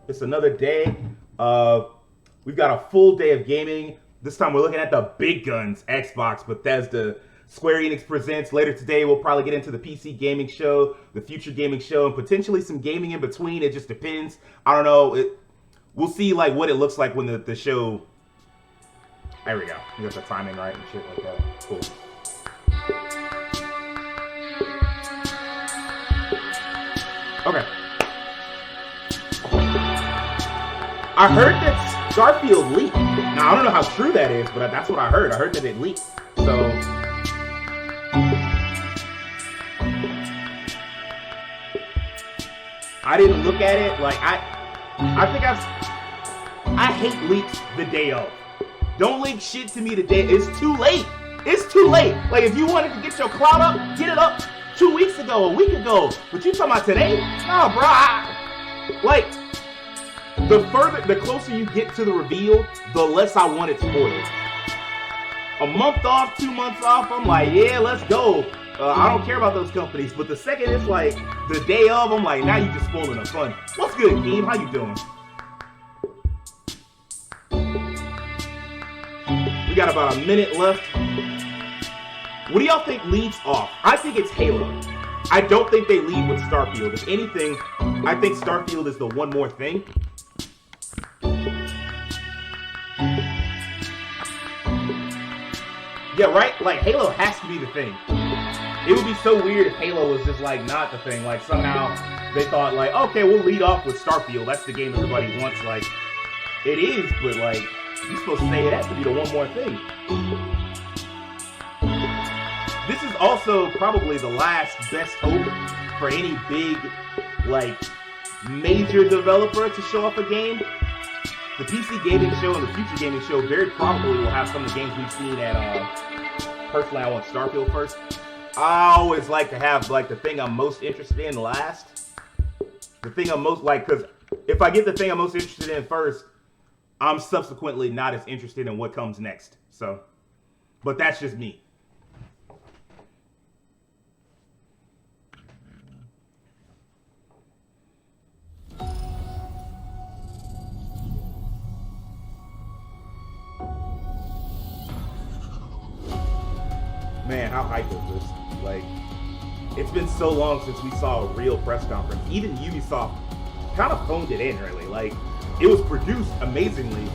It's another day. We've got a full day of gaming. This time we're looking at the big guns: Xbox, Bethesda, Square-Enix presents. Later today, we'll probably get into the PC gaming show, the future gaming show, and potentially some gaming in between. It just depends. I don't know. We'll see like what it looks like when the show. There we go. We got the timing right and shit like that. Cool. Okay. I heard that Starfield leaked. Now, I don't know how true that is, but that's what I heard. I heard that it leaked. So, I didn't look at it. Like, I hate leaks the day of. Don't leak shit to me today. It's too late. It's too late. Like, if you wanted to get your clout up, get it up 2 weeks ago, a week ago. But you talking about today? Nah, bro. Like, the closer you get to the reveal, the less I want it spoiled. A month off, 2 months off, I'm like, yeah, let's go. I don't care about those companies. But the second it's like the day of, I'm like, now you just spoiling the fun. What's good, Keem? How you doing? We got about a minute left. What do y'all think leads off? I think it's Halo. I don't think they lead with Starfield. If anything, I think Starfield is the one more thing. Yeah, right? Like, Halo has to be the thing. It would be so weird if Halo was just, like, not the thing. Like, somehow they thought, like, okay, we'll lead off with Starfield. That's the game everybody wants. Like, it is, but, like, you're supposed to say it has to be the one more thing. This is also probably the last best hope for any big, like, major developer to show off a game. The PC gaming show and the future gaming show very probably will have some of the games we've seen at, personally, I want Starfield first. I always like to have, like, the thing I'm most interested in last. The thing I'm most, like, because if I get the thing I'm most interested in first, I'm subsequently not as interested in what comes next. So, but that's just me. Man, how hype is this? Like, it's been so long since we saw a real press conference. Even Ubisoft kind of phoned it in, really. Like, it was produced amazingly,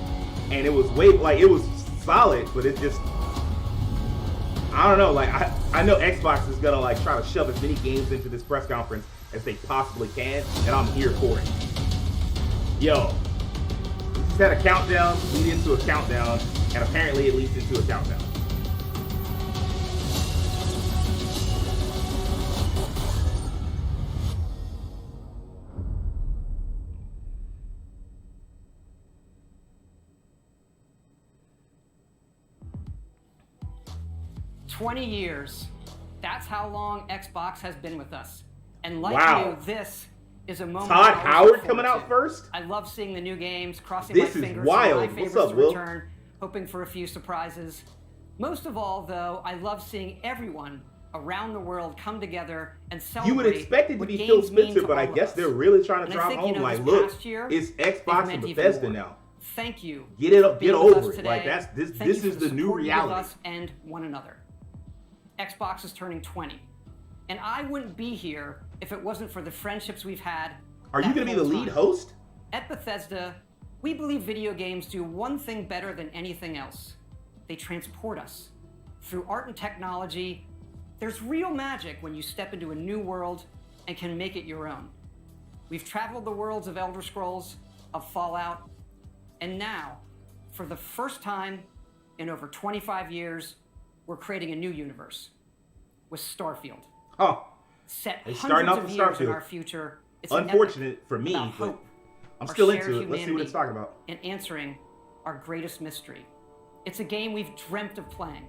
and it was it was solid, but it just, I don't know. Like, I know Xbox is gonna like try to shove as many games into this press conference as they possibly can, and I'm here for it. Yo, we just had a countdown lead into a countdown, and apparently it leads into a countdown. "20 years. That's how long Xbox has been with us. And like you, this is a moment." Todd Howard coming out first? I love seeing the new games, crossing This my is fingers wild. for my What's favorites up, to Will? return, hoping for a few surprises. Most of all, though, I love seeing everyone around the world come together and celebrate. You would expect it to what be Phil games mean Spencer, to but I all guess of they're us. really trying to And I drive think, home. you know, Like, this look, past year, it's they've Xbox meant and even Bethesda more. now. Thank you. Get it for up, being get with over us it. Like, today. this Thank is you for the new support you give reality. us and one another. Xbox is turning 20. And I wouldn't be here if it wasn't for the friendships we've had. Are you going to be the lead host? At Bethesda, we believe video games do one thing better than anything else. They transport us. Through art and technology, there's real magic when you step into a new world and can make it your own. We've traveled the worlds of Elder Scrolls, of Fallout, and now, for the first time in over 25 years, we're creating a new universe with Starfield. Oh, Set they starting hundreds off of with years in Starfield. our future. It's an Unfortunate epic for me, about but hope, I'm our still shared into it. Let's see what it's humanity, talking about. and answering our greatest mystery. It's a game we've dreamt of playing,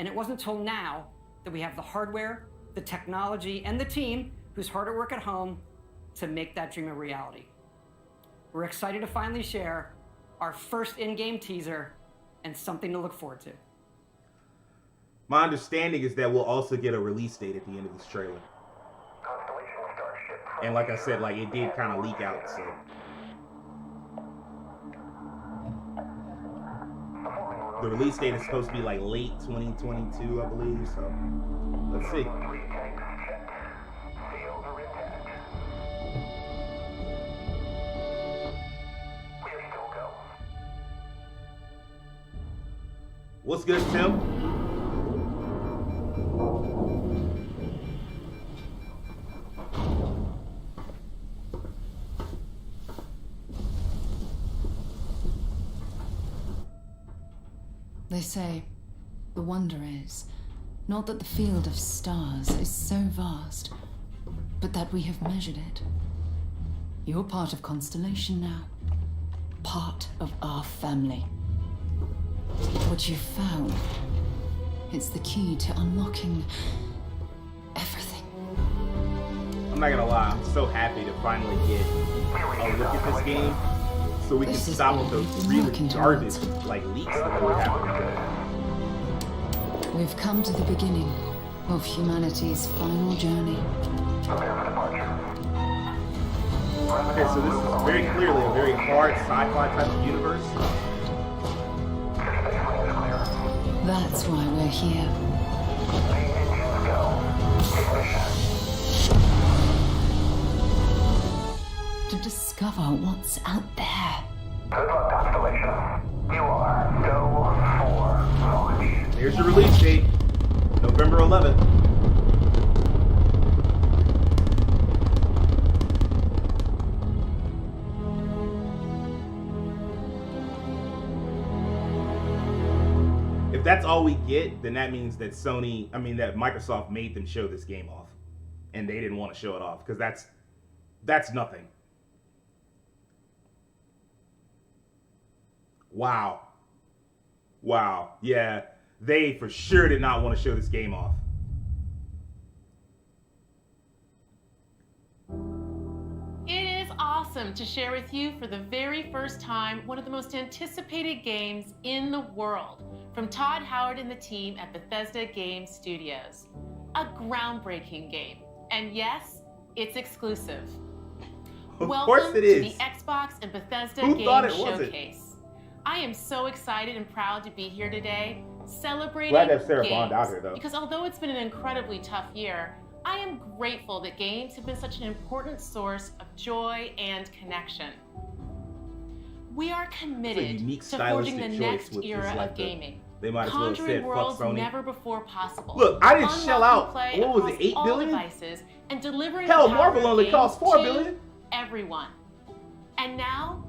and it wasn't until now that we have the hardware, the technology, and the team who's hard at work at home to make that dream a reality. We're excited to finally share our first in-game teaser and something to look forward to. My understanding is that we'll also get a release date at the end of this trailer. And like I said, like, it did kind of leak out, so. The release date is supposed to be like late 2022, I believe. So let's see. What's good, Tim? They say, the wonder is, not that the field of stars is so vast, but that we have measured it. You're part of Constellation now. Part of our family. What you've found, it's the key to unlocking everything. I'm not gonna lie, I'm so happy to finally get a look at this game so we can stop with those really garbage like leaks that were happening. We've come to the beginning of humanity's final journey. Okay, so this is very clearly a very hard sci-fi type of universe. That's why we're here. To discover what's out there. Good luck, Constellation. You are go for launch. Here's your release date, November 11th. If that's all we get, then that means that that Microsoft made them show this game off, and they didn't want to show it off because that's nothing. Wow. Yeah, they for sure did not want to show this game off. It is awesome to share with you for the very first time one of the most anticipated games in the world from Todd Howard and the team at Bethesda Game Studios. A groundbreaking game. And yes, it's exclusive. Of course it is. Welcome to the Xbox and Bethesda Who thought Game it wasn't? Showcase. I am so excited and proud to be here today, celebrating Glad to have Sarah games. Bond out here, though. Because although it's been an incredibly tough year, I am grateful that games have been such an important source of joy and connection. We are committed unique to forging the stylistic choice next with this, era like, of gaming. They might as well have Conjuring said, fuck worlds Sony. never before possible. Look, I didn't shell out, Unlocking play what was it, across 8 all billion? devices and delivering Hell, the power Marvel of only games cost 4 to billion. everyone. And now,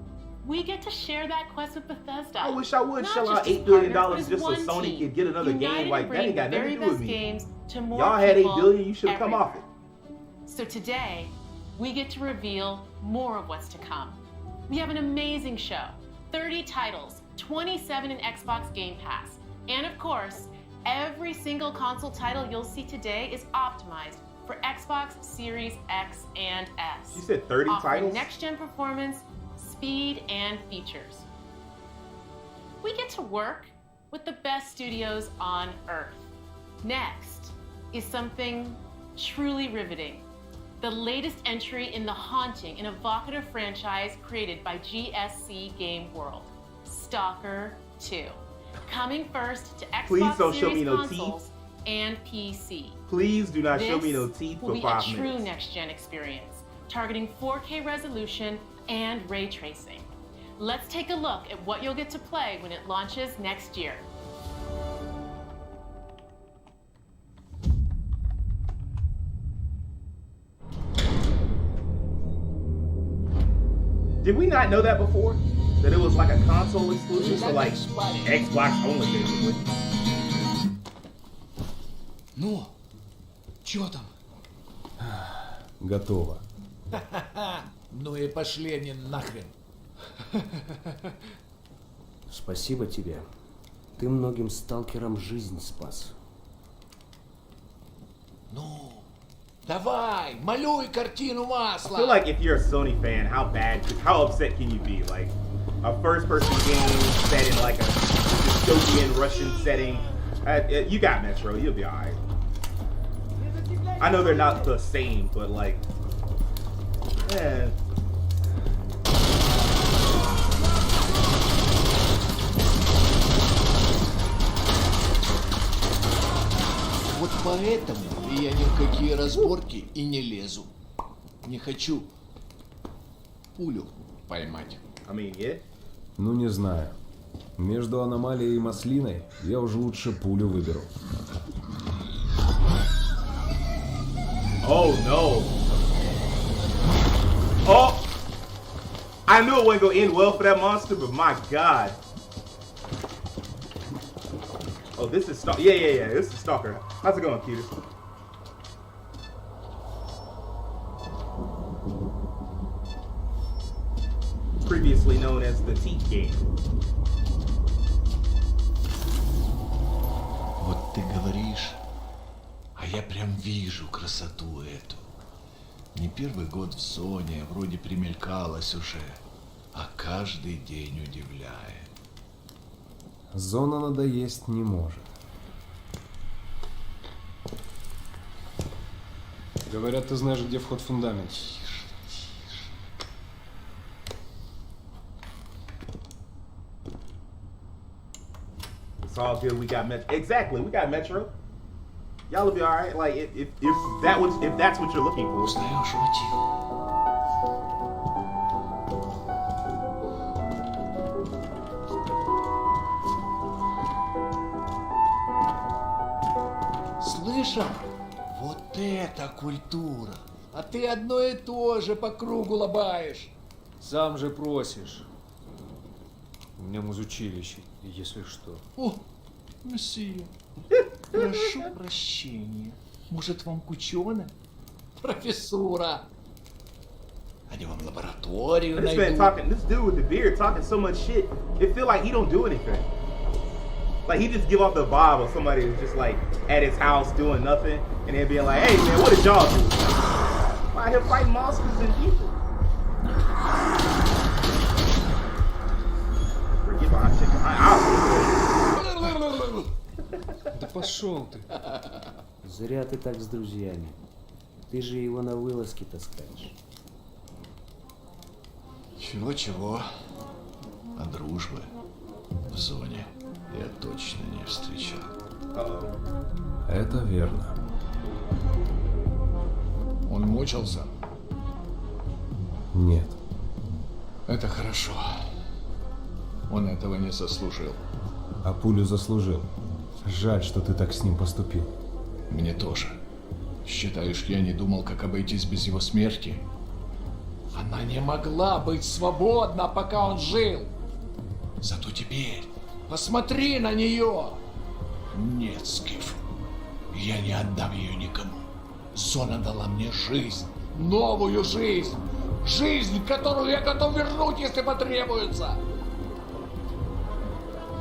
we get to share that quest with Bethesda. I wish I would Not shell out just as $8 billion partners, but just so as one Sony team, could get another united game. to Like, that bring ain't got the nothing very to do with best me. games to more Y'all had 8 people billion, you should have come everywhere. off it. So today, we get to reveal more of what's to come. We have an amazing show, 30 titles, 27 in Xbox Game Pass, and of course, every single console title you'll see today is optimized for Xbox Series X and S. You said 30 offering titles? next-gen performance, speed, and features. We get to work with the best studios on Earth. Next is something truly riveting. The latest entry in the haunting and evocative franchise created by GSC Game World, Stalker 2. Coming first to Xbox Please don't show Series me no consoles and PC. Please do not show me no This teeth will for be 5 a true minutes. next-gen experience, targeting 4K resolution and ray tracing. Let's take a look at what you'll get to play when it launches next year. Did we not know that before? That it was like a console exclusive, so like Xbox only basically. Ну, чё там? Готово. Ну и пошли они нахрен. Спасибо тебе. Ты многим сталкерам жизнь спас. Ну, давай, малюй картину I feel масла. like if you're a Sony fan, how upset can you be? Like a first-person game set in like a dystopian Russian setting. You got Metro, you'll be alright. I know they're not the same, but like, yeah. поэтому я ни в какие разборки и не лезу. Не хочу пулю поймать. I mean, yeah. Ну не знаю. Между аномалией и маслиной я уже лучше пулю выберу. Oh no. Oh! I knew it wasn't gonna end well for that monster, but my god. Oh, this is Stalker. Yeah. This is Stalker. How's it going, cutest? Previously known as the Teat game. Вот ты говоришь, а я прям вижу красоту эту. Не первый год в зоне, вроде примелькалась уже, а каждый день удивляет. Зона надоесть не может. Говорят, ты знаешь, где вход в фундамент. It's all good. We got Metro. Exactly. We got Metro. Y'all will be all right. Like if that's what you're looking for. Узнаешь мотив? Слышал? Вот это культура! А ты одно и то же по кругу лобаешь. Сам же просишь. У меня музучилище, если что. О, месье, прошу прощения. Может, вам кучёна? Профессура. Они вам лабораторию This man найдут. talking. This dude with the beard talking so much shit. It feel like he don't do anything. Like he just give off the vibe of somebody who's just like at his house doing nothing, and then being like, "Hey man, what did y'all do?" Why here fighting monsters and people? Forget my chicken. Да пошел ты. Зря ты так с друзьями. Ты же его на вылазки таскаешь. Чего-чего, а дружбы в зоне я точно не встречал. Это верно. Он мучился? Нет. Это хорошо. Он этого не заслужил. А пулю заслужил. Жаль, что ты так с ним поступил. Мне тоже. Считаешь, я не думал, как обойтись без его смерти? Она не могла быть свободна, пока он жил. Зато теперь посмотри на нее. Нет, Скиф, я не отдам ее никому. Зона дала мне жизнь, новую жизнь. Жизнь, которую я готов вернуть, если потребуется.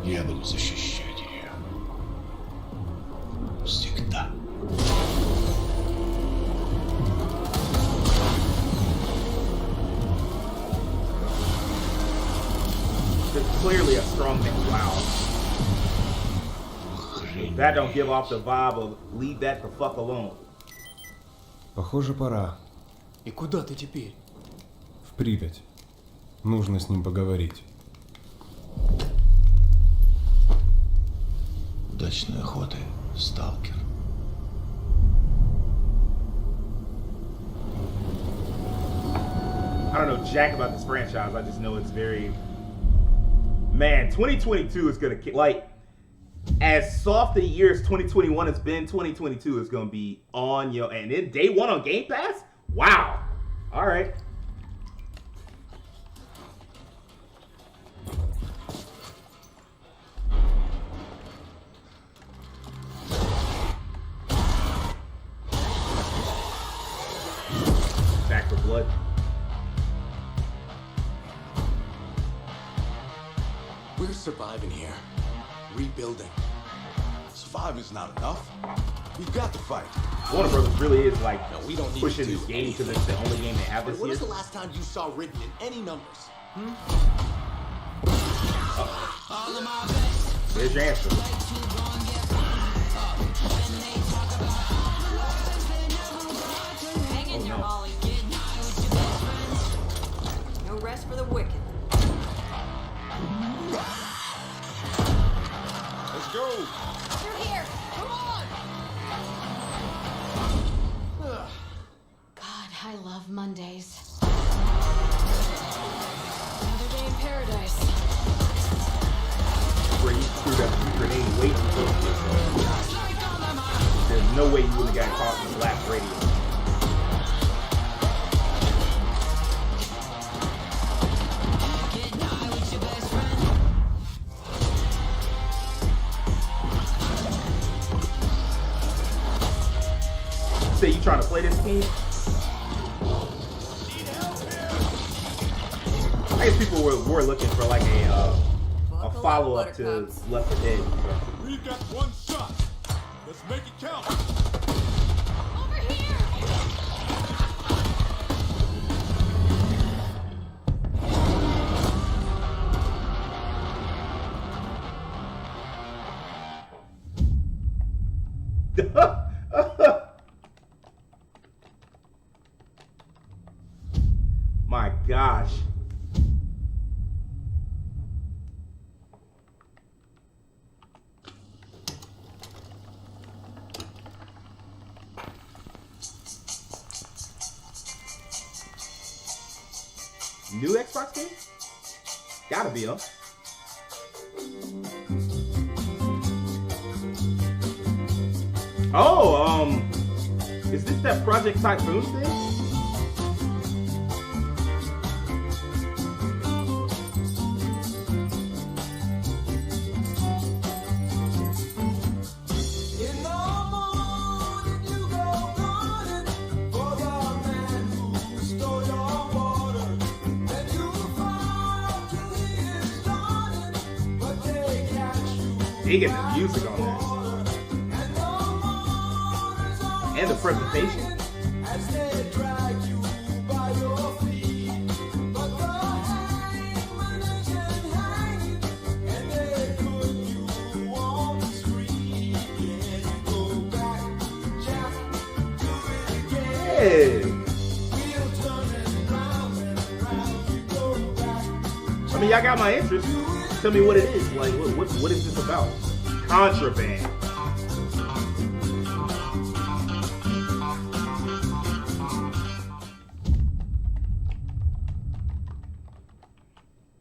Я буду защищать ее. Всегда. It's clearly a strong man. Wow. That don't give off the vibe of leave that the fuck alone. Похоже, пора. И куда ты теперь? В Припять. Нужно с ним поговорить. Удачной охоты, сталкер. I don't know jack about this franchise. I just know it's very... Man, 2022 is gonna like as soft a year as 2021 has been. 2022 is gonna be on your and then day one on Game Pass. Wow. All right. Back for blood. We're surviving here. Rebuilding. Surviving's not enough. We've got to fight. Warner Brothers really is like No, we don't need pushing to do this game because anything. it's the only game they have this When year. was the last time you saw written in any numbers? There's your answer. Hang in there, Molly. No rest for the wicked. Let's go. Through here. Come on. no way you wouldn't have gotten caught in the blast radio. Say you trying to play this game? I guess people were looking for like a follow-up to Left 4 Dead. We've got one shot. Let's make it count. Over here! My gosh. New Xbox game? Gotta be, huh? Oh, is this that Project Typhoon thing? Digging the music on that. And the presentation. Hey. I mean, y'all got my interest. Tell me what it is. Like, what is this about? Contraband.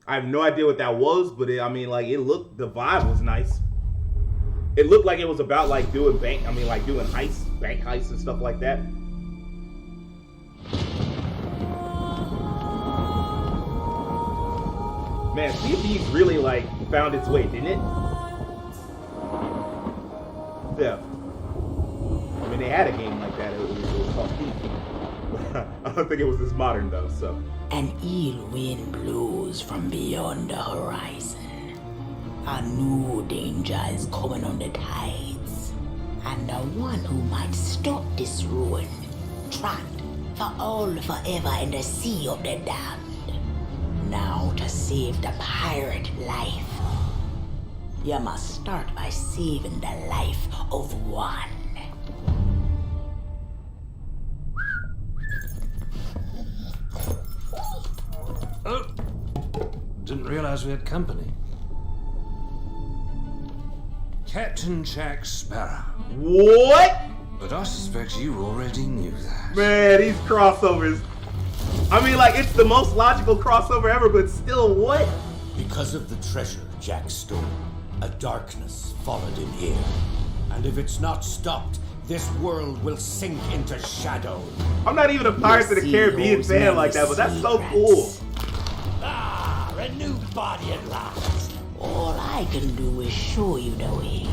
I have no idea what that was, but I mean, like, it looked, the vibe was nice. It looked like it was about, like, doing bank heists, bank heists and stuff like that. Man, CFD's really, like, found its way, didn't it? Yeah. I mean, they had a game like that. It was called Thief. I don't think it was this modern, though, so. An ill wind blows from beyond the horizon. A new danger is coming on the tides. And the one who might stop this ruin, trapped for all forever in the sea of the damned. Now to save the pirate life, you must start by saving the life of one. Oh, didn't realize we had company. Captain Jack Sparrow. What? But I suspect you already knew that. Man, these crossovers. I mean, like, it's the most logical crossover ever, but still, what? Because of the treasure Jack stole, a darkness followed him here. And if it's not stopped, this world will sink into shadow. I'm not even a Pirates of the Caribbean fan like that, but that's so cool. Ah, a new body at last. All I can do is show you the way.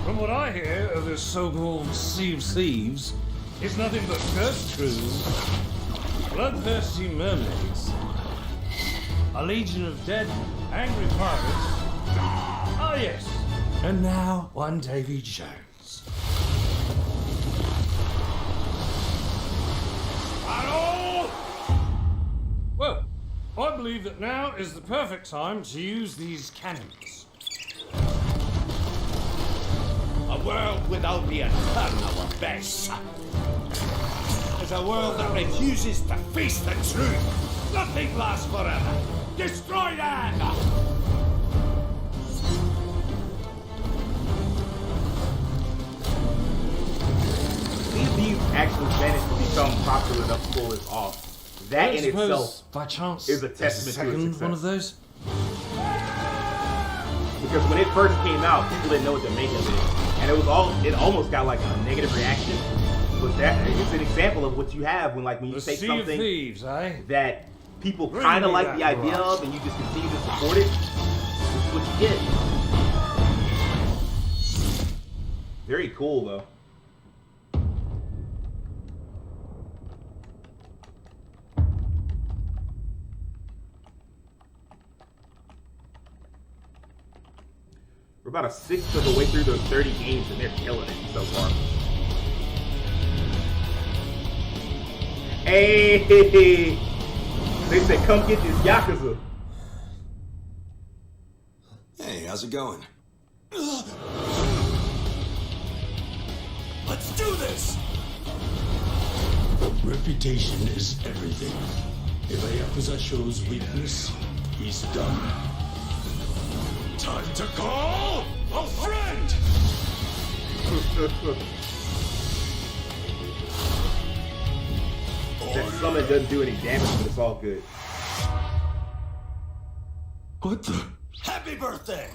From what I hear of this so-called Sea of Thieves, it's nothing but thirst crews, bloodthirsty mermaids, a legion of dead, angry pirates. Ah, yes. And now, one Davy Jones. Hello! Well, I believe that now is the perfect time to use these cannons. A world without the eternal abyss. Is a world that refuses to face the truth. Nothing lasts forever. Destroy them! These actually managed to become popular enough to pull this off. That in itself by chance is a testament to its success. One of those? Because when it first came out, people didn't know what to make of it. And and it almost got like a negative reaction. But it's an example of what you have when you take something that people kind of like the idea of, and you just continue to support it. This is what you get. Very cool, though. We're about a sixth of the way through those 30 games, and they're killing it so far. Hey! They said, come get this Yakuza. Hey, how's it going? Let's do this! Reputation is everything. If a Yakuza shows weakness, he's done. Time to call a friend! That summon doesn't do any damage, but it's all good. What the? Happy birthday!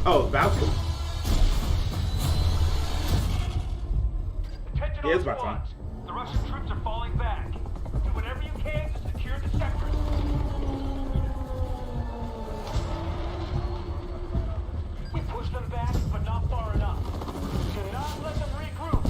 Oh, about to. Yeah, it's about time. The Russian troops are falling back. Do whatever you can to secure the sector. We push them back, but not far enough. Do not let them regroup.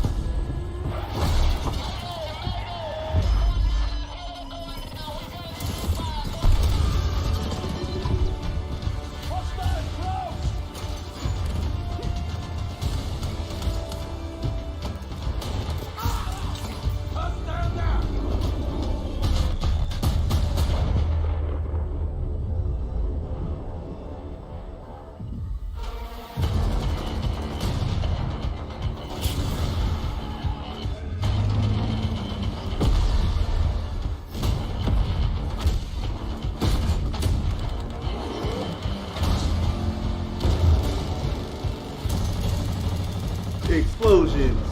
Explosions.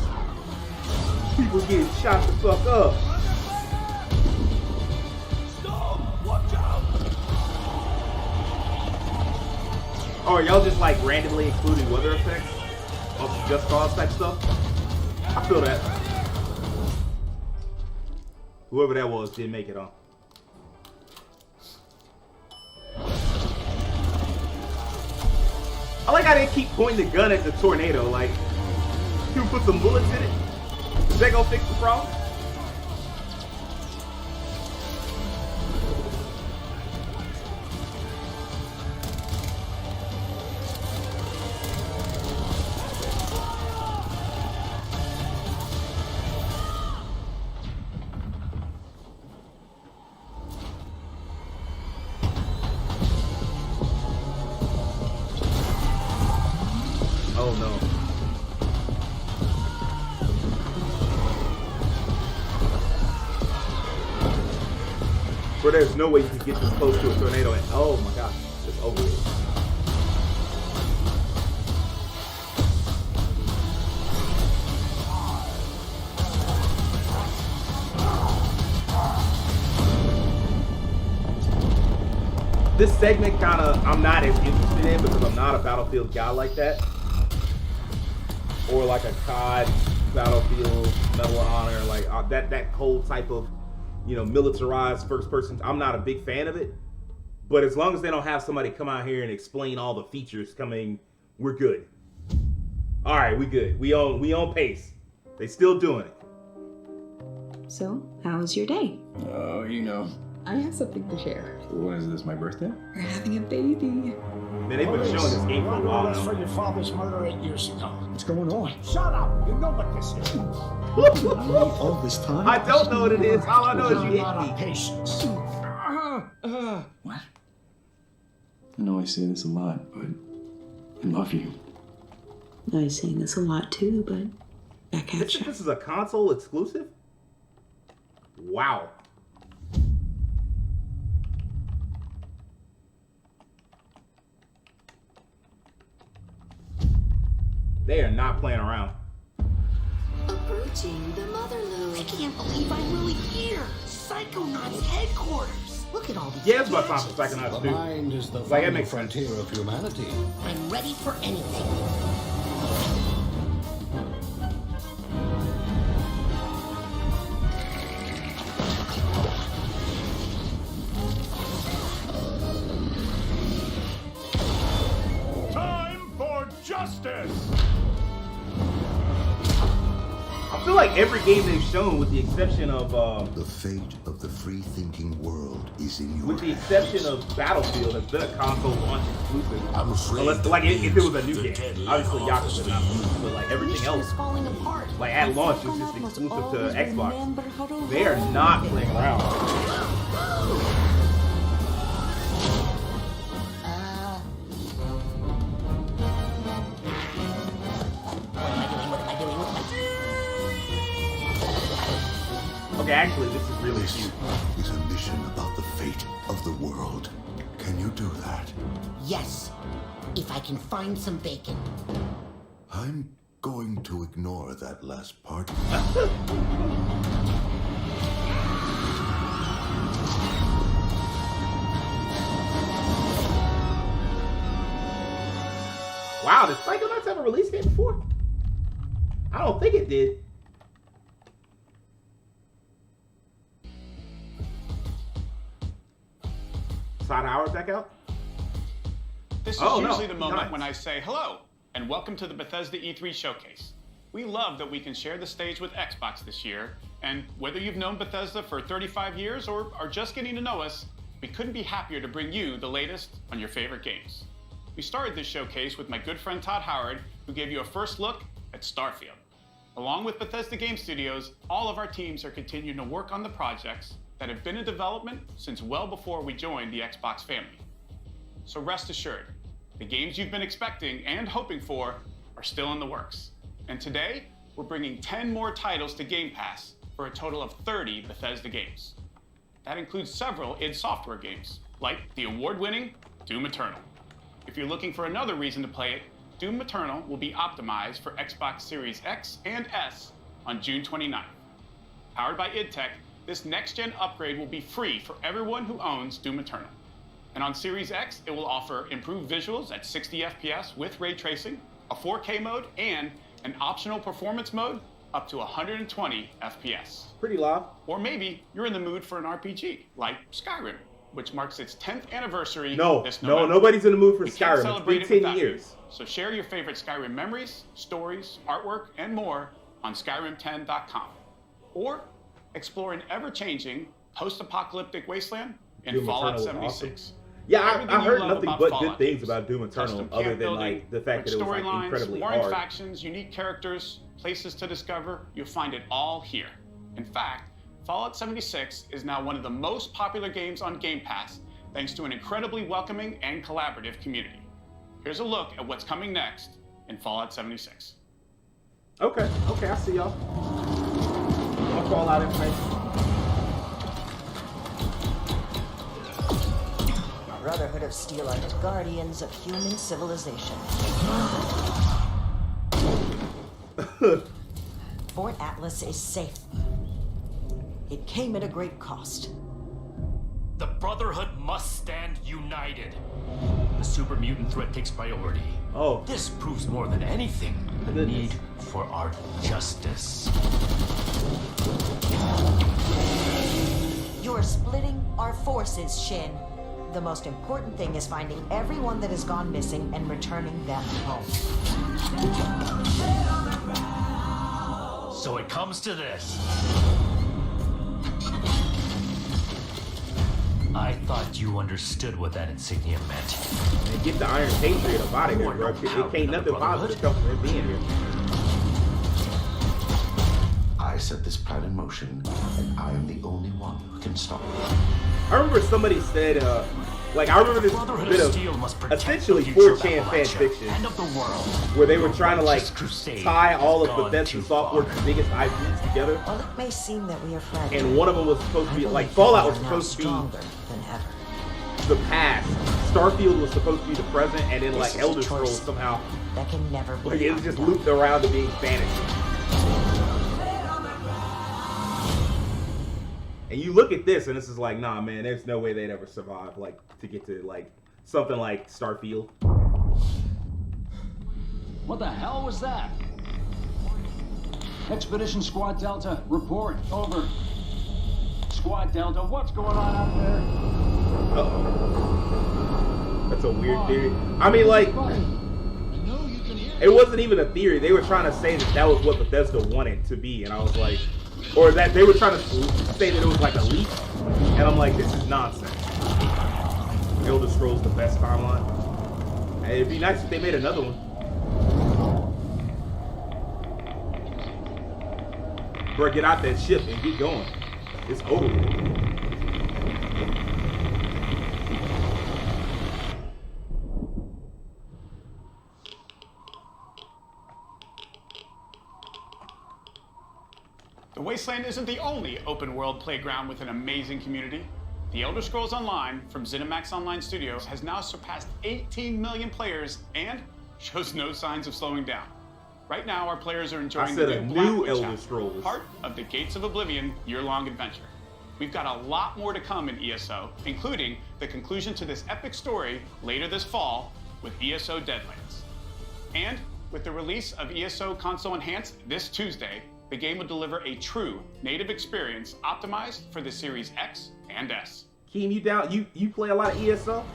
People getting shot the fuck up. Stop! Watch out! Oh, are y'all just like randomly including weather effects? Of Just Cause type stuff? I feel that. Whoever that was didn't make it on. I like how they keep pointing the gun at the tornado, like, you put some bullets in it? Is that gonna fix the problem? Oh no. But there's no way you can get this close to a tornado and oh my gosh, it's over with. This segment I'm not as interested in because I'm not a Battlefield guy like that. Or like a COD, Battlefield, Medal of Honor, like that whole type of, militarized first person. I'm not a big fan of it. But as long as they don't have somebody come out here and explain all the features coming, we're good. All right, we good. We on pace. They still doing it. So, how was your day? Oh, I have something to share. When is this, my birthday? We're having a baby. Man, they've been showing this game for a while now. For your father's murder 8 years ago. What's going on? Shut up! You know what this is. All this time? I don't know what it is. All I know is you hit Not me. of patience. What? I know I say this a lot, but I love you. I say this a lot too, but back at you. This is a console exclusive? Wow. They are not playing around. Approaching the Motherlode. I can't believe I'm really here. Psychonauts headquarters. Look at all these. Yeah, it's about time for Psychonauts The 2. mind is the Like, final that makes frontier of humanity. I'm ready for anything. Time for justice! I feel like every game they've shown, with the exception of the fate of the free-thinking world is in your with the exception of Battlefield, has been a console launch exclusive. I'm afraid Unless, like, if it was a new game, obviously Yakuza not, but like everything else, Falling apart. like at launch, it's just exclusive to Xbox. They are not playing around. Okay, actually, this is really cute. This is a mission about the fate of the world. Can you do that? Yes, if I can find some bacon. I'm going to ignore that last part. Wow, did Psychonauts have a release date before? I don't think it did. Todd Howard back out? This is usually the moment when I say hello and welcome to the Bethesda E3 showcase. We love that we can share the stage with Xbox this year, and whether you've known Bethesda for 35 years or are just getting to know us, we couldn't be happier to bring you the latest on your favorite games. We started this showcase with my good friend Todd Howard, who gave you a first look at Starfield. Along with Bethesda Game Studios, all of our teams are continuing to work on the projects that have been in development since well before we joined the Xbox family. So rest assured, the games you've been expecting and hoping for are still in the works. And today, we're bringing 10 more titles to Game Pass for a total of 30 Bethesda games. That includes several id Software games, like the award-winning Doom Eternal. If you're looking for another reason to play it, Doom Eternal will be optimized for Xbox Series X and S on June 29th. Powered by id Tech, this next-gen upgrade will be free for everyone who owns Doom Eternal. And on Series X, it will offer improved visuals at 60 FPS with ray tracing, a 4K mode, and an optional performance mode up to 120 FPS. Pretty loud. Or maybe you're in the mood for an RPG, like Skyrim, which marks its 10th anniversary this November. No, nobody's in the mood for We can't Skyrim. celebrate It's it been 10 without years. you. So share your favorite Skyrim memories, stories, artwork, and more on Skyrim10.com. Or explore an ever-changing post-apocalyptic wasteland in Doom Fallout Eternal was 76. awesome. Yeah, Everything I you heard love nothing about but Fallout good things games. about Doom Eternal, Custom other camp than building, like the fact that it was like storylines, incredibly warring hard. factions, unique characters, places to discover. You'll find it all here. In fact, Fallout 76 is now one of the most popular games on Game Pass, thanks to an incredibly welcoming and collaborative community. Here's a look at what's coming next in Fallout 76. Okay, I see y'all. More Fallout information. Brotherhood of Steel are the guardians of human civilization. Fort Atlas is safe. It came at a great cost. The Brotherhood must stand united. The super mutant threat takes priority. Oh. This proves more than anything the need for our justice. You're splitting our forces, Shin. The most important thing is finding everyone that has gone missing and returning them home. So it comes to this. I thought you understood what that insignia meant. And get the Iron Patriot up out of here, bro. It can't nothing positive come from him being here. I set this plan in motion, and I am the only one who can stop it. I remember somebody said Like, I remember this bit of essentially 4chan fan fiction where they were trying to, like, tie all of Bethesda Software's biggest IPs together. Well, it may seem that we are fragile. And one of them was supposed to be, like, Fallout was supposed to be stronger than ever. the past. Starfield was supposed to be the present, and then, like, Elder Scrolls somehow, that can never be like, it was just looped around to being fantasy. And you look at this, and this is like, nah, man, there's no way they'd ever survive, like, to get to, like, something like Starfield. What the hell was that? Expedition Squad Delta, report, over. Squad Delta, what's going on out there? Uh-oh. That's a weird theory. I mean, like, it wasn't even a theory. They were trying to say that that was what Bethesda wanted to be, and I was like, or that they were trying to say that it was like a leak, and I'm like, this is nonsense. Elder Scrolls the best timeline. And it'd be nice if they made another one. Bro, get out that ship and get going. It's over with. The Wasteland isn't the only open-world playground with an amazing community. The Elder Scrolls Online from ZeniMax Online Studios has now surpassed 18 million players and shows no signs of slowing down. Right now, our players are enjoying the new Elder Scrolls, part of the Gates of Oblivion year-long adventure. We've got a lot more to come in ESO, including the conclusion to this epic story later this fall with ESO Deadlands. And with the release of ESO Console Enhanced this Tuesday, the game will deliver a true native experience optimized for the Series X and S. Keem, you down? You play a lot of ESO?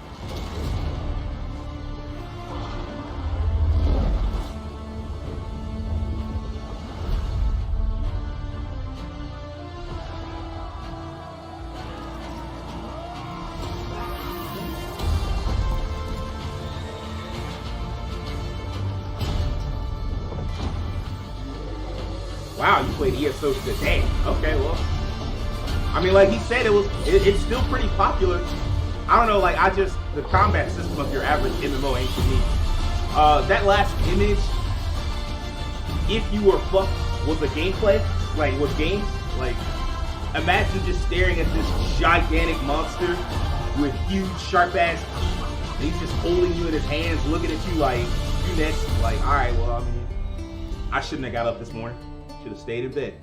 Wow, you played ESO today. Okay, well, I mean, like he said, it's still pretty popular. I don't know, like the combat system of your average MMO ain't for me. That last image, if you were fucked, was the gameplay, like was games, like imagine just staring at this gigantic monster with huge sharp ass teeth, and he's just holding you in his hands, looking at you like you next. Like, all right, well, I mean, I shouldn't have got up this morning. Should have stayed in bed.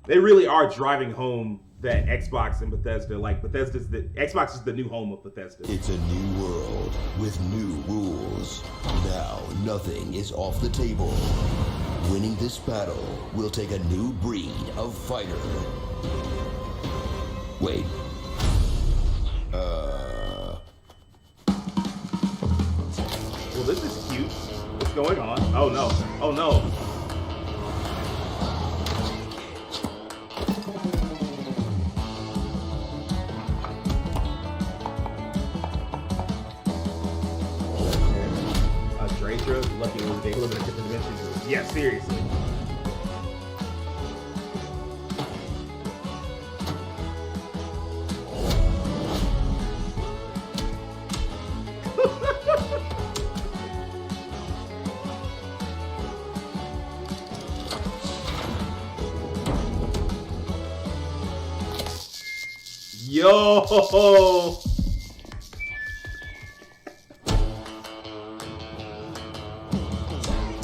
They really are driving home that Xbox and Bethesda, like Xbox is the new home of Bethesda. It's a new world with new rules. Now nothing is off the table. Winning this battle will take a new breed of fighter. Wait. Well, this is cute. What's going on? Oh no. Oh no. Dratra, lucky it was they live in a different dimension. Yeah, seriously. Yo!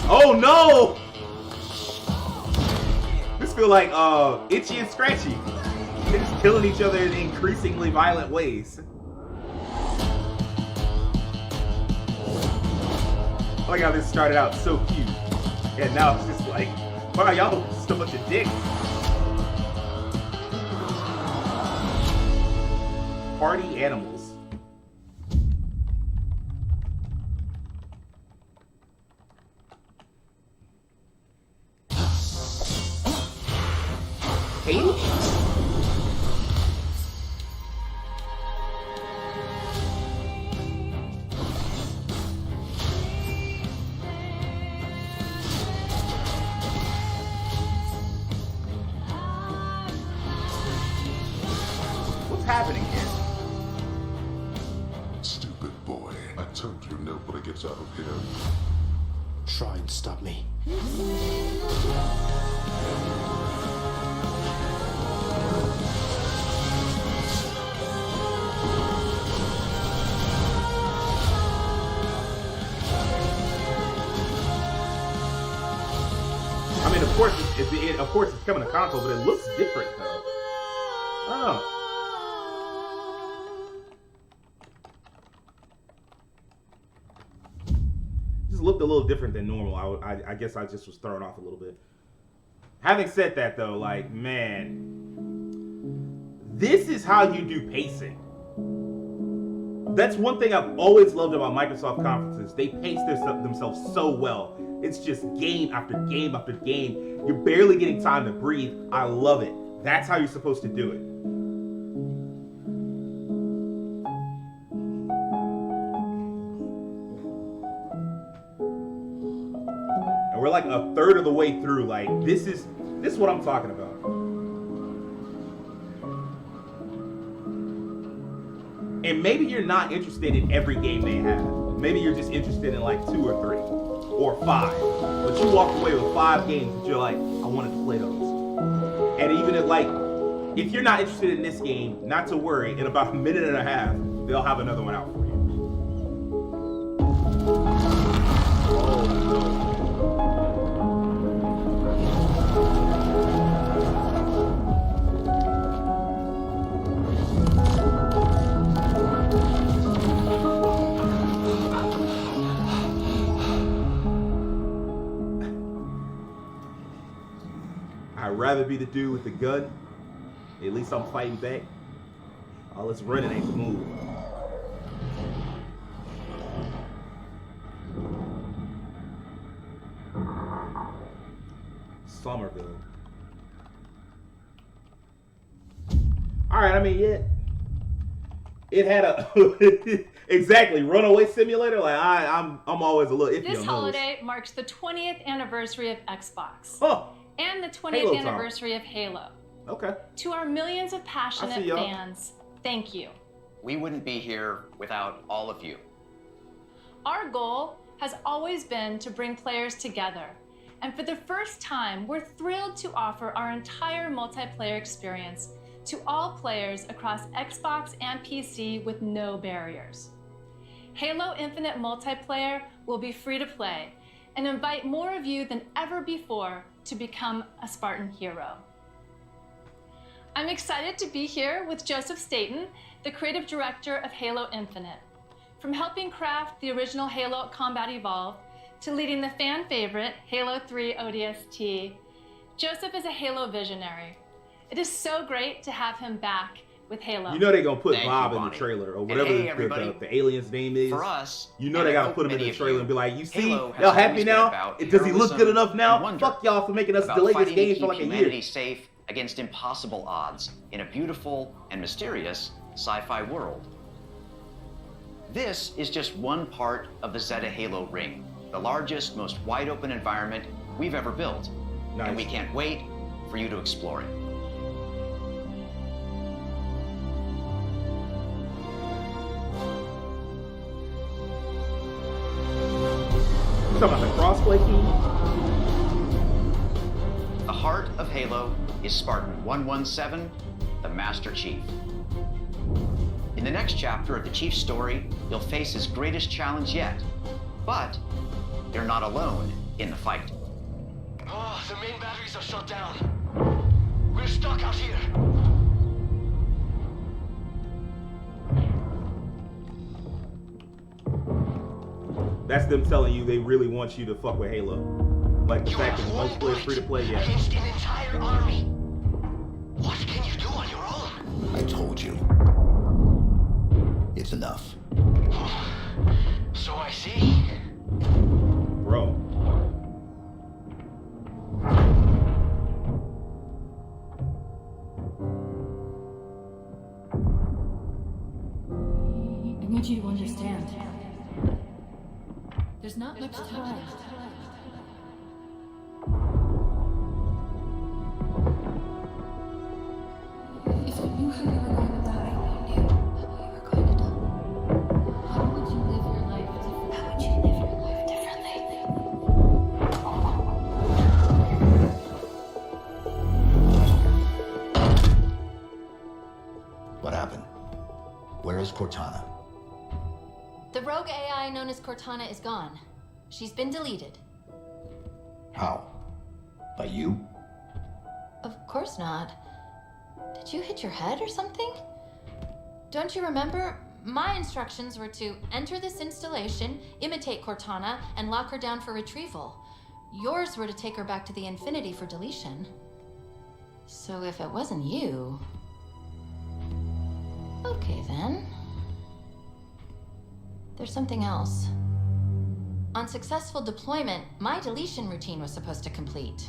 Oh no! This feel like Itchy and Scratchy. They're just killing each other in increasingly violent ways. I like how this started out so cute, and now it's just like, wow, y'all just a bunch of dicks. Party animals. Hey? hope you nobody gets out of here. Try and stop me. I mean, of course, it's coming to console, but it looks different though. I don't know. Just looked a little different than normal. I guess I just was thrown off a little bit. Having said that though, like, man, this is how you do pacing. That's one thing I've always loved about Microsoft conferences. They pace themselves so well. It's just game after game after game. You're barely getting time to breathe. I love it. That's how you're supposed to do it. And we're like a third of the way through. Like, this is what I'm talking about. And maybe you're not interested in every game they have. Maybe you're just interested in like 2 or 3 or 5. But you walk away with 5 games that you're like, I wanted to play those. And even if you're not interested in this game, not to worry, in about a minute and a half, they'll have another one out for you. Oh no. I'd rather be the dude with the gun. At least I'm fighting back. All this running ain't smooth. Somerville. Alright, I mean, yeah. It had a exactly runaway simulator. Like I'm always a little iffy on those. This holiday marks the 20th anniversary of Xbox. Oh. And the 20th anniversary of Halo. Okay. To our millions of passionate fans, thank you. We wouldn't be here without all of you. Our goal has always been to bring players together. And for the first time, we're thrilled to offer our entire multiplayer experience to all players across Xbox and PC with no barriers. Halo Infinite Multiplayer will be free to play and invite more of you than ever before to become a Spartan hero. I'm excited to be here with Joseph Staten, the creative director of Halo Infinite. From helping craft the original Halo Combat Evolved to leading the fan favorite Halo 3 ODST, Joseph is a Halo visionary. It is so great to have him back with Halo. You know they're gonna put Bob in the trailer or whatever the alien's name is. For us, you know they gotta put him in the trailer and be like, you see, y'all happy now? Does he look good enough now? Fuck y'all for making us delay this game for like a year. Safe against impossible odds in a beautiful and mysterious sci-fi world. This is just one part of the Zeta Halo ring, the largest, most wide-open environment we've ever built. Nice. And we can't wait for you to explore it. You talking about the crossplay key? The heart of Halo is Spartan 117, the Master Chief. In the next chapter of the Chief's story, you'll face his greatest challenge yet. But you're not alone in the fight. Oh, the main batteries are shut down. We're stuck out here. That's them telling you they really want you to fuck with Halo. Like the fact that multiplayer is free to play yet. Against an entire army. What can you do on your own? I told you. It's enough. So I see. Bro. I need you to understand. There's not much time. If you knew how you were going to die, you knew how you were going to die. How would you live your life Where is Cortana? The rogue AI known as Cortana is gone. She's been deleted. How? By you? Of course not. Did you hit your head or something? Don't you remember? My instructions were to enter this installation, imitate Cortana, and lock her down for retrieval. Yours were to take her back to the Infinity for deletion. So if it wasn't you... Okay then. There's something else. On successful deployment, my deletion routine was supposed to complete.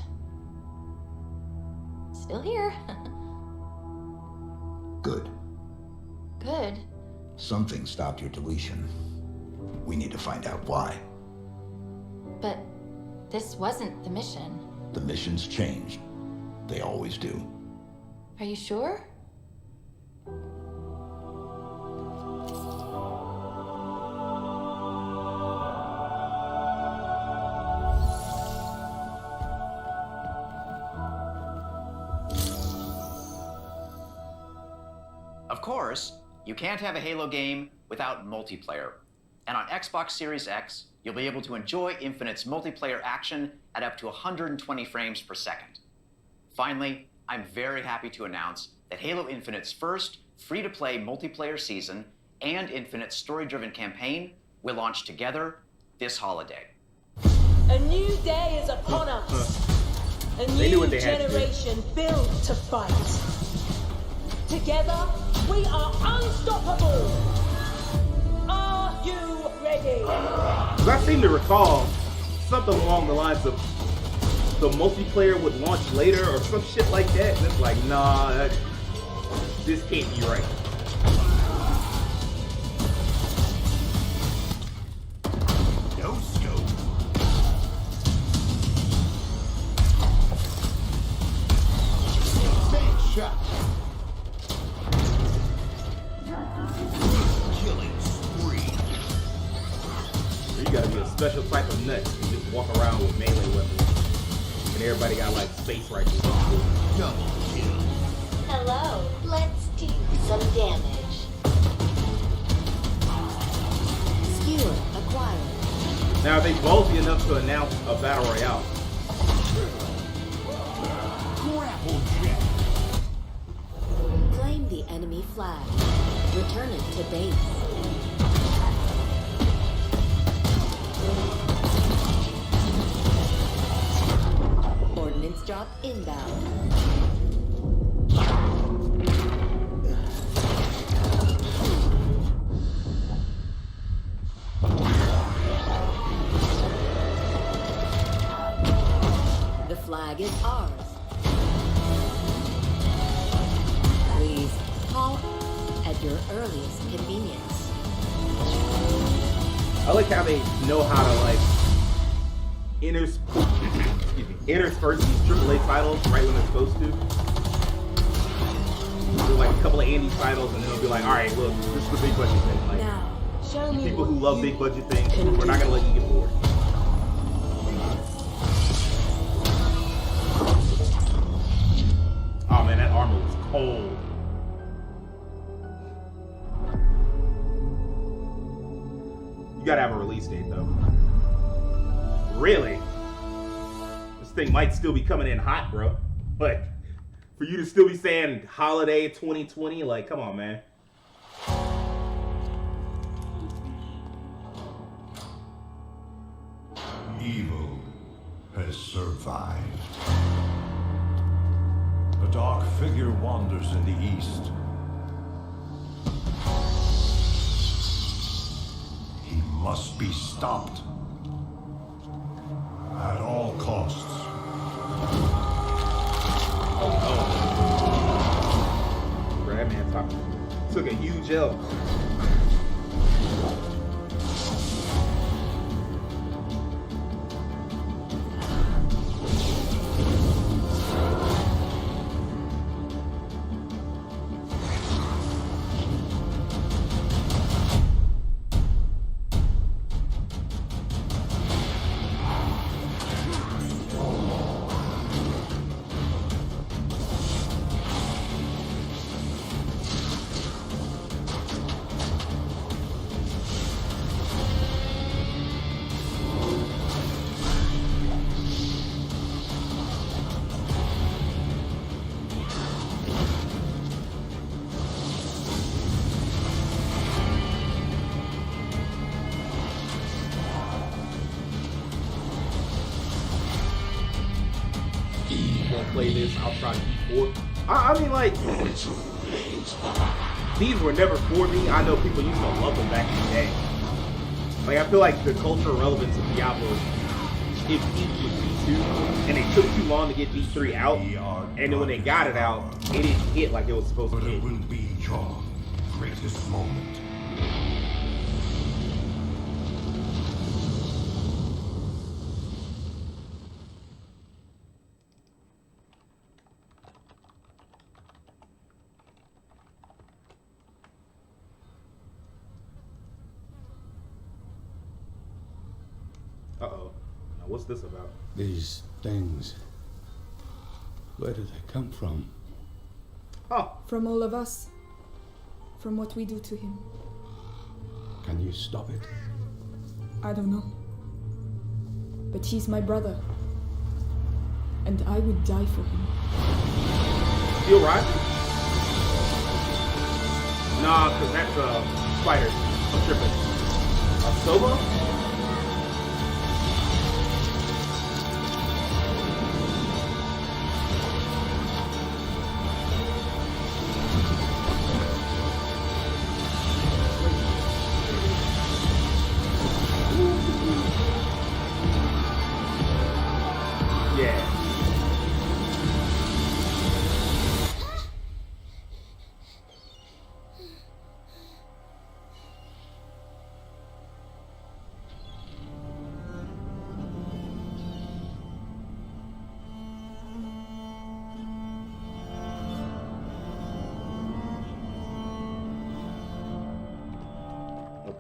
Still here. Good. Good. Something stopped your deletion. We need to find out why. But this wasn't the mission. The missions changed. They always do. Are you sure? Of course, you can't have a Halo game without multiplayer. And on Xbox Series X, you'll be able to enjoy Infinite's multiplayer action at up to 120 frames per second. Finally, I'm very happy to announce that Halo Infinite's first free-to-play multiplayer season and Infinite's story-driven campaign will launch together this holiday. A new day is upon us. A new generation built to fight. Together, we are unstoppable. Are you ready? Because I seem to recall something along the lines of the multiplayer would launch later or some shit like that. And it's like, nah, this can't be right. No scope. Big shot. Killing spree. You gotta be a special type of nut to just walk around with melee weapons. And everybody got like space rifles. Double kill. Hello, let's do some damage. Skewer acquired. Now, are they ballsy enough to announce a battle royale? Grapple jet. Claim the enemy flag. Return it to base. Ordnance drop inbound. The flag is ours. Please call at your earliest convenience. I like how they know how to like intersperse these AAA titles right when they're supposed to. Do like a couple of indie titles and then they'll be like, alright, look, this is the big budget thing. Like, now, show me people who love big budget things, we're not gonna let you get bored. Oh man, that armor was cold. You gotta have a release date though. Really? This thing might still be coming in hot, bro. But for you to still be saying holiday 2020, like, come on, man. Evil has survived. A dark figure wanders in the east. He must be stopped. At all costs. Brad man took a huge L. play this, I'll try E4. I mean, like, these were never for me. I know people used to love them back in the day. Like, I feel like the cultural relevance of Diablo it peaked with V2, and it took too long to get V3 out, and then when they got it out, it didn't hit like it was supposed to hit. It will be your greatest moment. Uh-oh. Now what's this about? These things, where do they come from? From all of us. From what we do to him. Can you stop it? I don't know. But he's my brother. And I would die for him. Steel Rising? Nah, because that's Spider. I'm tripping. Solo?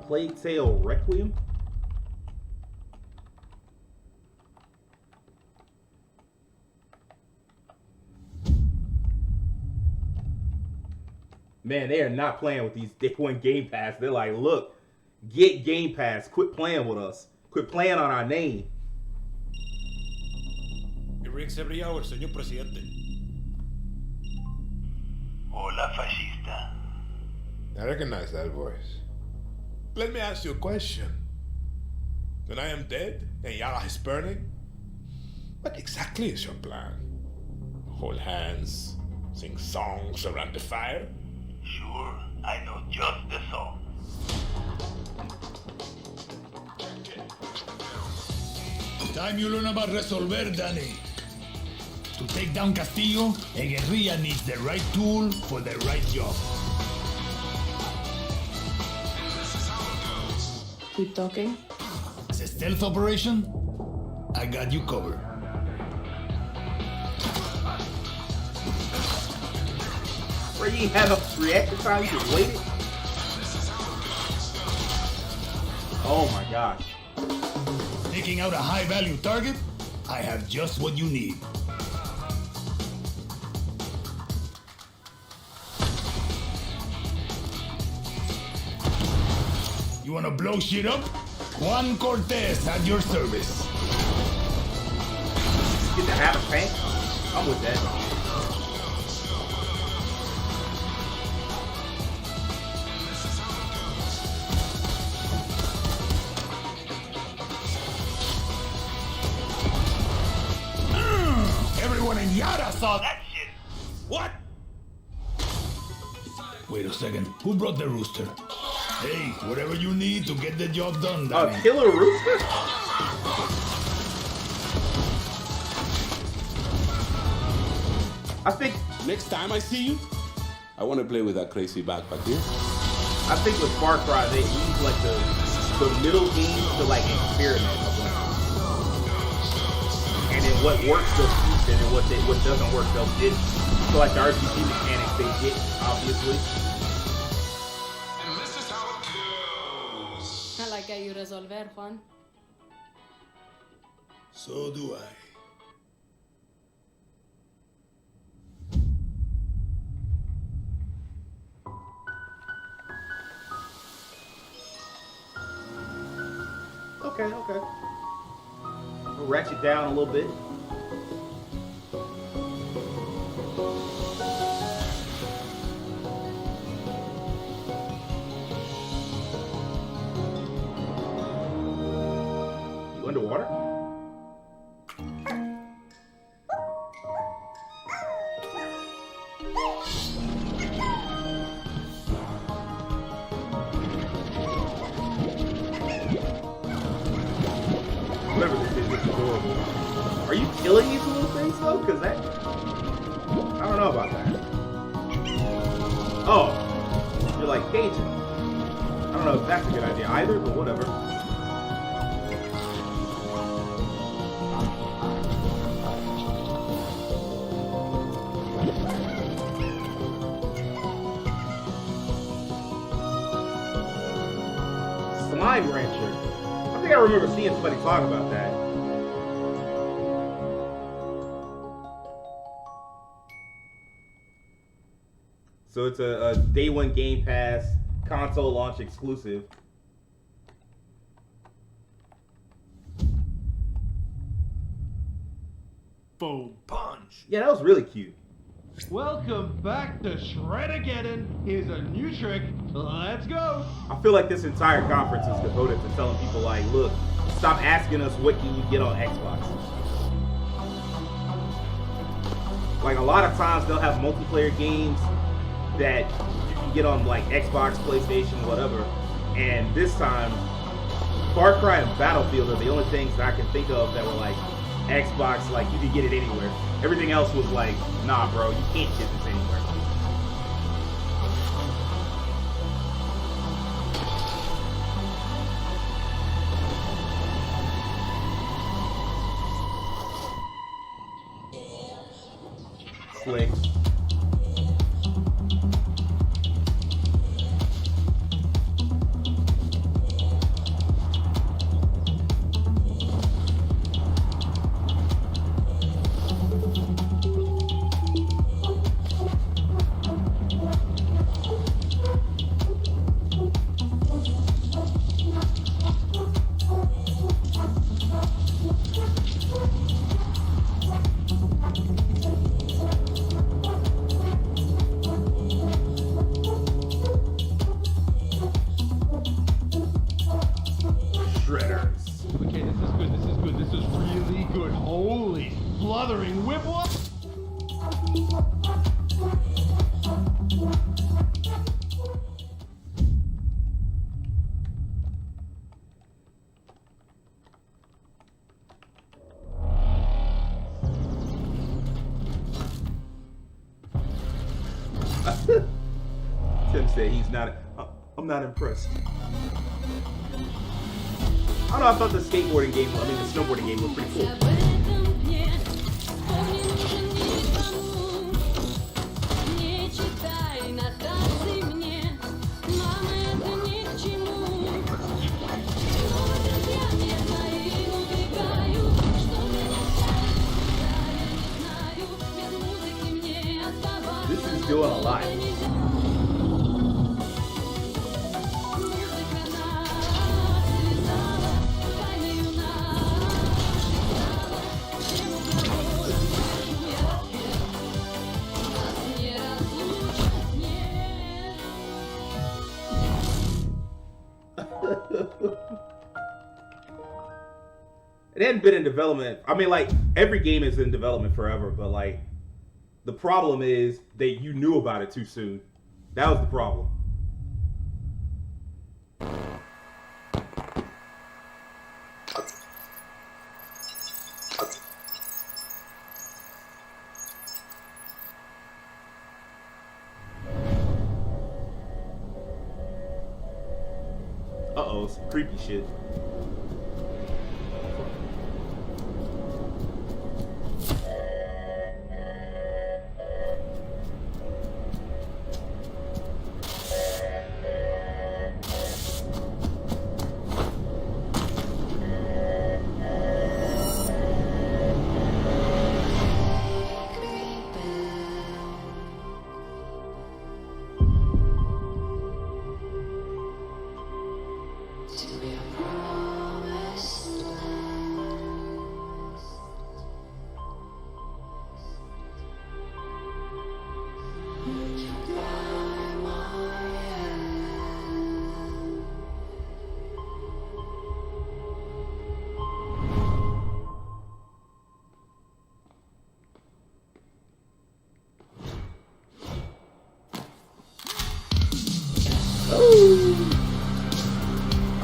Plague Tale Requiem? Man, they are not playing with these day one Game Pass. They're like, look, get Game Pass. Quit playing with us. Quit playing on our name. It rings every hour, señor presidente. Hola, fascista. I recognize that voice. Let me ask you a question. When I am dead and Yara is burning, what exactly is your plan? Hold hands, sing songs around the fire? Sure, I know just the song. Time you learn about resolver, Danny. To take down Castillo, a guerrilla needs the right tool for the right job. Keep talking. As a stealth operation, I got you covered. Where you had a reaction time, you just waited? Oh my gosh. Taking out a high-value target? I have just what you need. You wanna blow shit up? Juan Cortez at your service. Get to have a tank? I'm with that. Everyone in Yara saw that shit. What? Wait a second. Who brought the rooster? Hey, whatever you need to get the job done, Danny. A killer rooster? I think next time I see you, I want to play with that crazy backpack here. I think with Far Cry they use like the middle game to like experiment, and then what works they'll keep, and then what doesn't work they'll ditch. So like the RPG mechanics they get, obviously. I like how you resolver, Juan. So do I. Okay. We'll ratchet down a little bit. You underwater? adorable. Are you killing these little things though? Cause that, I don't know about that. Oh, you're like Cajun. I don't know if that's a good idea either, but whatever. Slime Rancher. I think I remember seeing somebody talk about that. So it's a day one Game Pass console launch exclusive. Boom punch. Yeah, that was really cute. Welcome back to Shred-Ageddon. Here's a new trick. Let's go. I feel like this entire conference is devoted to telling people like, look, stop asking us what can you get on Xbox. Like a lot of times they'll have multiplayer games that you can get on like Xbox, PlayStation, whatever. And this time, Far Cry and Battlefield are the only things that I can think of that were like Xbox, like you could get it anywhere. Everything else was like, nah bro, you can't get this anywhere. Slick. Tim said he's not. I'm not impressed. I don't know. I thought the skateboarding game, the snowboarding game was pretty cool. This is doing a lot. It hadn't been in development. I mean, like, every game is in development forever, but, like, the problem is that you knew about it too soon. That was the problem. Uh-oh, some creepy shit.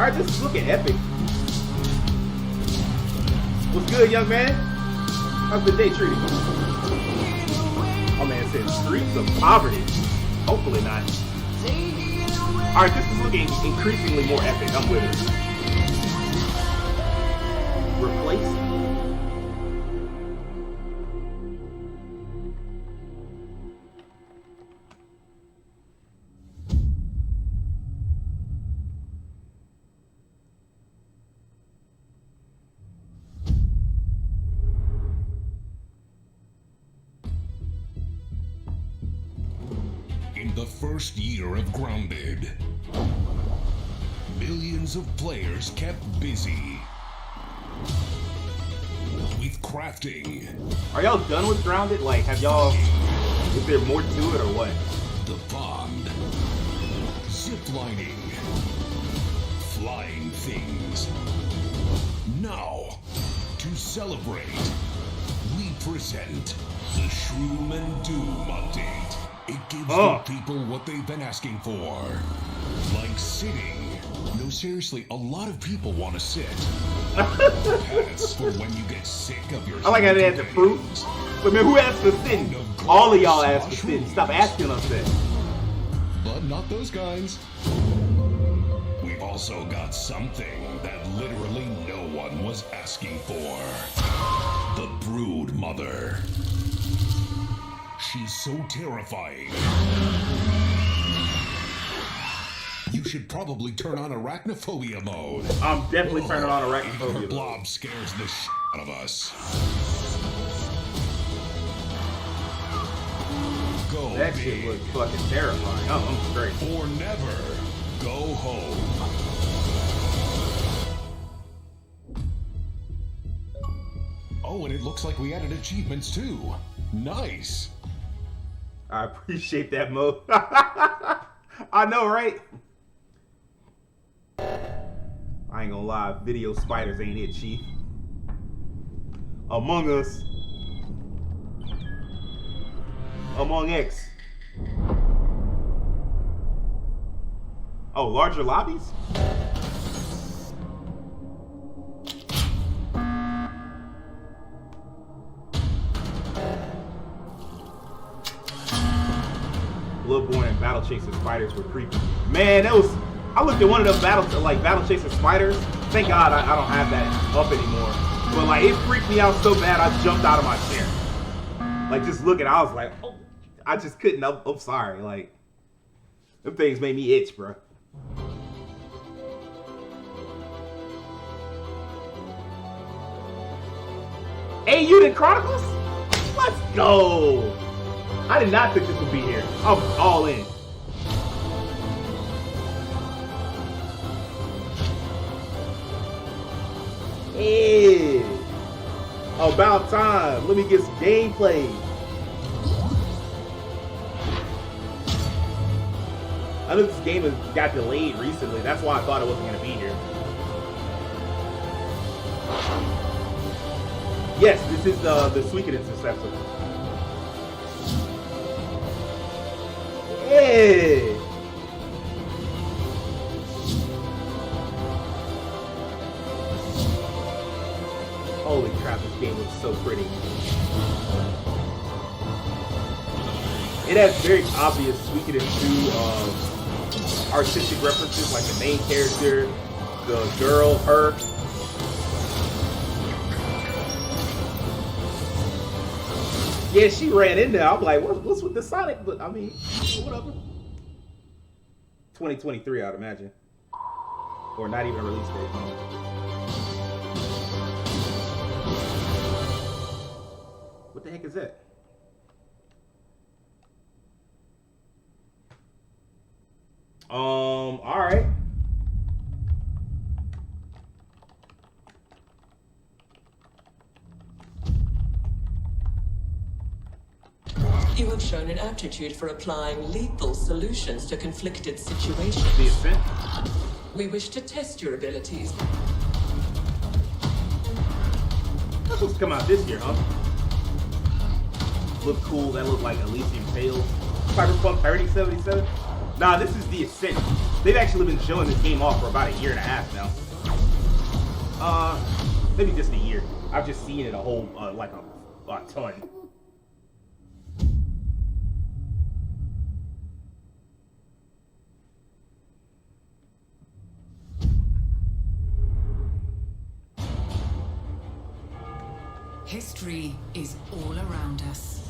Alright, this is looking epic. What's good, young man? How's the day treating you? Oh man, it says streets of poverty. Hopefully not. Alright, this is looking increasingly more epic. I'm with it. Replace? In the first year of Grounded, millions of players kept busy with crafting. Are y'all done with Grounded? Like, have y'all... Is there more to it or what? The pond, ziplining, flying things. Now, to celebrate, we present the Shroom and Doom update. It gives the people what they've been asking for. Like sitting. No, seriously, a lot of people want to sit. Hats for when you get sick of your... I like how they had the fruit. But man, who asked for sitting? All of y'all asked for sitting. Stop asking us that. But not those kinds. We've also got something that literally no one was asking for. The Brood Mother. She's so terrifying. You should probably turn on arachnophobia mode. I'm definitely turning on arachnophobia mode. Her blob scares the shit out of us. Go that big. shit looks fucking terrifying. I'm straight. Or never go home. Oh, and it looks like we added achievements too. Nice. I appreciate that, Mo. I know, right? I ain't gonna lie, video spiders ain't it, Chief. Among Us. Among X. Oh, larger lobbies? Bloodborne and Battle Chaser spiders were creepy. Man, that was... I looked at one of those Battle Chaser spiders. Thank God I don't have that up anymore. But like, it freaked me out so bad I jumped out of my chair. Like, just looking, I was like, oh, I just couldn't. I'm sorry. Like, them things made me itch, bro. Hey, Unit Chronicles? Let's go. I did not think this would be here. I'm all in. Hey, about time. Let me get some gameplay. I know this game got delayed recently. That's why I thought it wasn't going to be here. Yes, this is the Square-Enix successor. Yeah. Holy crap, this game looks so pretty. It has very obvious Square-Enix 2 artistic references, like the main character, the girl, her. Yeah, she ran in there. I'm like, what's with the Sonic? But I mean, whatever. 2023, I'd imagine. Or not even a release date. What the heck is that? Alright. You have shown an aptitude for applying lethal solutions to conflicted situations. The Ascent? We wish to test your abilities. That's supposed to come out this year, huh? Look cool. That looked like Elysium Tales. Cyberpunk 3077? Nah, this is The Ascent. They've actually been showing this game off for about a year and a half now. maybe just a year. I've just seen it a whole, like a ton. History is all around us.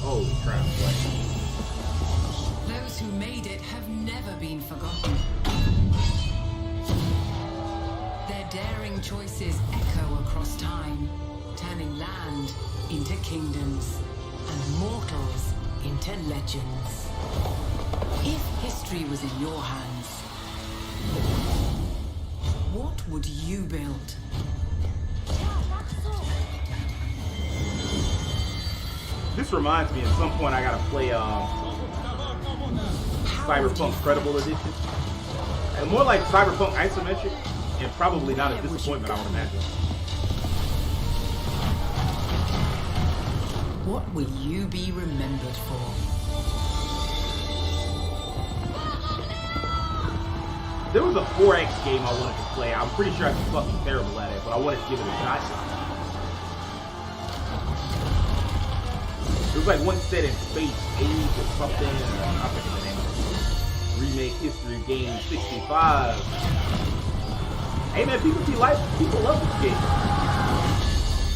Holy crap, what? Those who made it have never been forgotten. Their daring choices echo across time, turning land into kingdoms and mortals into legends. If history was in your hands, what would you build? This reminds me, at some point I gotta play Cyberpunk Credible Edition. And more like Cyberpunk Isometric, and probably not a disappointment, I would imagine. What will you be remembered for? There was a 4X game I wanted to play. I'm pretty sure I was fucking terrible at it, but I wanted to give it a shot. It was like one set in space, age or something. I forget the name of it. Remake history game 65. Hey man, people love this game.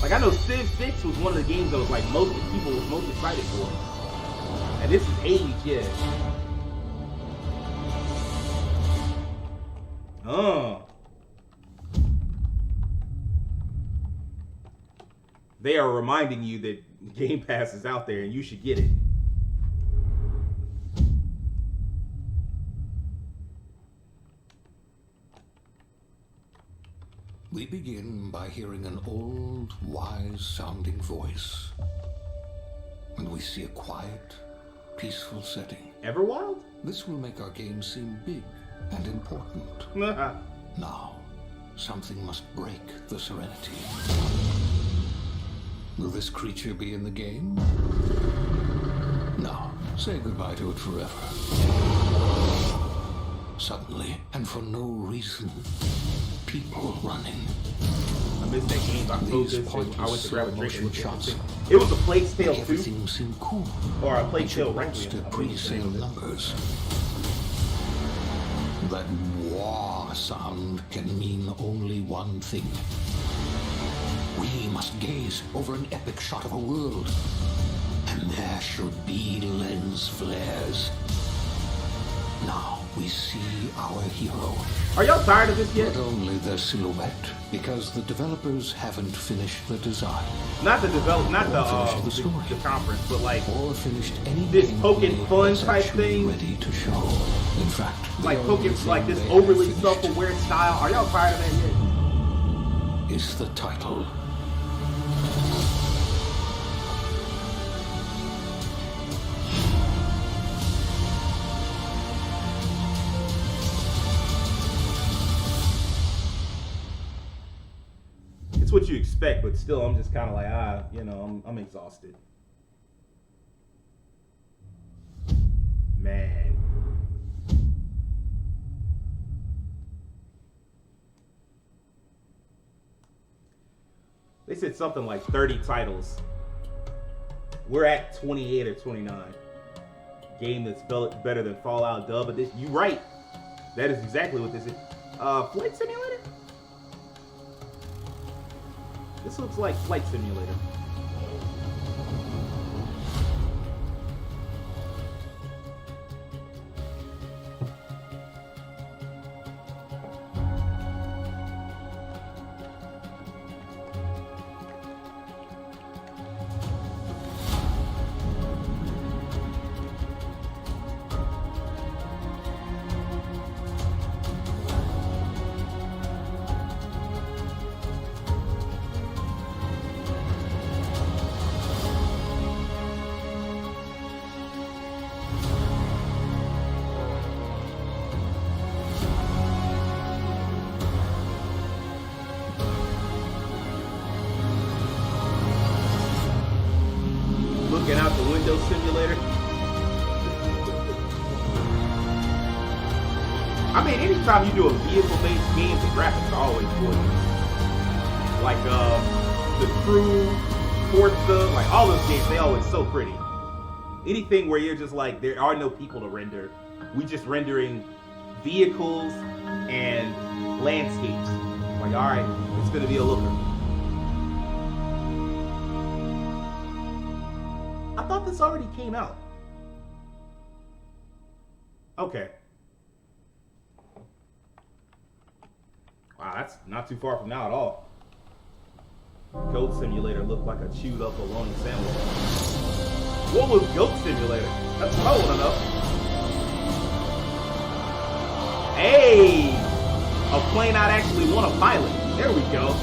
Like I know Civ 6 was one of the games that was like most people was most excited for. And this is age, yeah. They are reminding you that Game Pass is out there and you should get it. We begin by hearing an old, wise-sounding voice. And we see a quiet, peaceful setting. Everwild? This will make our game seem big and important. Now, something must break the serenity. Will this creature be in the game? No. Say goodbye to it forever. Suddenly, and for no reason, people running. I missed that game. I closed These this. pointless I went to grab a drink. slow-motion shots. It was a Plague Tale 2. Everything seemed cool. Or a Plague Tale Requiem. Pre-sale numbers. That wah sound can mean only one thing. We must gaze over an epic shot of a world, and there should be lens flares. Now we see our hero. Are y'all tired of this yet? Not only their silhouette, because the developers haven't finished the design. Not the conference, but like or finished any this poking fun type thing. Ready to show. In fact, like poking like this overly self-aware style. Are y'all tired of that yet? Is the title. It's what you expect, but still, I'm just kind of like, I'm exhausted. Man. They said something like 30 titles. We're at 28 or 29. Game that's better than Fallout Dub Edition. You right. That is exactly what this is. Flight Simulator? This looks like Flight Simulator. Looking out the window simulator. I mean, anytime you do a vehicle-based game, the graphics are always gorgeous. Like the Crew, Forza, like all those games, they always so pretty. Anything where you're just like, there are no people to render. We just rendering vehicles and landscapes. Like, all right, it's gonna be a looker. I thought this already came out. Okay. Wow, that's not too far from now at all. Goat Simulator looked like a chewed up bologna sandwich. What was Goat Simulator? That's what I want to know. Hey! A plane I'd actually want to pilot. There we go.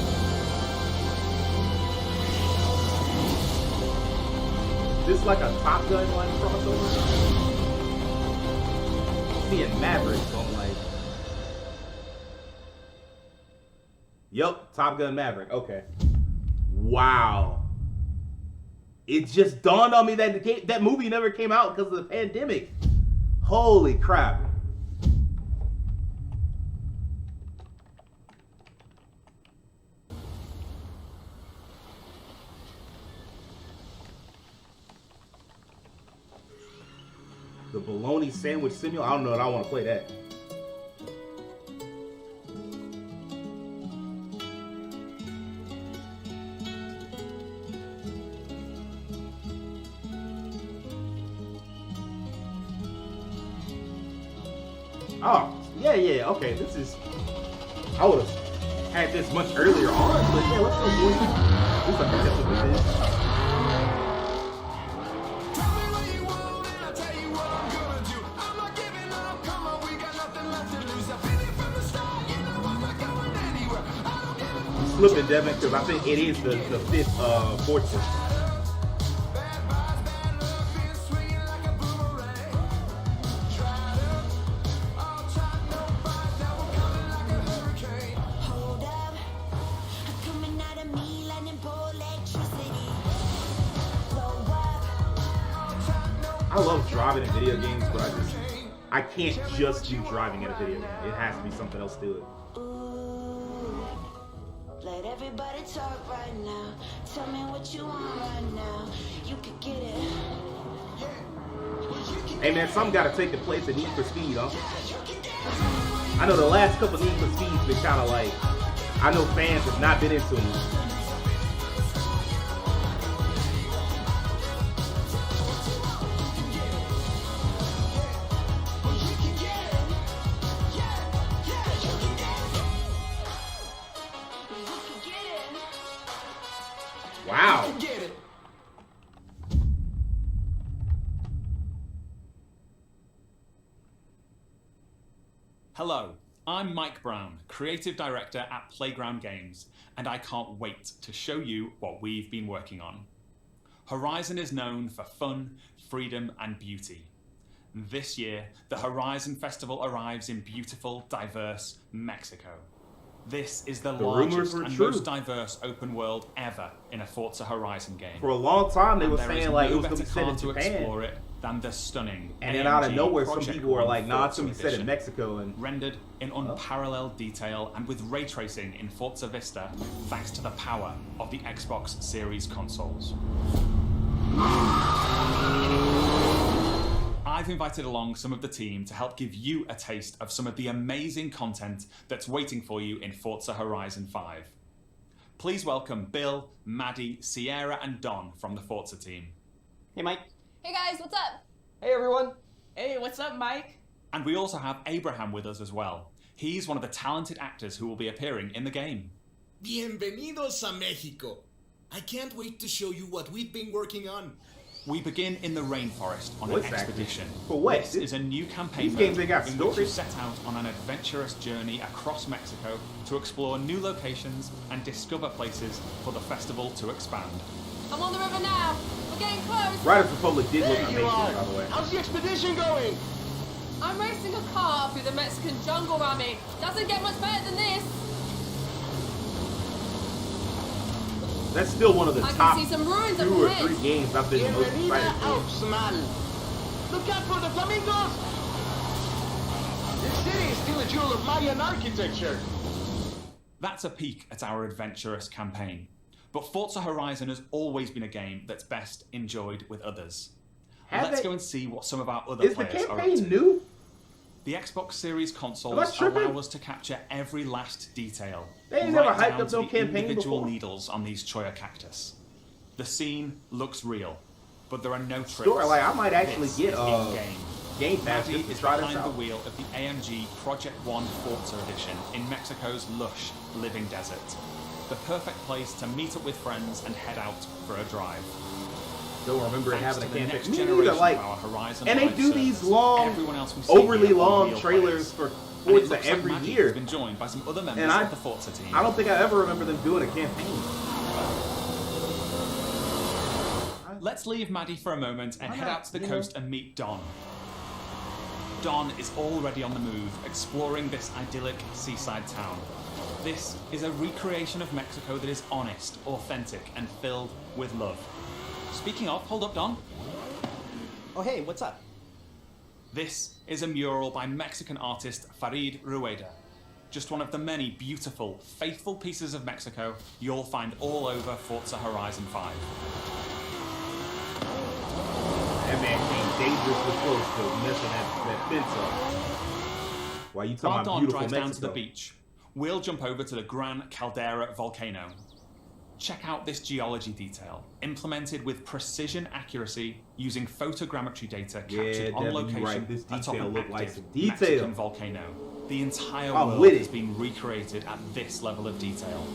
This like a Top Gun like crossover? Seeing Maverick, so I'm like... Yup, Top Gun Maverick. Okay. Wow. It just dawned on me that that movie never came out because of the pandemic. Holy crap. The bologna sandwich simulator. I don't know that I want to play that. Oh, yeah, okay, this is... I would have had this much earlier on, but yeah, let's go for it. This I think that's what this is. I'm slipping, Devin, because I think it is the fifth Forza. I love driving in video games, but I can't just do driving in a video game. It has to be something else to it. Let everybody talk right now. Tell me what you want right now. You could get it. Hey man, something gotta take the place of Need for Speed, huh? I know the last couple Need for Speeds been kinda like, I know fans have not been into them. Wow. Hello, I'm Mike Brown, Creative Director at Playground Games, and I can't wait to show you what we've been working on. Horizon is known for fun, freedom, and beauty. This year, the Horizon Festival arrives in beautiful, diverse Mexico. This is the largest and most diverse open world ever in a Forza Horizon game. For a long time, they were And there saying is like it no was gonna be better set in car to Japan. explore it than the stunning And then out of AMG nowhere, some Project people were One like, nah, it's Forza gonna be set in Edition. Mexico. And Rendered in unparalleled detail and with ray tracing in Forza Vista, thanks to the power of the Xbox Series consoles. I've invited along some of the team to help give you a taste of some of the amazing content that's waiting for you in Forza Horizon 5. Please welcome Bill, Maddie, Sierra, and Don from the Forza team. Hey, Mike. Hey guys, what's up? Hey, everyone. Hey, what's up, Mike? And we also have Abraham with us as well. He's one of the talented actors who will be appearing in the game. Bienvenidos a Mexico. I can't wait to show you what we've been working on. We begin in the rainforest on Voice an acting. expedition. For what? This is a new campaign These games, mode they got in which you stories. set out on an adventurous journey across Mexico to explore new locations and discover places for the festival to expand. I'm on the river now. We're getting close. Riders Republic did look There amazing, you are. by the way. How's the expedition going? I'm racing a car through the Mexican jungle, Rami. Doesn't get much better than this. That's still one of the I can top see some ruins up 2 or ahead. 3 games I've been most Bienvenida excited for. Alps, man. Look out for the flamingos. This city is still a jewel of Mayan architecture. That's a peek at our adventurous campaign. But Forza Horizon has always been a game that's best enjoyed with others. Let's go and see what some of our other players are up to. Is the campaign new? The Xbox Series consoles allow us to capture every last detail. They ain't never hyped up no the campaign individual before. needles on these Choya cactus. The scene looks real, but there are no tricks. Sure, like I might actually get Game Pass Maddie just to is try this behind the out. wheel of the AMG Project One Forza Edition in Mexico's lush living desert. The perfect place to meet up with friends and head out for a drive. Don't remember it having a Thanks to campaign. the next Me generation neither, like, of our Horizon and they Live do these servers, long, everyone else we see overly here are long real trailers players. for And it Forza looks like every Maddie year. has been joined by some other members And of the Forza team. I don't think I ever remember them doing a campaign. Let's leave Maddie for a moment and head out to the coast and meet Don. Don is already on the move, exploring this idyllic seaside town. This is a recreation of Mexico that is honest, authentic, and filled with love. Speaking of, hold up, Don. Oh, hey, what's up? This is a mural by Mexican artist Farid Rueda. Just one of the many beautiful, faithful pieces of Mexico you'll find all over Forza Horizon 5. That man came dangerously close to messing that fence up. While you talking While about Don beautiful drives Mexico. down to the beach, we'll jump over to the Gran Caldera volcano. Check out this geology detail, implemented with precision accuracy using photogrammetry data captured on location right. This atop detail an look like active some detail. Mexican volcano. The entire I'm world with has it. been recreated at this level of detail.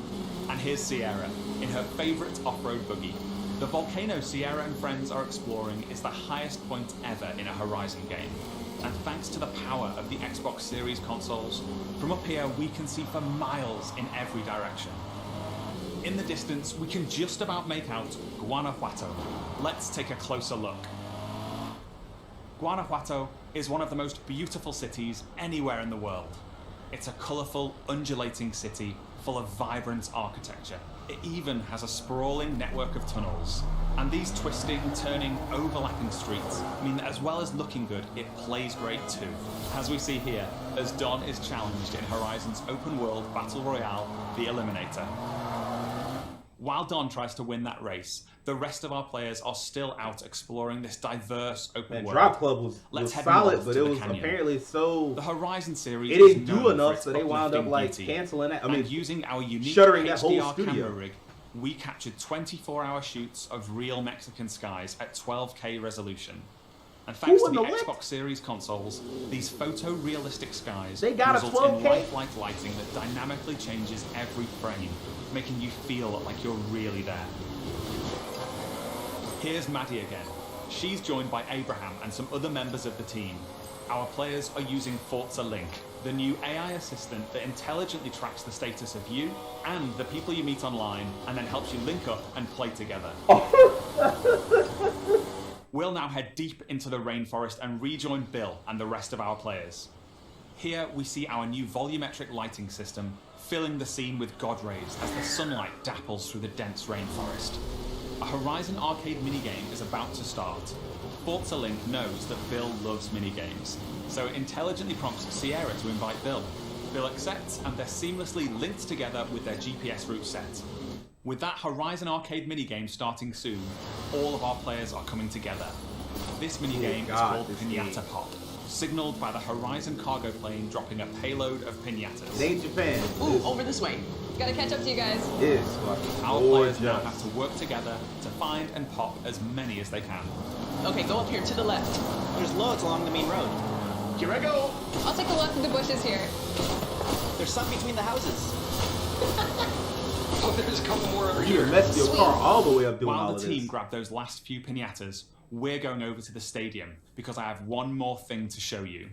And here's Sierra, in her favorite off-road buggy. The volcano Sierra and friends are exploring is the highest point ever in a Horizon game. And thanks to the power of the Xbox Series consoles, from up here we can see for miles in every direction. In the distance, we can just about make out Guanajuato. Let's take a closer look. Guanajuato is one of the most beautiful cities anywhere in the world. It's a colourful, undulating city full of vibrant architecture. It even has a sprawling network of tunnels. And these twisting, turning, overlapping streets mean that as well as looking good, it plays great too. As we see here, as Don is challenged in Horizon's open world battle royale, The Eliminator. While Don tries to win that race, the rest of our players are still out exploring this diverse open world. Drop Club was head solid, north but to it the was canyon. apparently so... The Horizon series It didn't is do known for enough, its so they wound up uplifting like beauty. canceling that. I And mean, using our unique shuttering that whole HDR studio. camera rig, we captured 24-hour shoots of real Mexican skies at 12K resolution. And thanks to the Xbox Series consoles, these photorealistic skies They got a result in 12K? lifelike lighting that dynamically changes every frame, making you feel like you're really there. Here's Maddie again. She's joined by Abraham and some other members of the team. Our players are using Forza Link, the new AI assistant that intelligently tracks the status of you and the people you meet online, and then helps you link up and play together. We'll now head deep into the rainforest and rejoin Bill and the rest of our players. Here we see our new volumetric lighting system filling the scene with God rays as the sunlight dapples through the dense rainforest. A Horizon arcade minigame is about to start. Forza Link knows that Bill loves minigames, so it intelligently prompts Sierra to invite Bill. Bill accepts, and they're seamlessly linked together with their GPS route set. With that Horizon arcade minigame starting soon, all of our players are coming together. This minigame is called Piñata Pop, signaled by the Horizon cargo plane dropping a payload of piñatas. It ain't Japan. Ooh, over this way. Gotta catch up to you guys. It is fucking Our players gorgeous. now have to work together to find and pop as many as they can. Okay, go up here to the left. There's loads along the main road. Here I go. I'll take a look through the bushes here. There's some between the houses. Oh, there's a couple more over You here. messed your car all the way up doing all While of the this. team grab those last few piñatas, we're going over to the stadium because I have one more thing to show you.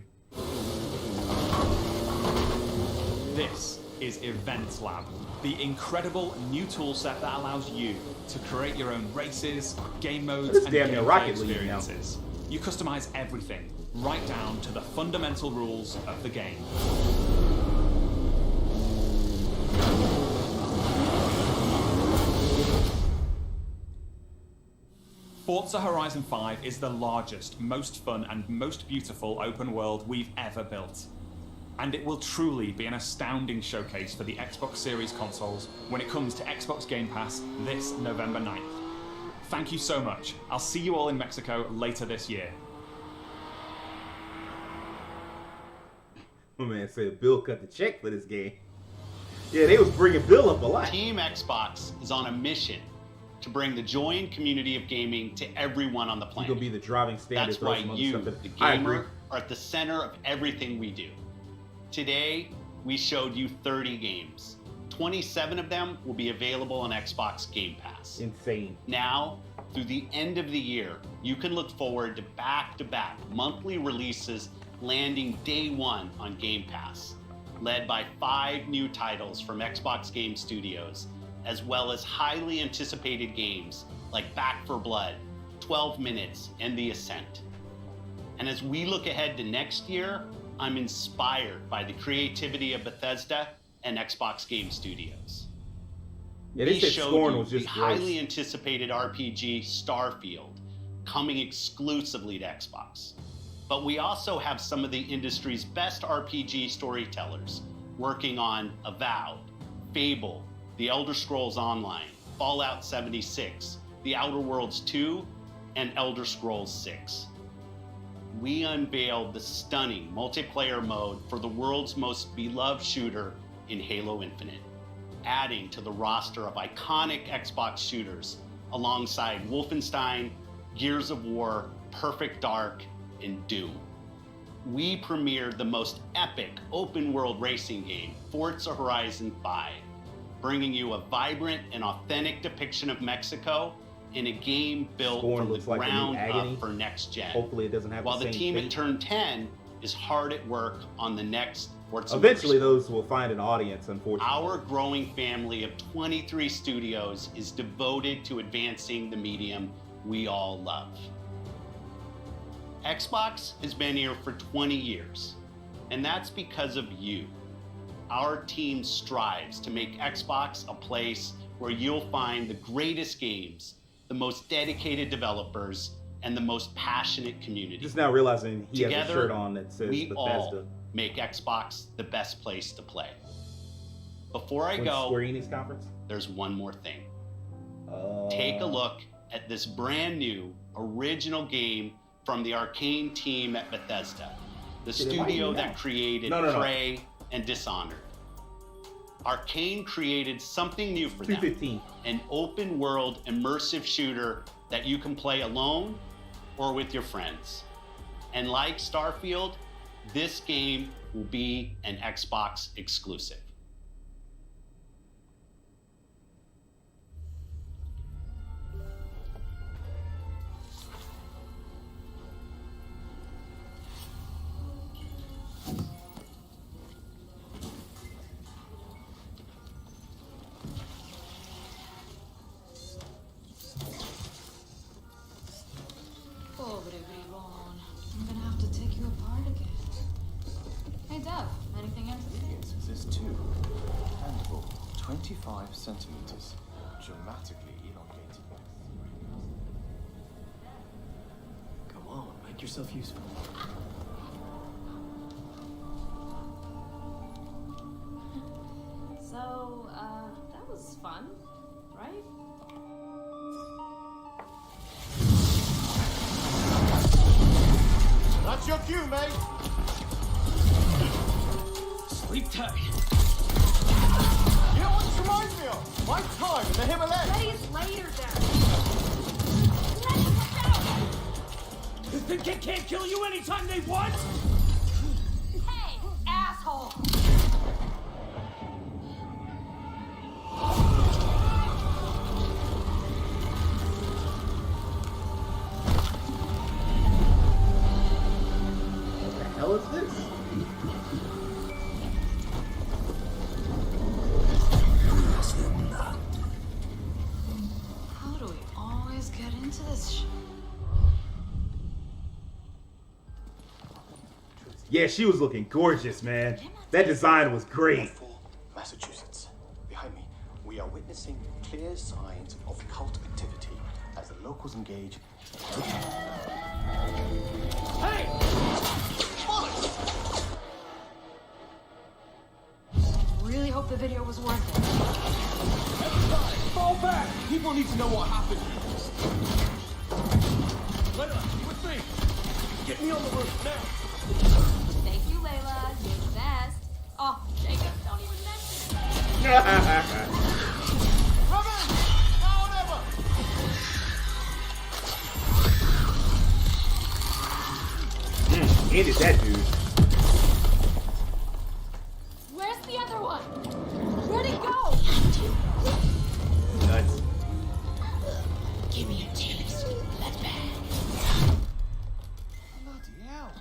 This is Event Lab, the incredible new toolset that allows you to create your own races, game modes, This is and damn near gameplay Rocket League now. experiences. You customize everything, right down to the fundamental rules of the game. Forza Horizon 5 is the largest, most fun, and most beautiful open world we've ever built. And it will truly be an astounding showcase for the Xbox Series consoles when it comes to Xbox Game Pass this November 9th. Thank you so much. I'll see you all in Mexico later this year. My man said Bill cut the check for this game. Yeah, they was bringing Bill up a lot. Team Xbox is on a mission to bring the joy and community of gaming to everyone on the planet. You're gonna be the driving standard. That's why you, the gamer, are at the center of everything we do. Today, we showed you 30 games. 27 of them will be available on Xbox Game Pass. Insane. Now, through the end of the year, you can look forward to back-to-back monthly releases landing day one on Game Pass, led by 5 new titles from Xbox Game Studios, as well as highly anticipated games like Back 4 Blood, 12 Minutes, and The Ascent. And as we look ahead to next year, I'm inspired by the creativity of Bethesda and Xbox Game Studios. Yeah, they said Scorn was just the highly anticipated RPG Starfield, coming exclusively to Xbox. But we also have some of the industry's best RPG storytellers working on Avowed, Fable, The Elder Scrolls Online, Fallout 76, The Outer Worlds 2, and Elder Scrolls 6. We unveiled the stunning multiplayer mode for the world's most beloved shooter in Halo Infinite, adding to the roster of iconic Xbox shooters alongside Wolfenstein, Gears of War, Perfect Dark, and Doom. We premiered the most epic open-world racing game, Forza Horizon 5, bringing you a vibrant and authentic depiction of Mexico in a game built from the ground up for next gen. Hopefully it doesn't have While the the same team fate. at Turn 10 is hard at work on the next Forza Eventually Motorsport. those will find an audience, unfortunately. Our growing family of 23 studios is devoted to advancing the medium we all love. Xbox has been here for 20 years, and that's because of you. Our team strives to make Xbox a place where you'll find the greatest games, the most dedicated developers, and the most passionate community. Just now realizing he Together, has a shirt on that says we Bethesda. all make Xbox the best place to play. Before I go, Square-Enix conference? there's one more thing. Take a look at this brand new original game from the Arcane team at Bethesda, the studio that created Prey and Dishonored. Arcane created something new for them, an open world immersive shooter that you can play alone or with your friends. And like Starfield, this game will be an Xbox exclusive. Pobre bribón. I'm gonna have to take you apart again. Hey, Dev, anything interesting? Yes, this too. Handful, 25 centimeters. Dramatically elongated. Come on, make yourself useful. So, that was fun, right? That's your cue, mate. Sleep tight. You know what this reminds me of? My time in the Himalayas. Letty's later then. You think they can't kill you anytime they want? Hey, asshole! What the hell is this? How do we always get into this shit? Yeah, she was looking gorgeous, man. That design was great. Massachusetts. Behind me, we are witnessing clear signs of cult activity as the locals engage. Hey! if the video was worth it. Everybody, fall back! People need to know what happened. Layla, you with me? Get me on the roof now. Thank you, Layla. You're the best. Oh, Jacob, don't even mention it. Robin! Now or never! Ended that dude. Where's the other one? Where'd it go? Nuts. Give me a taste. Let bag. Bloody hell.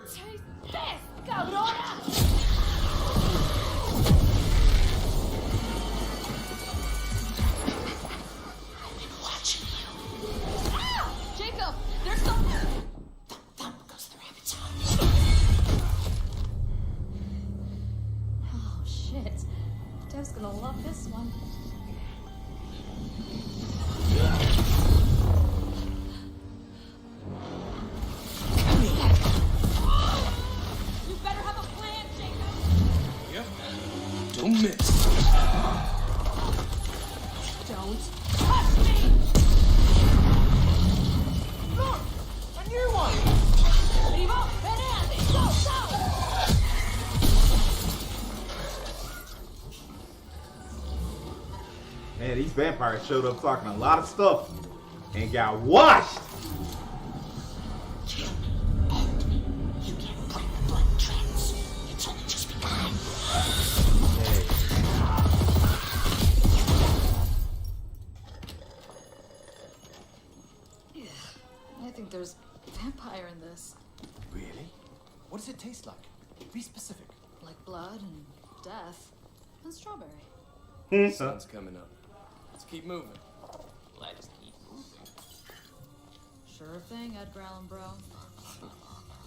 Taste this, cabrona! Watching you. Ah! Jacob, there's something. Thump goes the rabbit's eye. Oh, shit. Dev's gonna love this one. You better have a plan, Jacob. Yep. Don't miss. Don't touch me! Look! A new one! Vivo, penate! Go, go! Man, these vampires showed up talking a lot of stuff and got washed. You can't break the blood trance. It's only just begun. I think there's vampire in this. Really? What does it taste like? Be specific. Like blood and death. And strawberry. Sun's coming up. Let's keep moving. Let's keep moving. Sure thing, Edgar Allan Bro.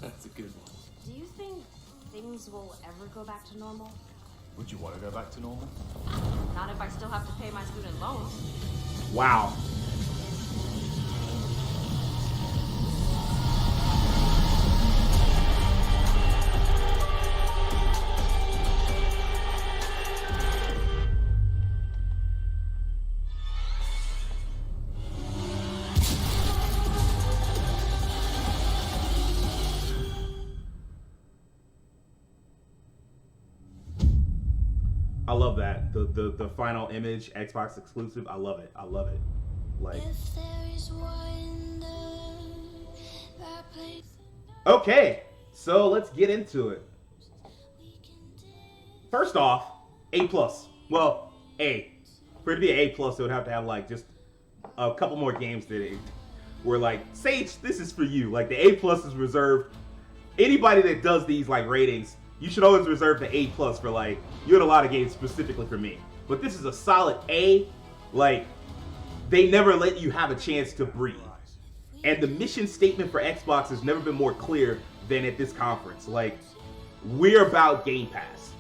That's a good one. Do you think things will ever go back to normal? Would you want to go back to normal? Not if I still have to pay my student loans. Wow. I love that. The final image, Xbox exclusive. I love it. I love it. Like. Okay, so let's get into it. First off, A+. Well, A. For it to be an A+, it would have to have like just a couple more games that it were like, Sage, this is for you. Like the A+ is reserved. Anybody that does these like ratings, you should always reserve the A+ for like, you had a lot of games specifically for me. But this is a solid A. Like, they never let you have a chance to breathe. And the mission statement for Xbox has never been more clear than at this conference. Like, we're about Game Pass.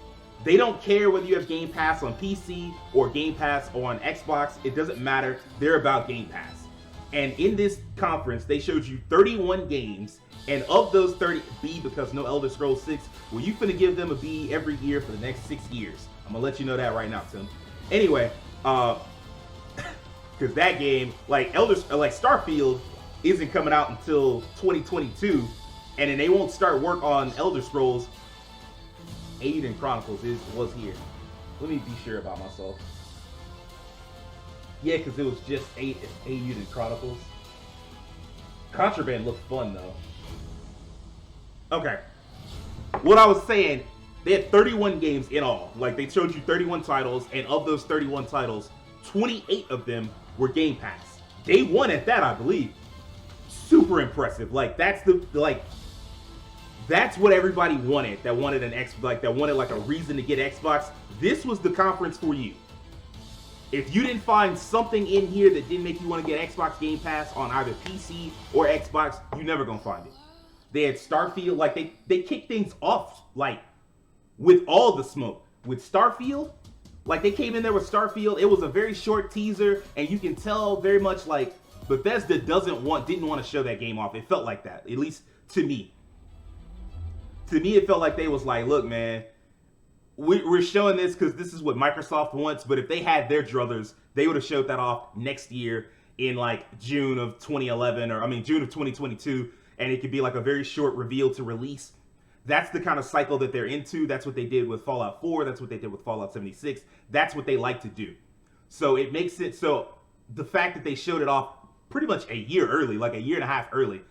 They don't care whether you have Game Pass on PC or Game Pass on Xbox. It doesn't matter. They're about Game Pass. And in this conference, they showed you 31 games. And of those 30, B, because no Elder Scrolls 6, well, you finna give them a B every year for the next 6 years. I'm gonna let you know that right now, Tim. Anyway, because that game, like Starfield, isn't coming out until 2022, and then they won't start work on Elder Scrolls. Aiden Chronicles was here. Let me be sure about myself. Yeah, because it was just Aiden Chronicles. Contraband looked fun though. Okay. What I was saying, they had 31 games in all. Like, they showed you 31 titles, and of those 31 titles, 28 of them were Game Pass. Day one at that, I believe. Super impressive. Like, that's that's what everybody wanted. That wanted a reason to get Xbox. This was the conference for you. If you didn't find something in here that didn't make you want to get Xbox Game Pass on either PC or Xbox, you're never gonna find it. They had Starfield, like they kicked things off like with all the smoke. With Starfield, like they came in there with Starfield. It was a very short teaser, and you can tell very much like Bethesda didn't want to show that game off. It felt like that, at least to me. To me, it felt like they was like, look, man, we're showing this because this is what Microsoft wants, but if they had their druthers, they would have showed that off next year in like June of 2011, or I mean June of 2022, and it could be like a very short reveal to release. That's the kind of cycle that they're into. That's what they did with Fallout 4. That's what they did with Fallout 76. That's what they like to do. So it makes it so the fact that they showed it off pretty much a year early, like a year and a half early.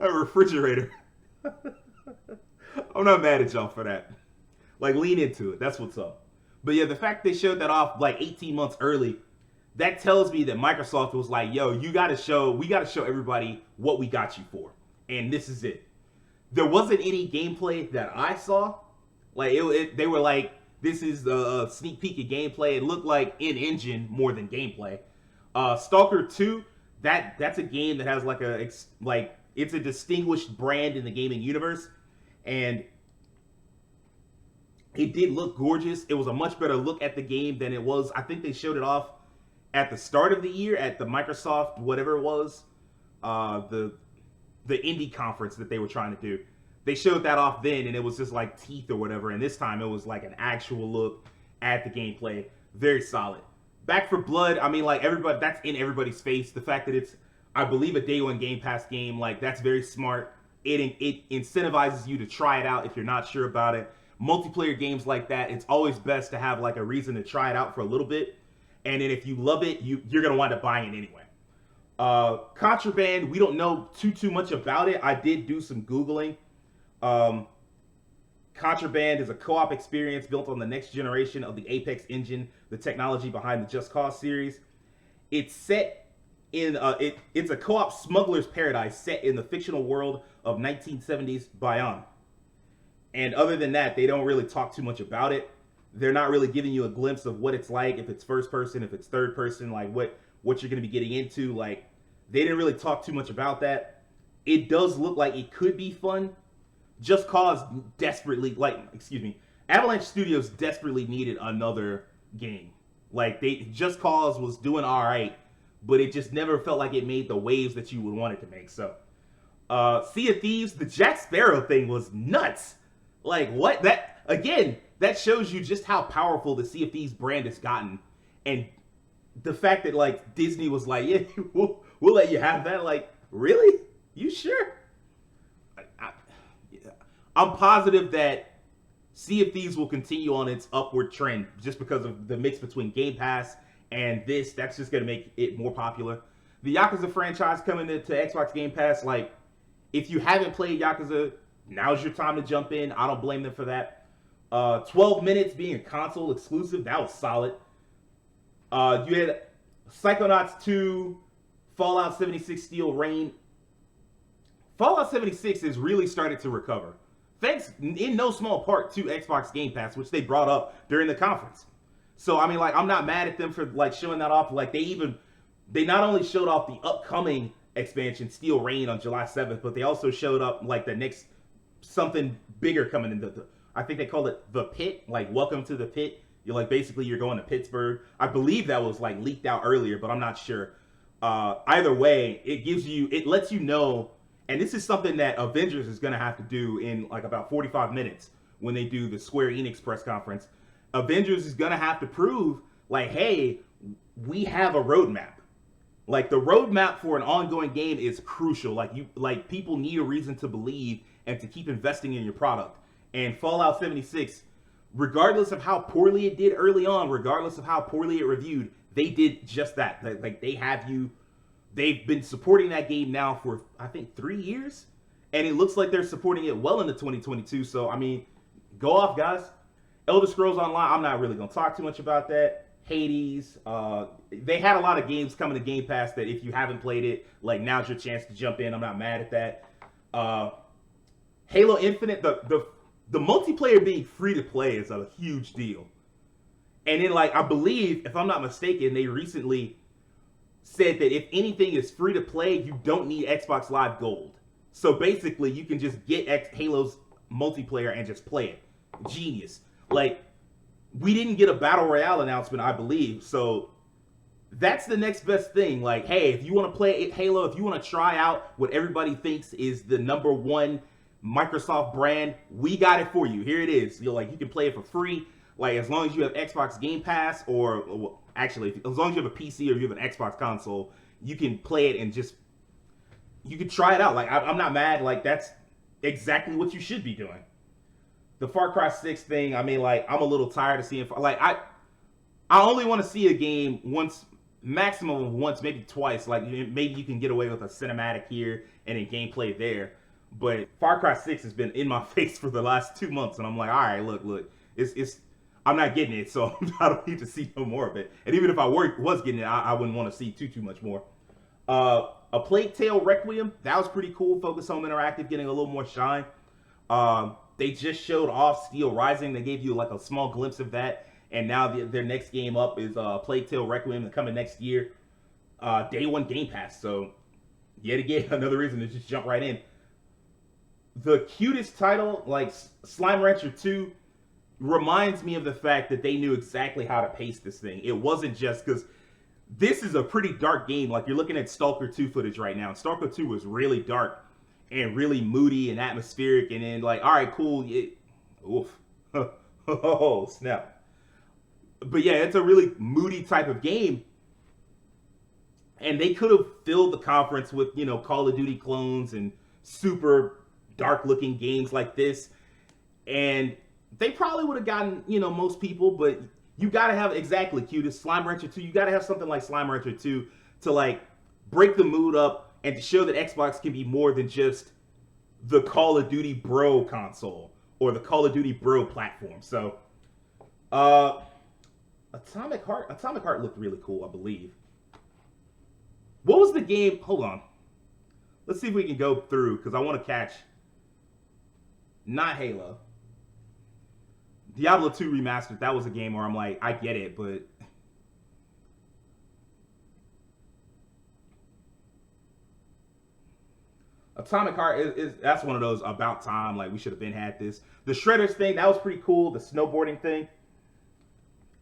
A refrigerator. I'm not mad at y'all for that. Like, lean into it. That's what's up. But yeah, the fact they showed that off like 18 months early, that tells me that Microsoft was like, yo, we gotta show everybody what we got you for. And this is it. There wasn't any gameplay that I saw. Like, they were like, this is a sneak peek of gameplay. It looked like in-engine more than gameplay. Stalker 2, that's a game that has like it's a distinguished brand in the gaming universe. And it did look gorgeous. It was a much better look at the game than it was. I think they showed it off at the start of the year at the Microsoft, whatever it was, the indie conference that they were trying to do. They showed that off then, and it was just like teeth or whatever. And this time it was like an actual look at the gameplay. Very solid. Back 4 Blood, I mean, like, everybody, that's in everybody's face. The fact that it's, I believe, a day one Game Pass game, like, that's very smart. It incentivizes you to try it out if you're not sure about it. Multiplayer games like that, it's always best to have like a reason to try it out for a little bit. And then if you love it, you're going to wind up buying it anyway. Contraband, we don't know too much about it. I did do some Googling. Contraband is a co-op experience built on the next generation of the Apex engine, the technology behind the Just Cause series. It's set in it's a co-op smuggler's paradise set in the fictional world of 1970s Bayonne. And other than that, they don't really talk too much about it. They're not really giving you a glimpse of what it's like, if it's first person, if it's third person, like what you're going to be getting into. Like, they didn't really talk too much about that. It does look like it could be fun. Just Cause desperately, Avalanche Studios desperately needed another game. Like, Just Cause was doing all right, but it just never felt like it made the waves that you would want it to make. So, Sea of Thieves, the Jack Sparrow thing was nuts. Like, what? That shows you just how powerful the Sea of Thieves brand has gotten. And the fact that, like, Disney was like, yeah, we'll let you have that. Like, really? You sure? I'm positive that Sea of Thieves will continue on its upward trend just because of the mix between Game Pass and this. That's just going to make it more popular. The Yakuza franchise coming to Xbox Game Pass, like, if you haven't played Yakuza, now's your time to jump in. I don't blame them for that. 12 minutes being a console exclusive, that was solid. You had Psychonauts 2, Fallout 76 Steel Rain. Fallout 76 has really started to recover. Thanks in no small part to Xbox Game Pass, which they brought up during the conference. So, I mean, like, I'm not mad at them for, like, showing that off. Like, they not only showed off the upcoming expansion, Steel Rain, on July 7th, but they also showed up, like, the next something bigger coming in. I think they called it The Pit, like, Welcome to the Pit. You're, like, basically you're going to Pittsburgh. I believe that was, like, leaked out earlier, but I'm not sure. Either way, it lets you know. And this is something that Avengers is going to have to do in like about 45 minutes when they do the Square-Enix press conference. Avengers is going to have to prove, like, hey, we have a roadmap. Like, the roadmap for an ongoing game is crucial. Like, people need a reason to believe and to keep investing in your product. And Fallout 76, regardless of how poorly it did early on, regardless of how poorly it reviewed, they did just that. Like, they've been supporting that game now for, I think, 3 years. And it looks like they're supporting it well into 2022. So, I mean, go off, guys. Elder Scrolls Online, I'm not really going to talk too much about that. Hades. They had a lot of games coming to Game Pass that if you haven't played it, like, now's your chance to jump in. I'm not mad at that. Halo Infinite, the multiplayer being free to play is a huge deal. And then, like, I believe, if I'm not mistaken, they recently said that if anything is free to play, you don't need Xbox Live Gold. So basically, you can just get Halo's multiplayer and just play it. Genius. Like, we didn't get a Battle Royale announcement, I believe. So that's the next best thing. Like, hey, if you want to play Halo, if you want to try out what everybody thinks is the #1 Microsoft brand, we got it for you. Here it is. You can play it for free. Like, as long as you have Xbox Game Pass, or actually, as long as you have a PC or you have an Xbox console, you can play it and just, you can try it out. Like, I'm not mad. Like, that's exactly what you should be doing. The Far Cry 6 thing, I mean, like, I'm a little tired of seeing, like, I only want to see a game once, maximum of once, maybe twice. Like, maybe you can get away with a cinematic here and a gameplay there. But Far Cry 6 has been in my face for the last 2 months, and I'm like, all right, look, it's I'm not getting it, so I don't need to see no more of it. And even if I was getting it, I wouldn't want to see too much more. A Plague Tale Requiem, that was pretty cool. Focus Home Interactive getting a little more shine. They just showed off Steel Rising. They gave you like a small glimpse of that, and now their next game up is Plague Tale Requiem, coming next year. Day 1 Game Pass, so yet again another reason to just jump right in. The cutest title, like Slime Rancher 2, reminds me of the fact that they knew exactly how to pace this thing. It wasn't just because this is a pretty dark game. Like, you're looking at Stalker 2 footage right now. Stalker 2 was really dark and really moody and atmospheric, and then like, all right, cool. Oof. Oh, snap. But yeah, it's a really moody type of game. And they could have filled the conference with, Call of Duty clones and super dark looking games like this, and they probably would have gotten most people. But you gotta have, exactly, cutest Slime Rancher 2, you gotta have something like Slime Rancher 2 to like break the mood up and to show that Xbox can be more than just the Call of Duty Bro console or the Call of Duty Bro platform. So Atomic Heart looked really cool, I believe. What was the game? Hold on, let's see if we can go through, because I want to catch. Not Halo. Diablo 2 Remastered, that was a game where I'm like, I get it, but Atomic Heart that's one of those about time, like we should have been had this. The Shredders thing, that was pretty cool. The snowboarding thing,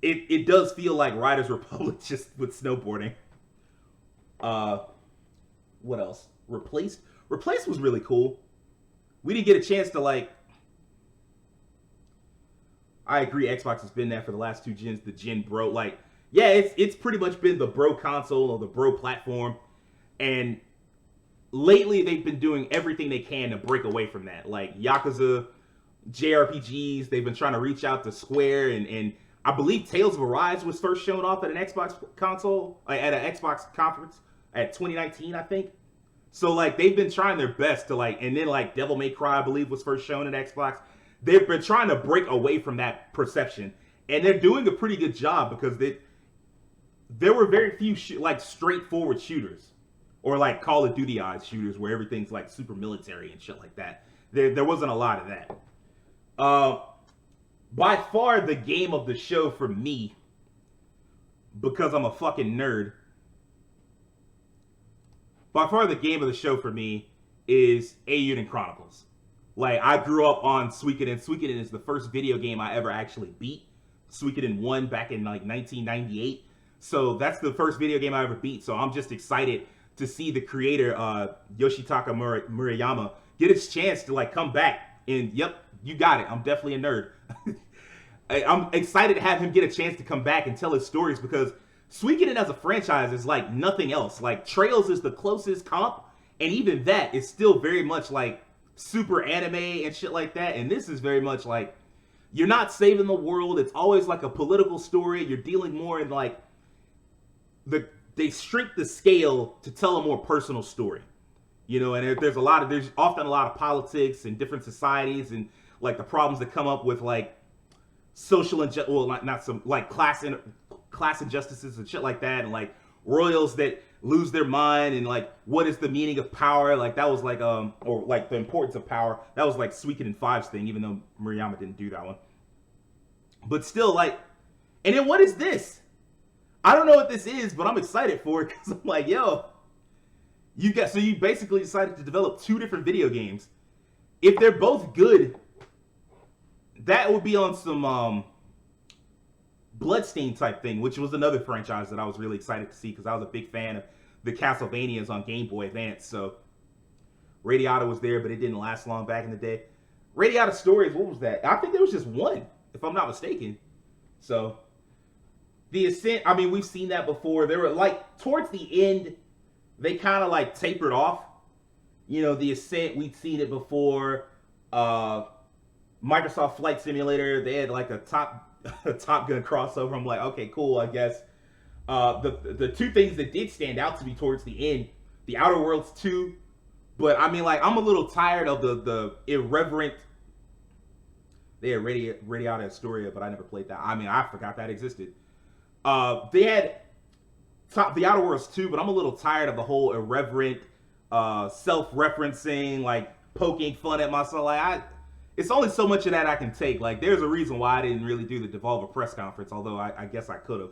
it does feel like Riders Republic just with snowboarding. What else? Replaced was really cool. We didn't get a chance to like. I agree, Xbox has been there for the last 2 gens, the Gen Bro. Like, yeah, it's pretty much been the Bro console or the Bro platform. And lately, they've been doing everything they can to break away from that. Like, Yakuza, JRPGs, they've been trying to reach out to Square. And I believe Tales of Arise was first shown off at an Xbox console, at an Xbox conference at 2019, I think. So, like, they've been trying their best to, like, and then, like, Devil May Cry, I believe, was first shown at Xbox. They've been trying to break away from that perception, and they're doing a pretty good job, because there were very few like straightforward shooters, or like Call of Duty-ized shooters where everything's like super military and shit like that. There wasn't a lot of that. By far the game of the show for me, because I'm a fucking nerd, by far the game of the show for me is Eiyuden Chronicles. Like, I grew up on Suikoden. Suikoden is the first video game I ever actually beat. Suikoden 1 back in like 1998. So that's the first video game I ever beat. So I'm just excited to see the creator, Yoshitaka Murayama, get his chance to like come back. And yep, you got it. I'm definitely a nerd. I'm excited to have him get a chance to come back and tell his stories, because Suikoden as a franchise is like nothing else. Like, Trails is the closest comp, and even that is still very much like super anime and shit like that. And this is very much like, you're not saving the world. It's always like a political story. You're dealing more in like they shrink the scale to tell a more personal story, and there's often a lot of politics and different societies and like the problems that come up with like social injustice, well, not some like class injustices and shit like that, and like royals that lose their mind, and like what is the meaning of power. Like, that was like or like the importance of power. That was like Suikoden 5's thing, even though Murayama didn't do that one. But still, like, and then what is this? I don't know what this is, but I'm excited for it, because I'm like, yo, you basically decided to develop 2 different video games. If they're both good, that would be on some Bloodstained type thing, which was another franchise that I was really excited to see, because I was a big fan of the Castlevanias on Game Boy Advance. So Radiata was there, but it didn't last long back in the day. Radiata Stories, what was that? I think there was just one, if I'm not mistaken. So, The Ascent, I mean, we've seen that before. They were like, towards the end, they kind of like tapered off. You know, The Ascent, we'd seen it before. Microsoft Flight Simulator, they had like a Top Gun crossover. I'm like, okay, cool, I guess. The two things that did stand out to me towards the end, The Outer Worlds 2, but I mean, like, I'm a little tired of the irreverent. They had Radiata Astoria, but I never played that. I mean, I forgot that existed. They had The Outer Worlds 2, but I'm a little tired of the whole irreverent, self-referencing, like, poking fun at myself. Like, it's only so much of that I can take. Like, there's a reason why I didn't really do the Devolver press conference, although I guess I could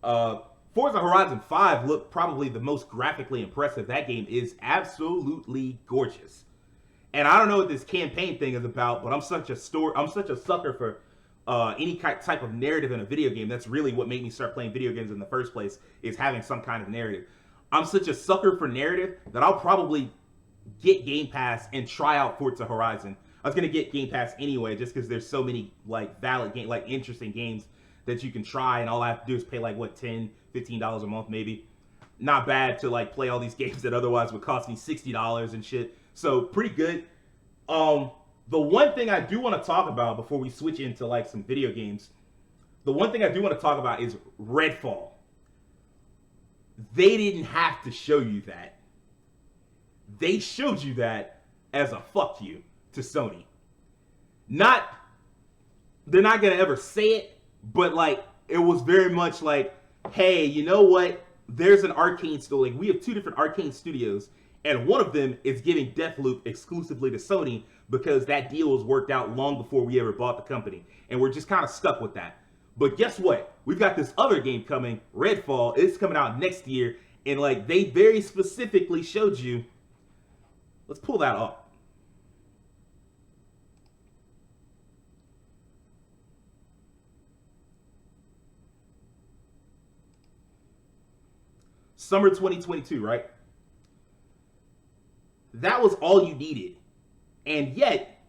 have. Forza Horizon 5 looked probably the most graphically impressive. That game is absolutely gorgeous. And I don't know what this campaign thing is about, but I'm such a sucker for any type of narrative in a video game. That's really what made me start playing video games in the first place, is having some kind of narrative. I'm such a sucker for narrative that I'll probably get Game Pass and try out Forza Horizon. I was gonna get Game Pass anyway, just because there's so many like valid game, like interesting games that you can try, and all I have to do is pay like what, $10, $15 a month maybe. Not bad to like play all these games that otherwise would cost me $60 and shit. So pretty good. The one thing I do want to talk about before we switch into like some video games, the one thing I do want to talk about is Redfall. They didn't have to show you that. They showed you that as a fuck you to Sony. They're not gonna ever say it, but like, it was very much like, hey, you know what? There's an Arcane studio. Like, we have two different Arcane studios, and one of them is giving Deathloop exclusively to Sony because that deal was worked out long before we ever bought the company. And we're just kind of stuck with that. But guess what? We've got this other game coming, Redfall. It's coming out next year. And like, they very specifically showed you. Let's pull that up. Summer 2022, right? That was all you needed. And yet,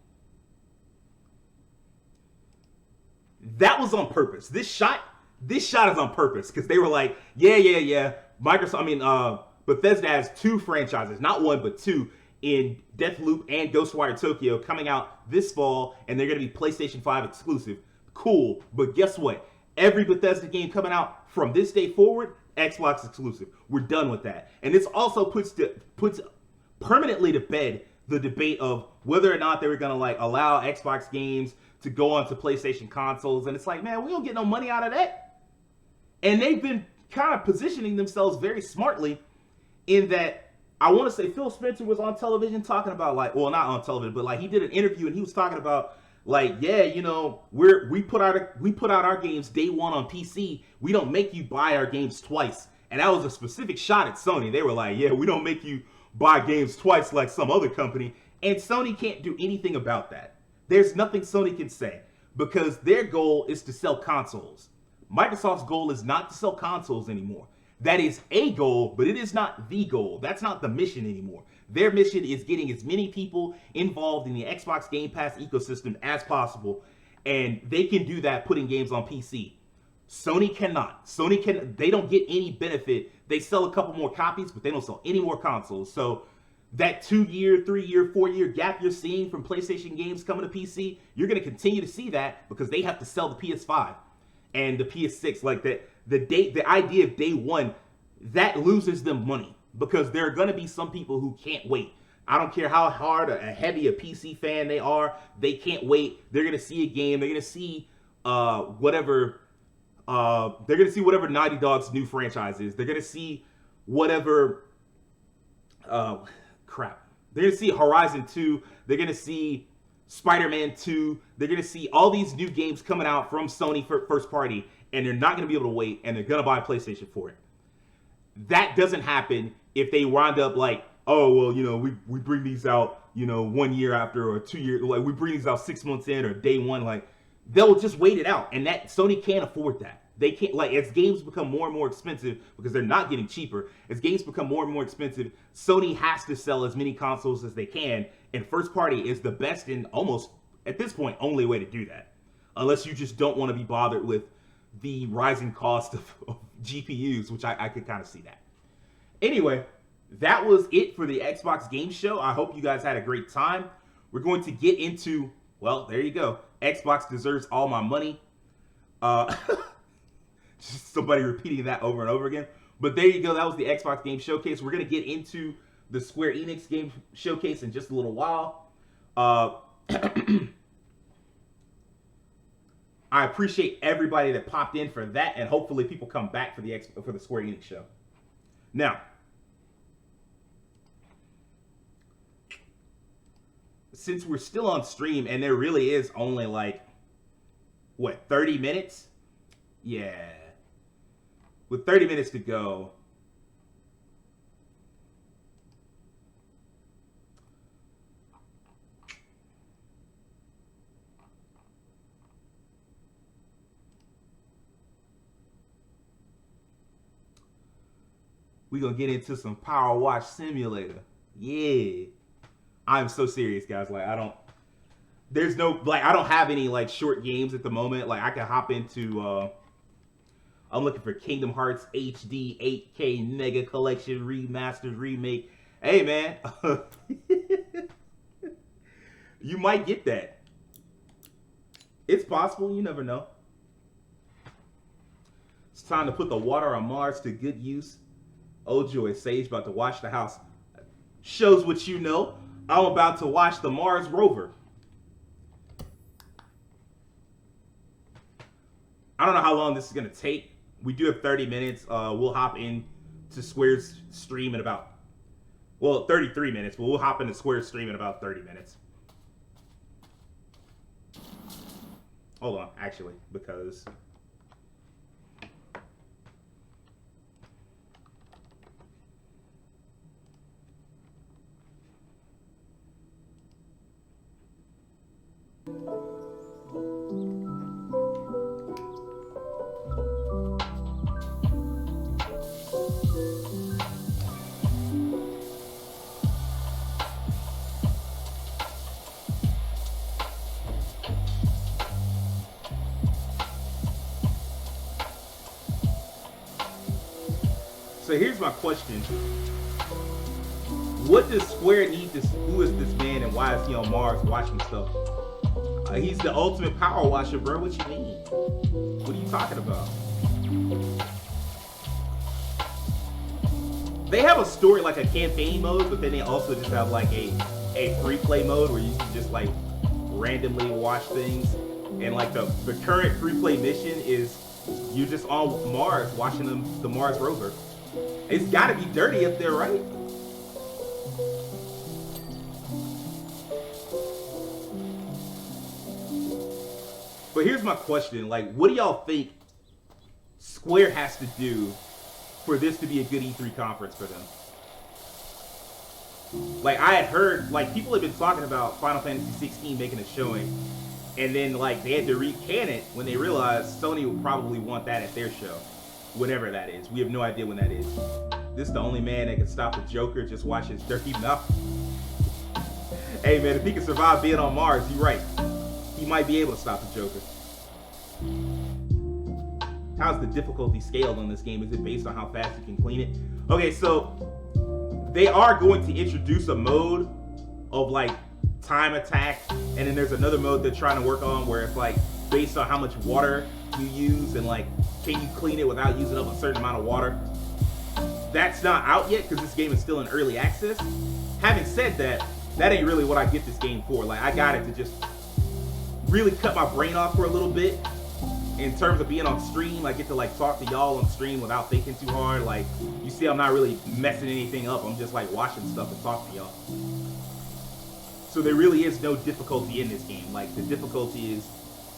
that was on purpose. This shot is on purpose, because they were like, yeah. Microsoft, Bethesda has two franchises, not one, but two, in Deathloop and Ghostwire Tokyo coming out this fall, and they're going to be PlayStation 5 exclusive. Cool. But guess what? Every Bethesda game coming out from this day forward, Xbox exclusive. We're done with that. And this also puts permanently to bed the debate of whether or not they were going to like allow Xbox games to go onto PlayStation consoles. And it's like, man, we don't get no money out of that. And they've been kind of positioning themselves very smartly in that, I want to say Phil Spencer was on television talking about like, well, not on television, but like he did an interview and he was talking about like, yeah, you know, we put out our games day one on PC. We don't make you buy our games twice. And that was a specific shot at Sony. They were like, yeah, we don't make you buy games twice like some other company. And Sony can't do anything about that. There's nothing Sony can say, because their goal is to sell consoles. Microsoft's goal is not to sell consoles anymore. That is a goal, but it is not the goal. That's not the mission anymore. Their mission is getting as many people involved in the Xbox Game Pass ecosystem as possible, and they can do that putting games on PC. Sony cannot. They don't get any benefit. They sell a couple more copies, but they don't sell any more consoles. So that 2-year, 3-year, 4-year gap you're seeing from PlayStation games coming to PC, you're going to continue to see that because they have to sell the PS5 and the PS6. Like that, the idea of day one, that loses them money because there are going to be some people who can't wait. I don't care how hard a heavy a PC fan they are, they can't wait. They're going to see a game. They're going to see whatever Naughty Dog's new franchise is. They're going to see whatever They're going to see Horizon 2. They're going to see Spider-Man 2. They're going to see all these new games coming out from Sony first party, and they're not going to be able to wait, and they're going to buy PlayStation for it. That doesn't happen if they wind up like, oh, well, you know, we bring these out, you know, 1 year after or 2 years, like we bring these out 6 months in or day one, like they'll just wait it out. And that Sony can't afford that. they can't, like, as games become more and more expensive, because they're not getting cheaper, as games become more and more expensive, Sony has to sell as many consoles as they can, and first party is the best and almost, at this point, only way to do that. Unless you just don't want to be bothered with the rising cost of GPUs, which I could kind of see that. Anyway, that was it for the Xbox Game Show. I hope you guys had a great time. We're going to get into, well, there you go. Xbox deserves all my money. Just somebody repeating that over and over again. But there you go. That was the Xbox Game Showcase. We're going to get into the Square-Enix Game Showcase in just a little while. I appreciate everybody that popped in for that, and hopefully people come back for the Square-Enix show. Now, since we're still on stream, and there really is only like, what, 30 minutes? Yeah. With 30 minutes to go, we're going to get into some Power Wash Simulator. Yeah. I'm so serious, guys. Like, I don't have any, like, short games at the moment. Like, I can hop into, I'm looking for Kingdom Hearts HD 8K Mega Collection Remastered Remake. Hey, man. You might get that. It's possible. You never know. It's time to put the water on Mars to good use. Oh joy, Sage about to wash the house. Shows what you know. I'm about to wash the Mars rover. I don't know how long this is going to take. We do have 30 minutes. We'll hop in to Square's stream in about, well, 33 minutes, but we'll hop into Square's stream in about 30 minutes. Hold on, actually, because so here's my question. What does Square need to, who is this man and why is he on Mars washing stuff? He's the ultimate power washer, bro. What you mean? What are you talking about? They have a story, like a campaign mode, but then they also just have like a free play mode where you can just like randomly wash things. And like the current free play mission is you're just on Mars washing the Mars rover. It's gotta be dirty up there, right? But here's my question, like, what do y'all think Square has to do for this to be a good E3 conference for them? Like, I had heard, like, people have been talking about Final Fantasy 16 making a showing, and then, like, they had to recan it when they realized Sony would probably want that at their show. Whenever that is. We have no idea when that is. This is the only man that can stop the Joker. Just watch his dirty mouth. Hey, man, if he can survive being on Mars, you're right. He might be able to stop the Joker. How's the difficulty scaled on this game? Is it based on how fast you can clean it? Okay, so they are going to introduce a mode of, like, time attack, and then there's another mode they're trying to work on where it's, like, based on how much water you use and, like, can you clean it without using up a certain amount of water? That's not out yet because this game is still in early access. Having said that, that ain't really what I get this game for. Like, I got it to just really cut my brain off for a little bit. In terms of being on stream, I get to like talk to y'all on stream without thinking too hard. Like, you see, I'm not really messing anything up. I'm just like watching stuff and talking to y'all. So there really is no difficulty in this game. Like, the difficulty is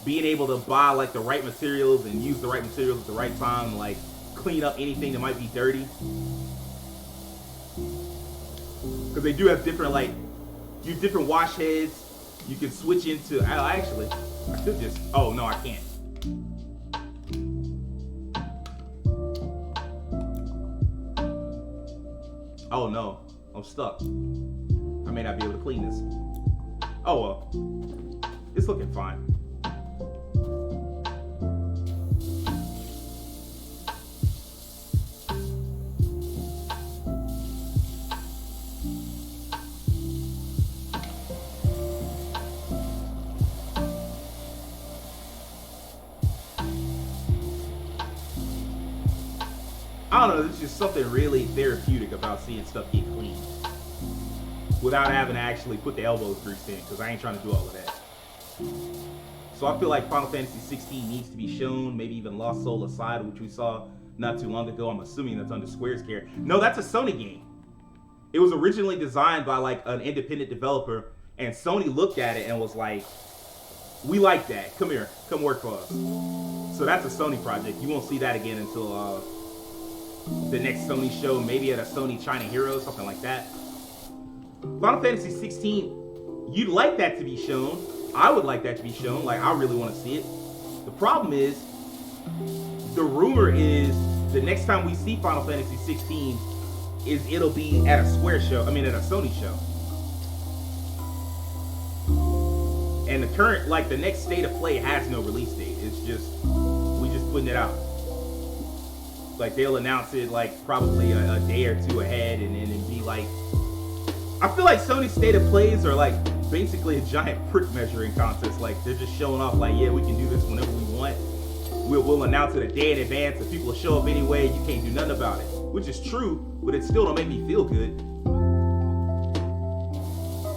being able to buy like the right materials and use the right materials at the right time, like clean up anything that might be dirty. Because they do have different, like, you have different wash heads. You can switch into, actually, I could just, oh no, I can't. Oh no, I'm stuck. I may not be able to clean this. Oh well, it's looking fine. I don't know, there's just something really therapeutic about seeing stuff get clean without having to actually put the elbows grease in, because I ain't trying to do all of that. So I feel like Final Fantasy 16 needs to be shown, maybe even Lost Soul Aside, which we saw not too long ago. I'm assuming that's under Square's care. No, that's a Sony game. It was originally designed by like an independent developer, and Sony looked at it and was like, we like that. Come here, come work for us. So that's a Sony project. You won't see that again until the next Sony show, maybe at a Sony China Heroes, something like that. Final Fantasy 16, you'd like that to be shown. I would like that to be shown. Like, I really want to see it. The problem is, the rumor is the next time we see Final Fantasy 16 is it'll be at a Square show. I mean, at a Sony show. And the current, like, the next State of Play has no release date. It's just, we just putting it out. Like, they'll announce it, like, probably a day or two ahead, and then it'd be like, I feel like Sony's State of Plays are like basically a giant prick measuring contest. Like, they're just showing off like, yeah, we can do this whenever we want. We'll announce it a day in advance, and people will show up anyway. You can't do nothing about it, which is true, but it still don't make me feel good.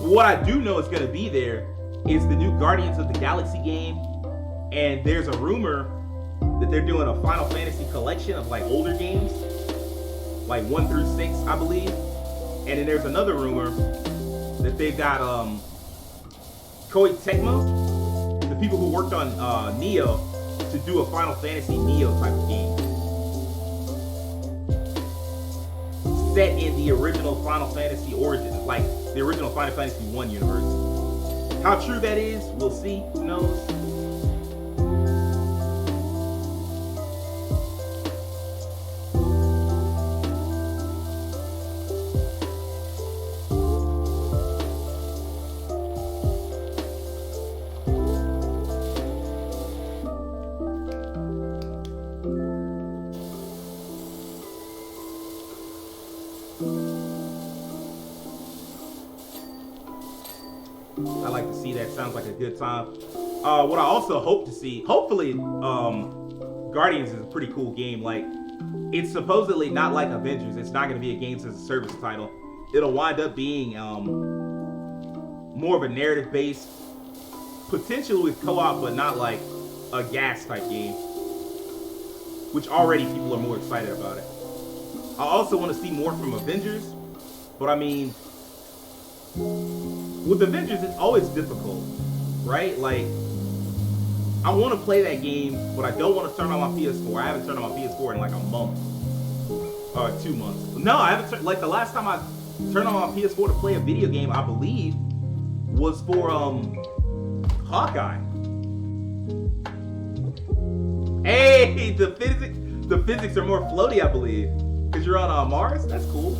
What I do know is going to be there is the new Guardians of the Galaxy game, and there's a rumor that they're doing a Final Fantasy collection of like older games, like 1 through 6, I believe. And then there's another rumor that they've got Koei Tecmo, the people who worked on Neo, to do a Final Fantasy Neo type of game set in the original Final Fantasy origins, like the original Final Fantasy 1 universe. How true that is, we'll see. Who knows? I like to see that. Sounds like a good time. What I also hope to see, hopefully, Guardians is a pretty cool game. Like, it's supposedly not like Avengers. It's not going to be a games as a service title. It'll wind up being more of a narrative based, potentially with co-op, but not like a gas type game, which already people are more excited about it. I also want to see more from Avengers, but I mean, with Avengers, it's always difficult, right? Like, I want to play that game, but I don't want to turn on my PS4. I haven't turned on my PS4 in like a month. Or 2 months. No, I haven't. Like, the last time I turned on my PS4 to play a video game, I believe, was for Hawkeye. Hey, the physics are more floaty, I believe, because you're on Mars. That's cool.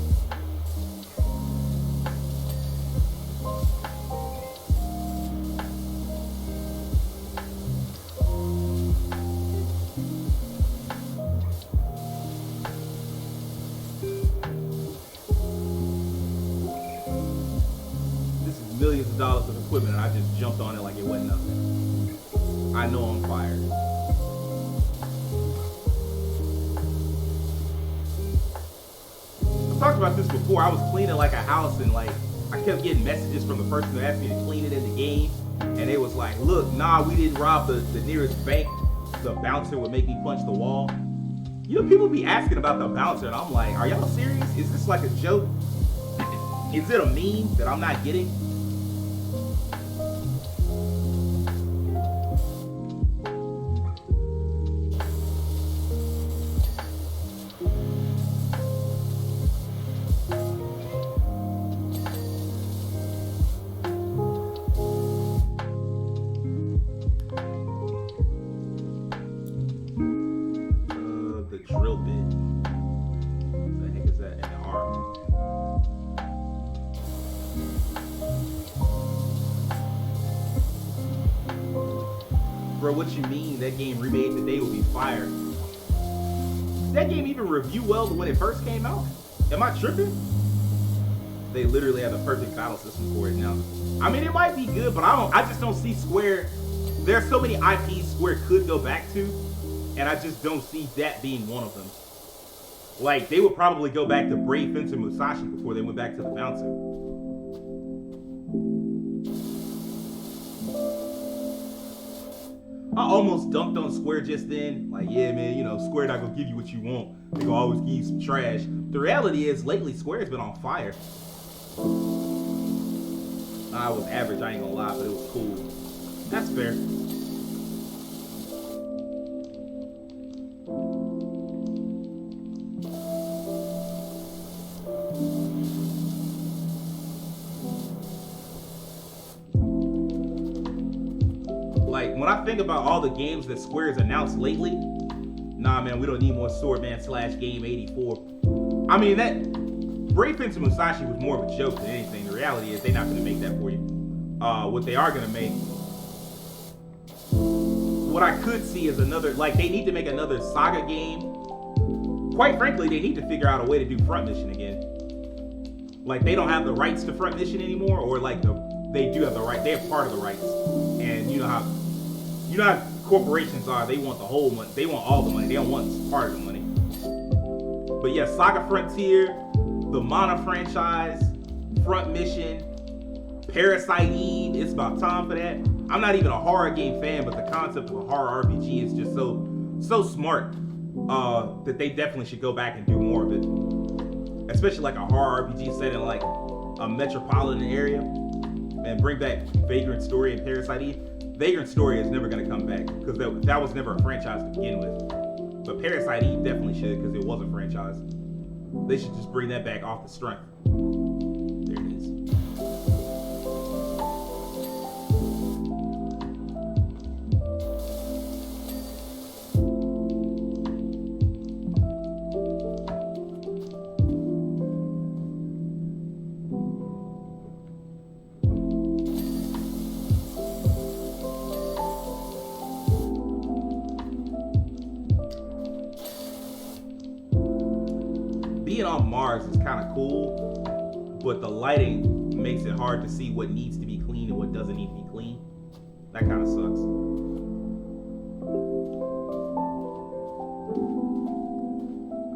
Millions of dollars of equipment, and I just jumped on it like it wasn't nothing. I know I'm fired. I've talked about this before. I was cleaning like a house, and like I kept getting messages from the person who asked me to clean it in the game, and it was like, look, nah, we didn't rob the nearest bank. The bouncer would make me punch the wall. You know, people be asking about the bouncer, and I'm like, are y'all serious? Is this like a joke? Is it a meme that I'm not getting? Drill bit. What the heck is that? And the arm. what you mean that game remade today would be fire. Did that game even review well when it first came out? Am I tripping? They literally have the perfect battle system for it now. I mean, it might be good, but I just don't see Square. There are so many IPs Square could go back to, and I just don't see that being one of them. Like, they would probably go back to Brave Fencer Musashi before they went back to the Bouncer. I almost dunked on Square just then. Like, yeah, man, you know, Square not gonna give you what you want. They gonna always give you some trash. The reality is, lately, Square's been on fire. I was average, I ain't gonna lie, but it was cool. That's fair. Like, when I think about all the games that Square's announced lately, nah, man, we don't need more Swordman / Game 84. I mean, that Brave Fencer Musashi was more of a joke than anything. The reality is they're not going to make that for you. What they are going to make, what I could see is another, like, they need to make another Saga game. Quite frankly, they need to figure out a way to do Front Mission again. Like, they don't have the rights to Front Mission anymore, or like they do have the right, they have part of the rights. And you know how corporations are, they want the whole money, they want all the money, they don't want part of the money. But yeah, Saga Frontier, the Mana franchise, Front Mission, Parasite Eve, it's about time for that. I'm not even a horror game fan, but the concept of a horror RPG is just so smart that they definitely should go back and do more of it. Especially like a horror RPG set in like a metropolitan area, and bring back Vagrant Story and Parasite Eve. Vagrant Story is never going to come back because that was never a franchise to begin with. But Parasite Eve definitely should, because it was a franchise. They should just bring that back off the strength. There it is. Being on Mars is kind of cool, but the lighting makes it hard to see what needs to be clean and what doesn't need to be clean. That kind of sucks.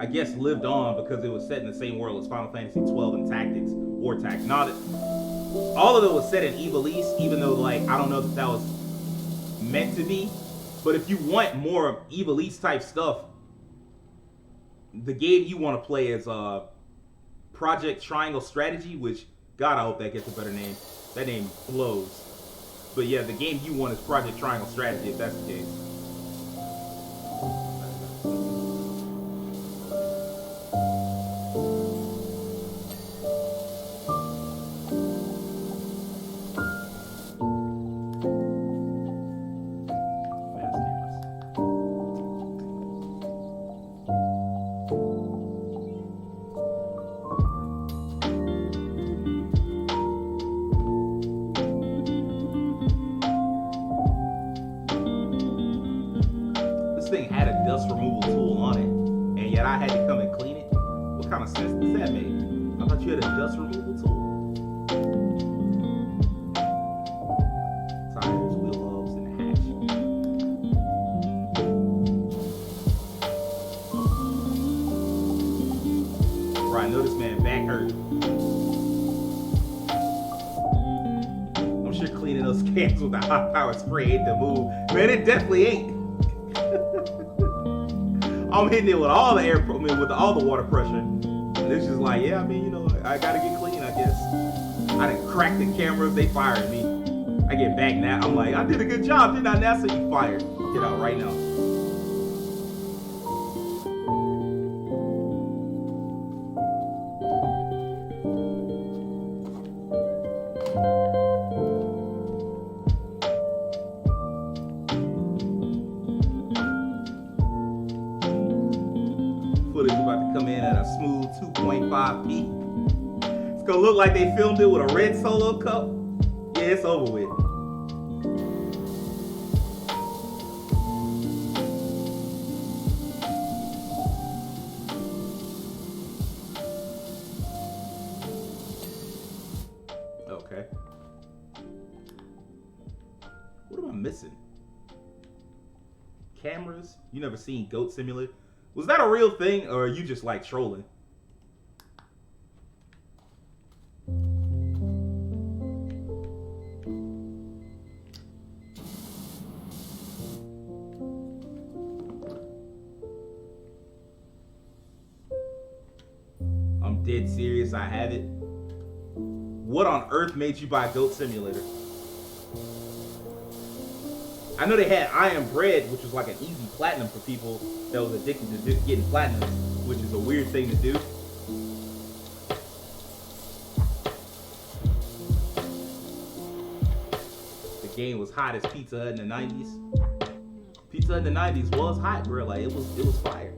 I guess lived on because it was set in the same world as Final Fantasy 12 and Tactics or Tact. Not all of it was set in Evil East, even though, like, I don't know if that was meant to be. But if you want more Evil East type stuff, the game you want to play is Project Triangle Strategy, which, God, I hope that gets a better name. That name blows. But yeah, the game you want is Project Triangle Strategy, if that's the case. Thing had a dust removal tool on it, and yet I had to come and clean it. What kind of sense does that make? I thought you had a dust removal tool. Tires, wheel hubs, and hatch. Right, I know this man back hurt. I'm sure cleaning those cans with the hot power spray ain't the move. Man, it definitely ain't. I'm hitting it with all the air, with all the water pressure. And it's just like, yeah, I mean, you know, I gotta get clean, I guess. I done cracked the cameras, they fired me. I get back now, I'm like, I did a good job, didn't I? Now, so you fired. Get out right now. Footage about to come in at a smooth 2.5p. It's gonna look like they filmed it with a red Solo cup. Yeah, it's over with. missing? Cameras? You never seen Goat Simulator? Was that a real thing, or are you just like trolling? I'm dead serious, I have it. What on earth made you buy Goat Simulator? I know they had Iron Bread, which was like an easy platinum for people that was addicted to just getting platinum, which is a weird thing to do. The game was hot as Pizza Hut in the 90s. Pizza Hut in the 90s was hot, bro. Like it was fire.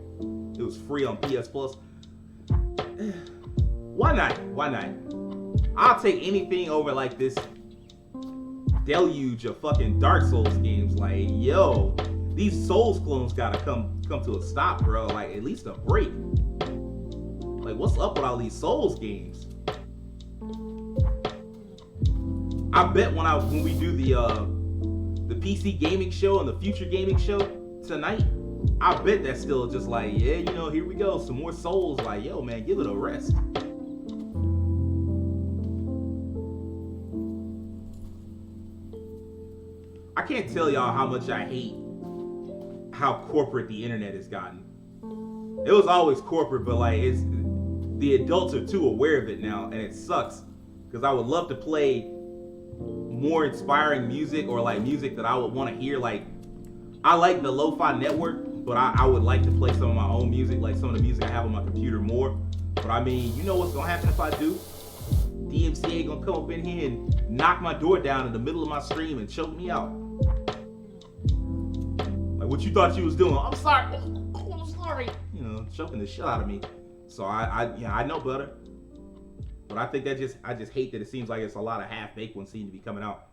It was free on PS Plus. Why not? Why not? I'll take anything over like this deluge of fucking Dark Souls games. Like, yo, these Souls clones gotta come to a stop, bro. Like, at least a break. Like, what's up with all these Souls games? I bet when we do the PC gaming show and the future gaming show tonight, I bet that's still just like, yeah, you know, here we go, some more Souls. Like, yo, man, give it a rest. I can't tell y'all how much I hate how corporate the internet has gotten. It was always corporate, but like the adults are too aware of it now, and it sucks. Because I would love to play more inspiring music, or like music that I would want to hear. Like, I like the Lo-Fi Network, but I would like to play some of my own music, like some of the music I have on my computer more. But I mean, you know what's gonna happen if I do? DMC ain't gonna come up in here and knock my door down in the middle of my stream and choke me out. Like, what you thought you was doing? I'm sorry. I'm sorry. You know, choking the shit out of me. So I know better. But I think I just hate that it seems like it's a lot of half-baked ones seem to be coming out.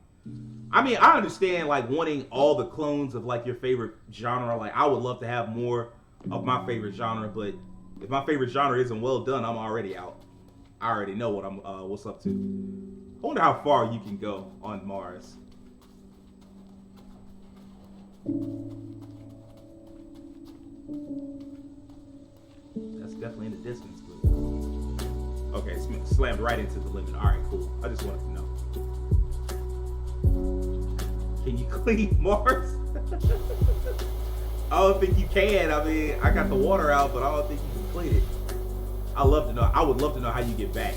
I mean, I understand like wanting all the clones of like your favorite genre. Like, I would love to have more of my favorite genre, but if my favorite genre isn't well done, I'm already out. I already know what what's up to. I wonder how far you can go on Mars. That's definitely in the distance, but okay, it's slammed right into the limit. All right, cool. I just wanted to know. Can you clean Mars? I don't think you can. I mean, I got the water out, but I don't think you can clean it. I would love to know how you get back.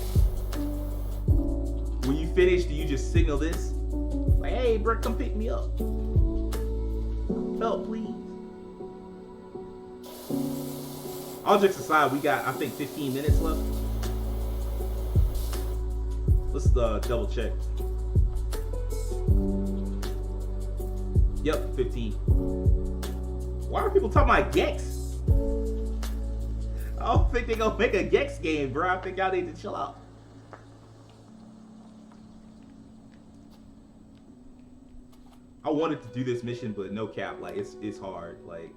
When you finish, do you just signal this? Like, hey, bro, come pick me up. Help, please. All jokes aside, we got, I think, 15 minutes left. Let's double check. Yep, 15. Why are people talking about Gex? I don't think they're gonna make a Gex game, bro. I think y'all need to chill out. I wanted to do this mission, but no cap, like it's hard, like,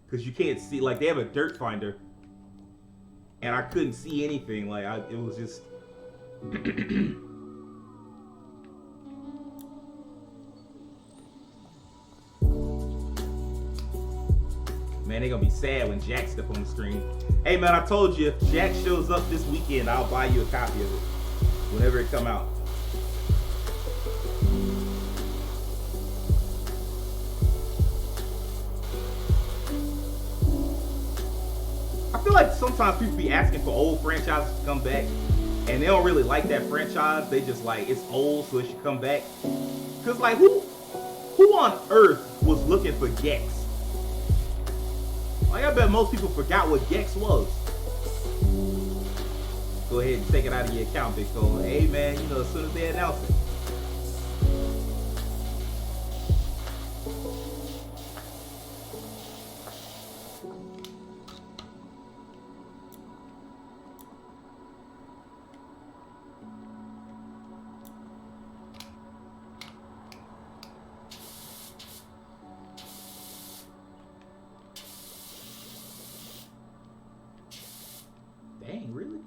cause you can't see, like they have a dirt finder, and I couldn't see anything. Like it was just. Man, they gonna be sad when Jack step on the screen. Hey man, I told you, if Jack shows up this weekend, I'll buy you a copy of it whenever it come out. I feel like sometimes people be asking for old franchises to come back, and they don't really like that franchise. They just like, it's old, so it should come back. Cause like, who on earth was looking for Gex? Like, I bet most people forgot what Gex was. Go ahead and take it out of your account, Big Phone. Hey man, you know, as soon as they announce it. Dang, really?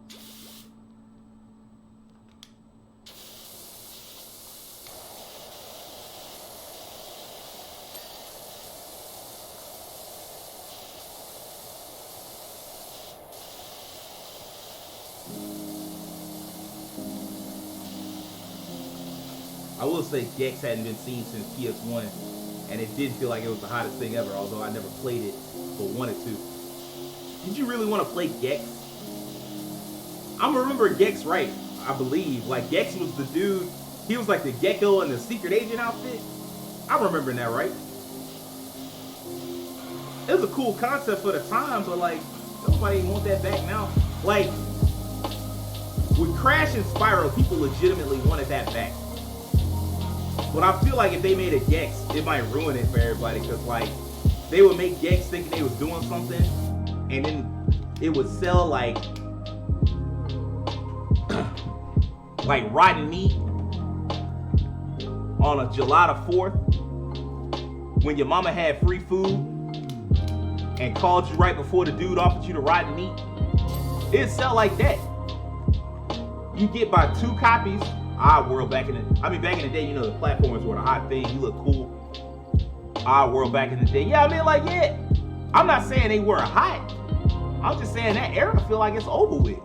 will say Gex hadn't been seen since PS1, and it did feel like it was the hottest thing ever, although I never played it but wanted to. Did you really want to play Gex? I'm remembering Gex right, I believe. Like, Gex was the dude, he was like the Gecko in the secret agent outfit. I'm remembering that right. It was a cool concept for the time, but like, nobody want that back now. Like, with Crash and Spyro, people legitimately wanted that back. But I feel like if they made a Gex, it might ruin it for everybody, because like, they would make Gex thinking they was doing something, and then it would sell like rotten meat on a July the 4th when your mama had free food and called you right before the dude offered you the rotten meat. It'd sell like that. You get by 2 copies. World back in the day, you know, the platformers were the hot thing. You look cool. World back in the day. Yeah, I mean, like, yeah. I'm not saying they were hot. I'm just saying that era, I feel like it's over with.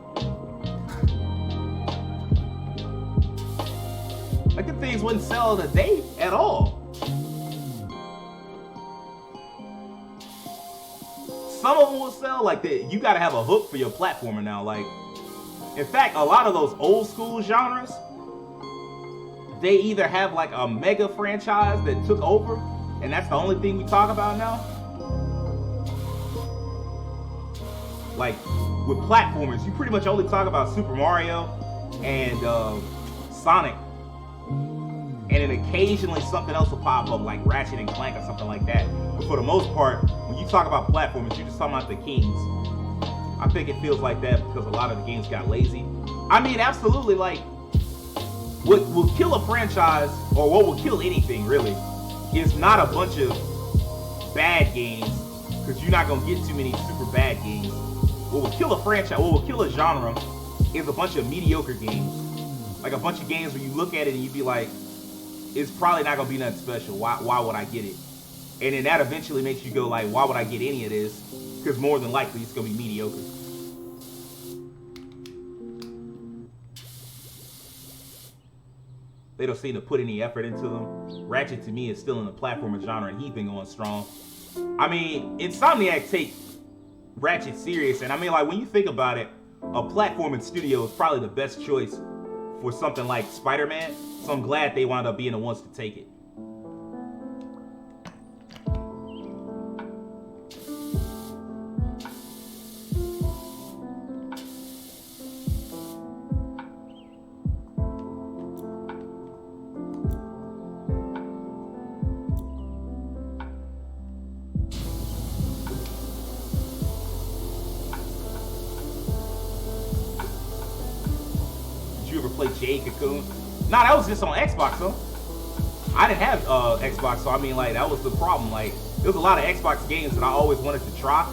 Like, the things wouldn't sell today at all. Some of them will sell, like, you gotta have a hook for your platformer now. Like, in fact, a lot of those old school genres, they either have like a mega franchise that took over, and that's the only thing we talk about now. Like, with platformers, you pretty much only talk about Super Mario and Sonic. And then occasionally something else will pop up, like Ratchet and Clank or something like that. But for the most part, when you talk about platformers, you're just talking about the kings. I think it feels like that because a lot of the games got lazy. I mean, absolutely, like, what will kill a franchise, or what will kill anything, really, is not a bunch of bad games, because you're not going to get too many super bad games. What will kill a franchise, what will kill a genre, is a bunch of mediocre games. Like a bunch of games where you look at it and you be like, it's probably not going to be nothing special. Why would I get it? And then that eventually makes you go like, why would I get any of this? Because more than likely it's going to be mediocre. They don't seem to put any effort into them. Ratchet to me is still in the platformer genre, and he's been going strong. I mean, Insomniac take Ratchet serious, and I mean, like, when you think about it, a platforming studio is probably the best choice for something like Spider-Man, so I'm glad they wound up being the ones to take it. Cocoon. Nah, that was just on Xbox, though. I didn't have Xbox, so I mean, like, that was the problem. Like, there was a lot of Xbox games that I always wanted to try,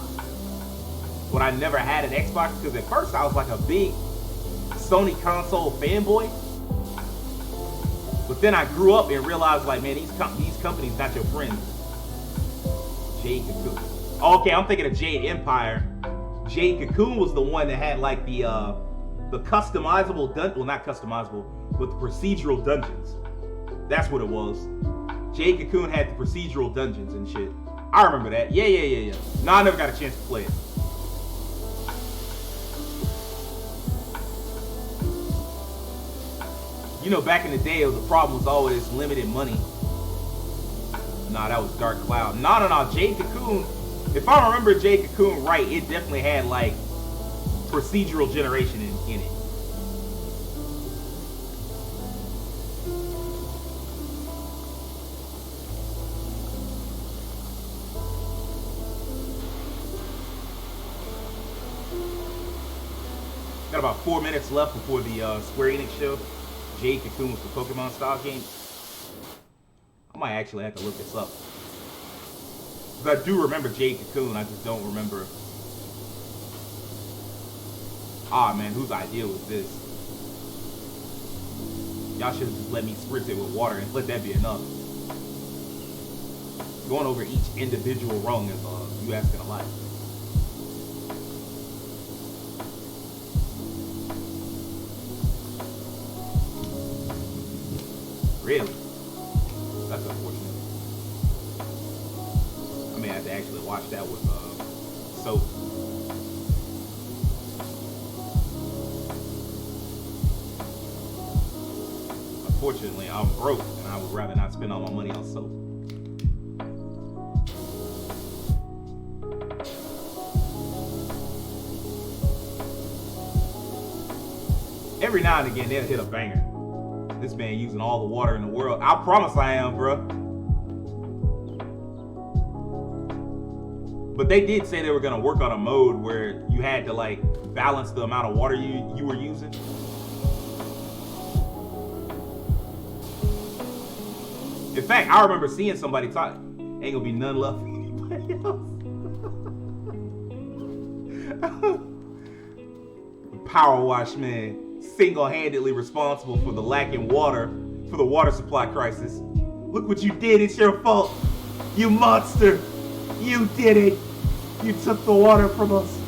but I never had an Xbox, because at first I was like a big Sony console fanboy, but then I grew up and realized, like, man, these companies not your friends. Jade Cocoon. Oh, okay, I'm thinking of Jade Empire. Jade Cocoon was the one that had like the customizable dungeon, well, not customizable, but the procedural dungeons. That's what it was. Jade Cocoon had the procedural dungeons and shit. I remember that. Yeah. No, I never got a chance to play it. You know, back in the day, the problem was always limited money. Nah, that was Dark Cloud. No. Jade Cocoon, if I remember Jade Cocoon right, it definitely had like procedural generation in it. Got about 4 minutes left before the Square Enix show. Jade Cocoon was the Pokemon style game. I might actually have to look this up. Because I do remember Jade Cocoon, I just don't remember. Ah, man, whose idea was this? Y'all should have just let me spritz it with water and let that be enough. Going over each individual rung is you asking a lot. Really? have to actually wash that with soap. Unfortunately, I'm broke, and I would rather not spend all my money on soap. Every now and again, they'll hit a banger. This man using all the water in the world. I promise I am, bro. But they did say they were gonna work on a mode where you had to like balance the amount of water you were using. In fact, I remember seeing somebody talk. Ain't gonna be none left for anybody else. Power wash man. Single-handedly responsible for the lack in water, for the water supply crisis. Look what you did, it's your fault. You monster. You did it. You took the water from us.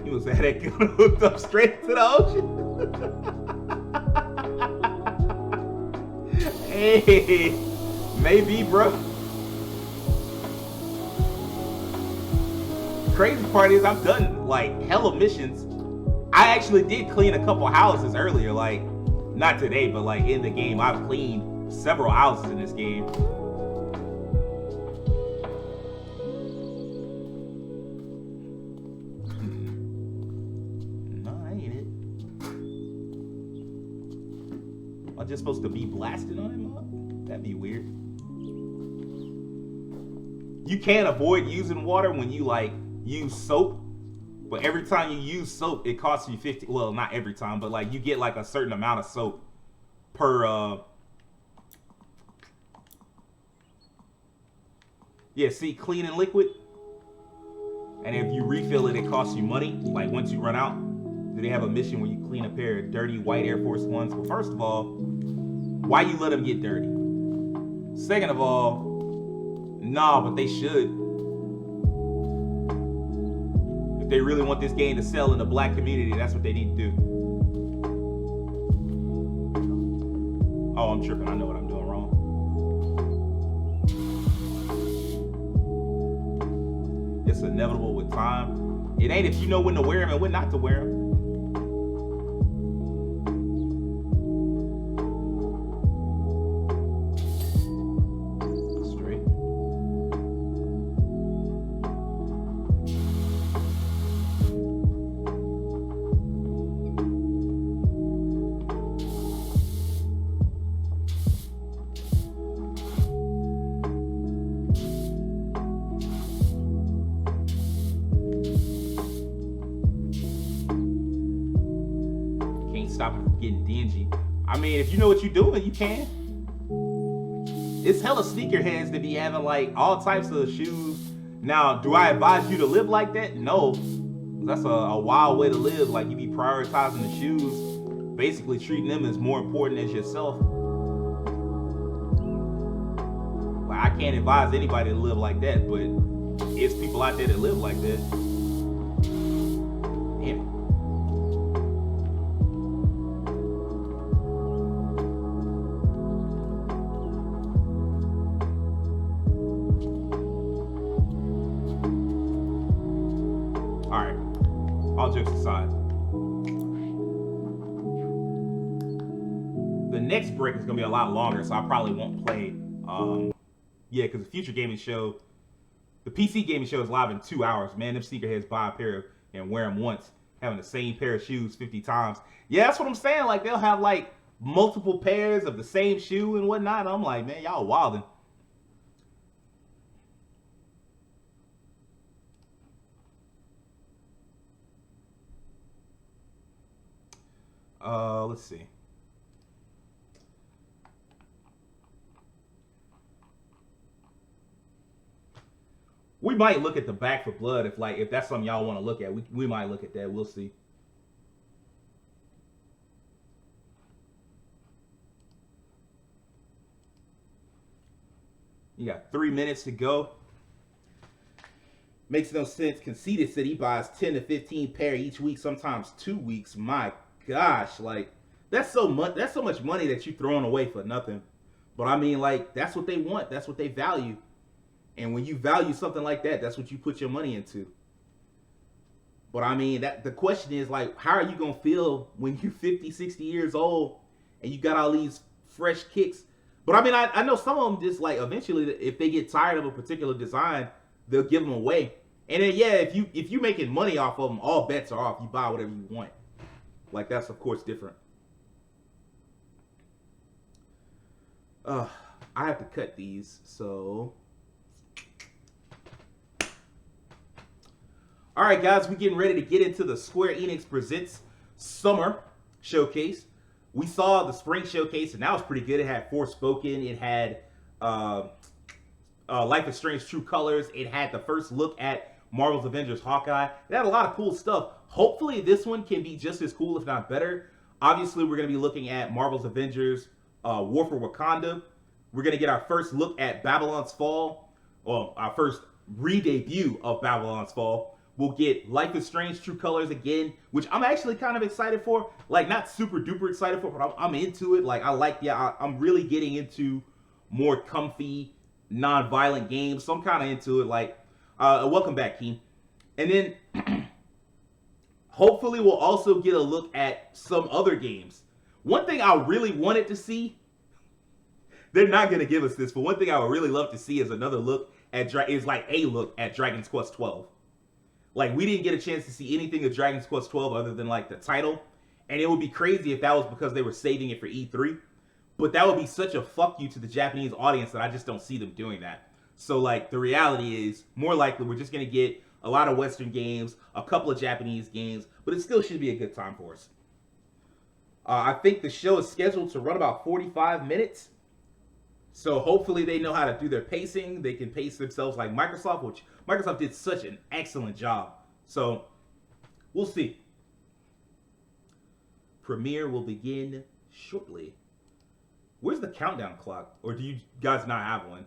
He was at that gun hooked up straight to the ocean. Hey, maybe, bro. Crazy part is I've done like hella missions. I actually did clean a couple houses earlier, like not today, but like in the game. I've cleaned several houses in this game. No, that ain't it. Am I just supposed to be blasting on him? That'd be weird. You can't avoid using water when you like use soap, but every time you use soap, it costs you 50. Well, not every time, but like you get like a certain amount of soap per. Yeah, see, clean and liquid. And if you refill it, it costs you money. Like once you run out, do they have a mission where you clean a pair of dirty white Air Force Ones? Well, first of all, why you let them get dirty? Second of all, nah, but they should. If they really want this game to sell in the black community, that's what they need to do. Oh, I'm tripping. I know what I'm doing wrong. It's inevitable with time. It ain't if you know when to wear them and when not to wear them. Stop it from getting dingy. I mean, if you know what you're doing, you can. It's hella sneakerheads to be having like all types of shoes. Now, do I advise you to live like that? No. That's a wild way to live. Like you be prioritizing the shoes, basically treating them as more important as yourself. Like I can't advise anybody to live like that, but it's people out there that live like that. Damn it. All jokes aside, the next break is gonna be a lot longer, so I probably won't play. Yeah, because the future gaming show, the PC gaming show is live in 2 hours. Man, them sneakerheads buy a pair and wear them once, having the same pair of shoes 50 times. Yeah, that's what I'm saying. Like they'll have like multiple pairs of the same shoe and whatnot. And I'm like, man, y'all wildin'. Let's see. We might look at the Back for Blood if that's something y'all want to look at. We might look at that. We'll see. You got 3 minutes to go. Makes no sense. Conceited City buys 10 to 15 pair each week, sometimes 2 weeks. My gosh, like that's so much. That's so much money that you throwing away for nothing. But I mean, like that's what they want. That's what they value. And when you value something like that, that's what you put your money into. But I mean, the question is like, how are you gonna feel when you're 50, 60 years old and you got all these fresh kicks? But I mean, I know some of them just like eventually, if they get tired of a particular design, they'll give them away. And then yeah, if you making money off of them, all bets are off. You buy whatever you want. Like that's of course different. I have to cut these, so. All right, guys, we're getting ready to get into the Square-Enix Presents Summer Showcase. We saw the Spring Showcase, and that was pretty good. It had Forspoken. It had Life is Strange True Colors. It had the first look at Marvel's Avengers Hawkeye. It had a lot of cool stuff. Hopefully, this one can be just as cool, if not better. Obviously, we're going to be looking at Marvel's Avengers War for Wakanda. We're going to get our first look at Babylon's Fall. Well, our first re-debut of Babylon's Fall. We'll get Life is Strange True Colors again, which I'm actually kind of excited for. Like, not super duper excited for, but I'm into it. Like, I'm really getting into more comfy, non-violent games. So I'm kind of into it. Like, welcome back, Keen. And then, hopefully we'll also get a look at some other games. One thing I really wanted to see, they're not going to give us this, but one thing I would really love to see is another look at, a look at Dragon's Quest 12. Like, we didn't get a chance to see anything of Dragon's Quest 12 other than, like, the title. And it would be crazy if that was because they were saving it for E3. But that would be such a fuck you to the Japanese audience that I just don't see them doing that. So, like, the reality is, more likely, we're just going to get a lot of Western games, a couple of Japanese games, but it still should be a good time for us. I think the show is scheduled to run about 45 minutes. So hopefully they know how to do their pacing. They can pace themselves like Microsoft, which Microsoft did such an excellent job. So we'll see. Premiere will begin shortly. Where's the countdown clock? Or do you guys not have one?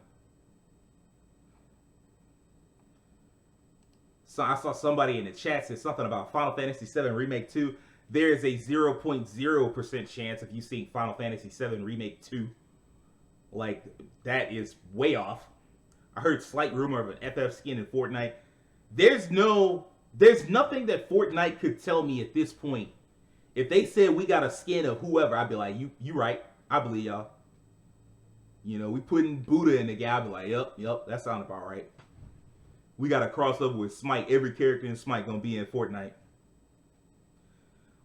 So I saw somebody in the chat say something about Final Fantasy VII Remake 2. There is a 0.0% chance of you seeing Final Fantasy VII Remake 2. Like, that is way off. I heard slight rumor of an FF skin in Fortnite. There's nothing that Fortnite could tell me at this point. If they said we got a skin of whoever, I'd be like, you right. I believe y'all. You know, we putting Buddha in the game. I'd be like, yep, that sounds about right. We got a crossover with Smite. Every character in Smite gonna be in Fortnite.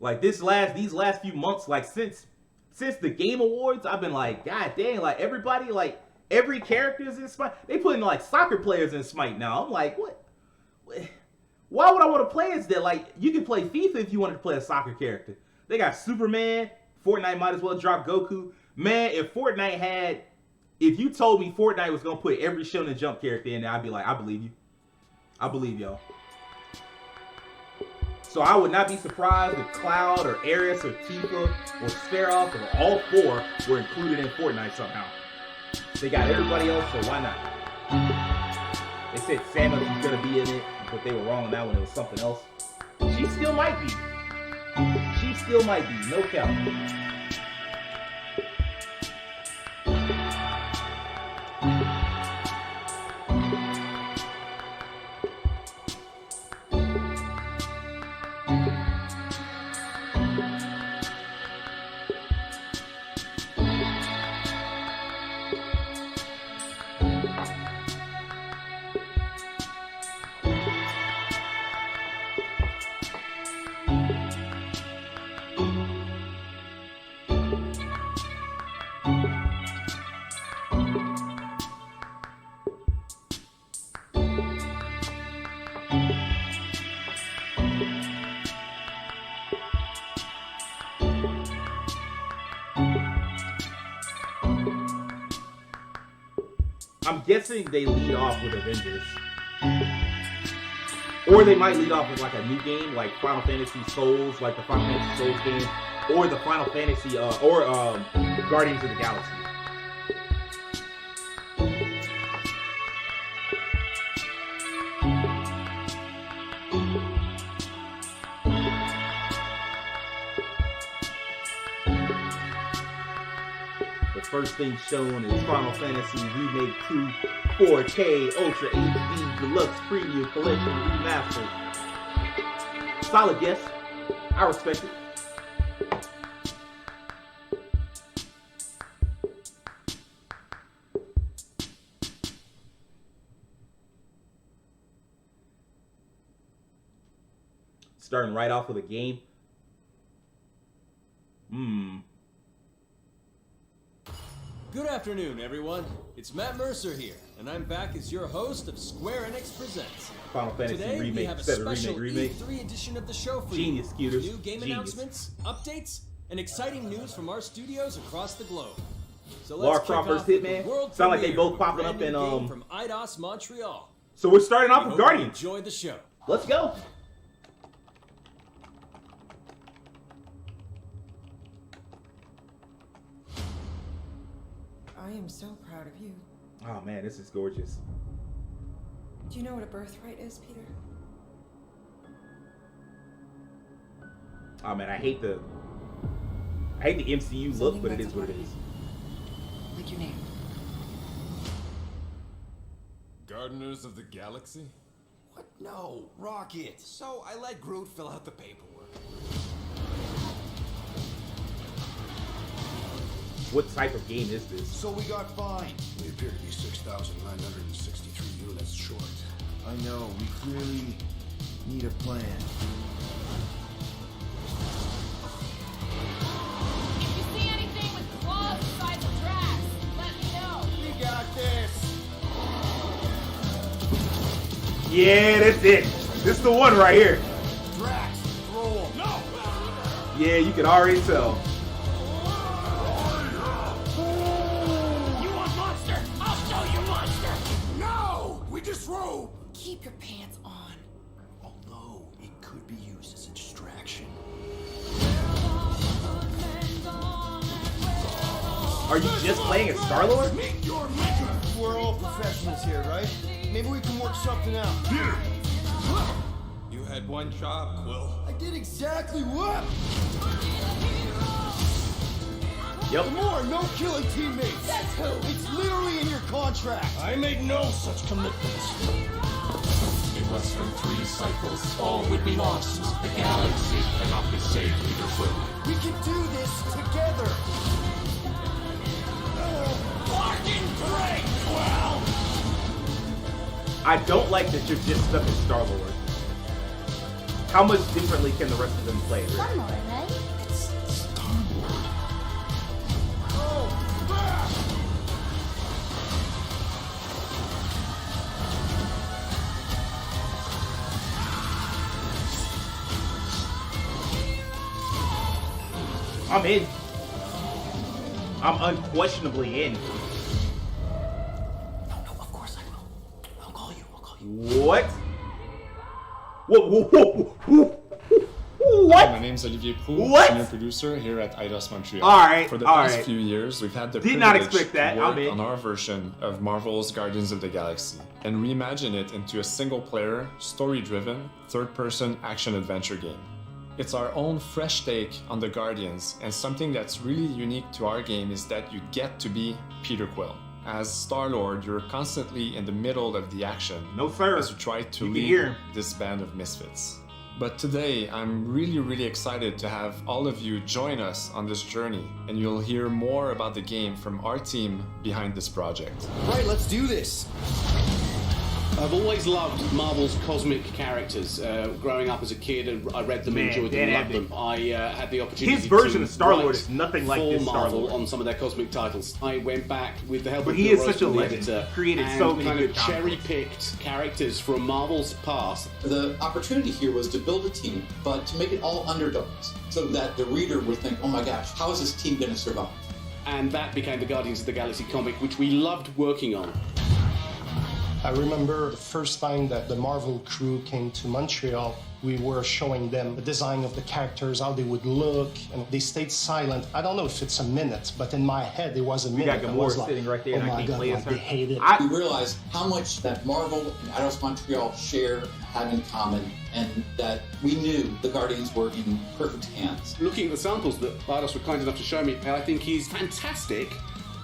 Like these last few months, like since the Game Awards, I've been like, God dang, like everybody, like every character is in Smite. They putting like soccer players in Smite now. I'm like, what? Why would I want to play as that? Like, you can play FIFA if you wanted to play a soccer character. They got Superman. Fortnite might as well drop Goku. Man, if you told me Fortnite was gonna put every Shonen Jump character in there, I'd be like, I believe you. I believe y'all. So I would not be surprised if Cloud or Ares or Tifa or Sparrow or all four were included in Fortnite somehow. They got everybody else, so why not? They said Samus was gonna be in it, but they were wrong on that one. It was something else. She still might be. She still might be. No count. I'm guessing they lead off with Avengers. Or they might lead off with like a new game, like Final Fantasy Souls, like the Final Fantasy Souls game, or the Final Fantasy, or Guardians of the Galaxy. first thing shown is Final Fantasy Remake 2 4K Ultra HD Deluxe Premium Collection Remastered. Solid guess. I respect it. Starting right off with a game. Good afternoon, everyone. It's Matt Mercer here, and I'm back as your host of Square-Enix Presents. Final Fantasy Today, we Remake have a instead of special remake. E3 edition of the show for Genius, you. Scooters. New game Genius. announcements, updates, and exciting news from our studios across the globe. So Lara let's kick Croft off vs. with the Hitman. world Sound like they premiere both of a popping brand up in new game from Eidos Montreal. So we're starting off We with hope you Guardians. enjoy the show. Let's go. I am so proud of you. Oh man, this is gorgeous. Do you know what a birthright is, Peter? Oh man, I hate the MCU look, but it is what it is. Like your name. Gardeners of the Galaxy? What? No, Rocket. So I let Groot fill out the paperwork. What type of game is this? So we got fined. We appear to be 6,963 units short. I know, we clearly need a plan. If you see anything with claws the size of tracks, let me know. We got this. Yeah, that's it. This is the one right here. Drax, throw him. No! Yeah, you can already tell. You want monster? I'll show you monster! No! We disrobe! Keep your pants on. Although it could be used as a distraction. Are you just playing as Star-Lord? Meet your maker! We're all professionals here, right? Maybe we can work something out. Peter! You had one job, Quill. I did exactly what? Yep. More no killing teammates. That's who. It's literally in your contract. I made no such commitments. In less than 3 cycles, all would be lost. The galaxy cannot be saved, Peter Quill. We can do this together. Fucking great, Quill! I don't like that you're just stuck as Star-Lord. How much differently can the rest of them play? Really? One more, right? It's Star-Lord. I'm in. I'm unquestionably in. No, of course I will. I'll call you. What? Whoa. What? My name's Olivier Proux, What? senior producer here at Eidos Montreal. Alright, For the past alright. few years, we've had the Did not privilege expect that. to work I'm in. on our version of Marvel's Guardians of the Galaxy and reimagine it into a single-player, story-driven, third-person action-adventure game. It's our own fresh take on the Guardians, and something that's really unique to our game is that you get to be Peter Quill. As Star-Lord, you're constantly in the middle of the action. No sir. As you try to You can hear lead him. this band of misfits. But today, I'm really excited to have all of you join us on this journey, and you'll hear more about the game from our team behind this project. Right, let's do this. I've always loved Marvel's cosmic characters. Growing up as a kid, I read them, Man, enjoyed them, Dan loved Abnett. them. I had the opportunity His version to of Star-Lord write is nothing like for this Marvel Star-Lord. on some of their cosmic titles. I went back with the help But of he Bill is such a Rose, the legend. editor, Created and so many kind good of comic books. cherry-picked characters from Marvel's past. The opportunity here was to build a team, but to make it all underdogs, so that the reader would think, oh my gosh, how is this team going to survive? And that became the Guardians of the Galaxy comic, which we loved working on. I remember the first time that the Marvel crew came to Montreal, we were showing them the design of the characters, how they would look, and they stayed silent. I don't know if it's a minute, but in my head it was a minute. got I Gamora was like, sitting right there, oh and I my can't God, play as like her. they hate it. We realized how much that Marvel and Eidos Montreal share, have in common, and that we knew the Guardians were in perfect hands. Looking at the samples that Eidos were kind enough to show me, I think he's fantastic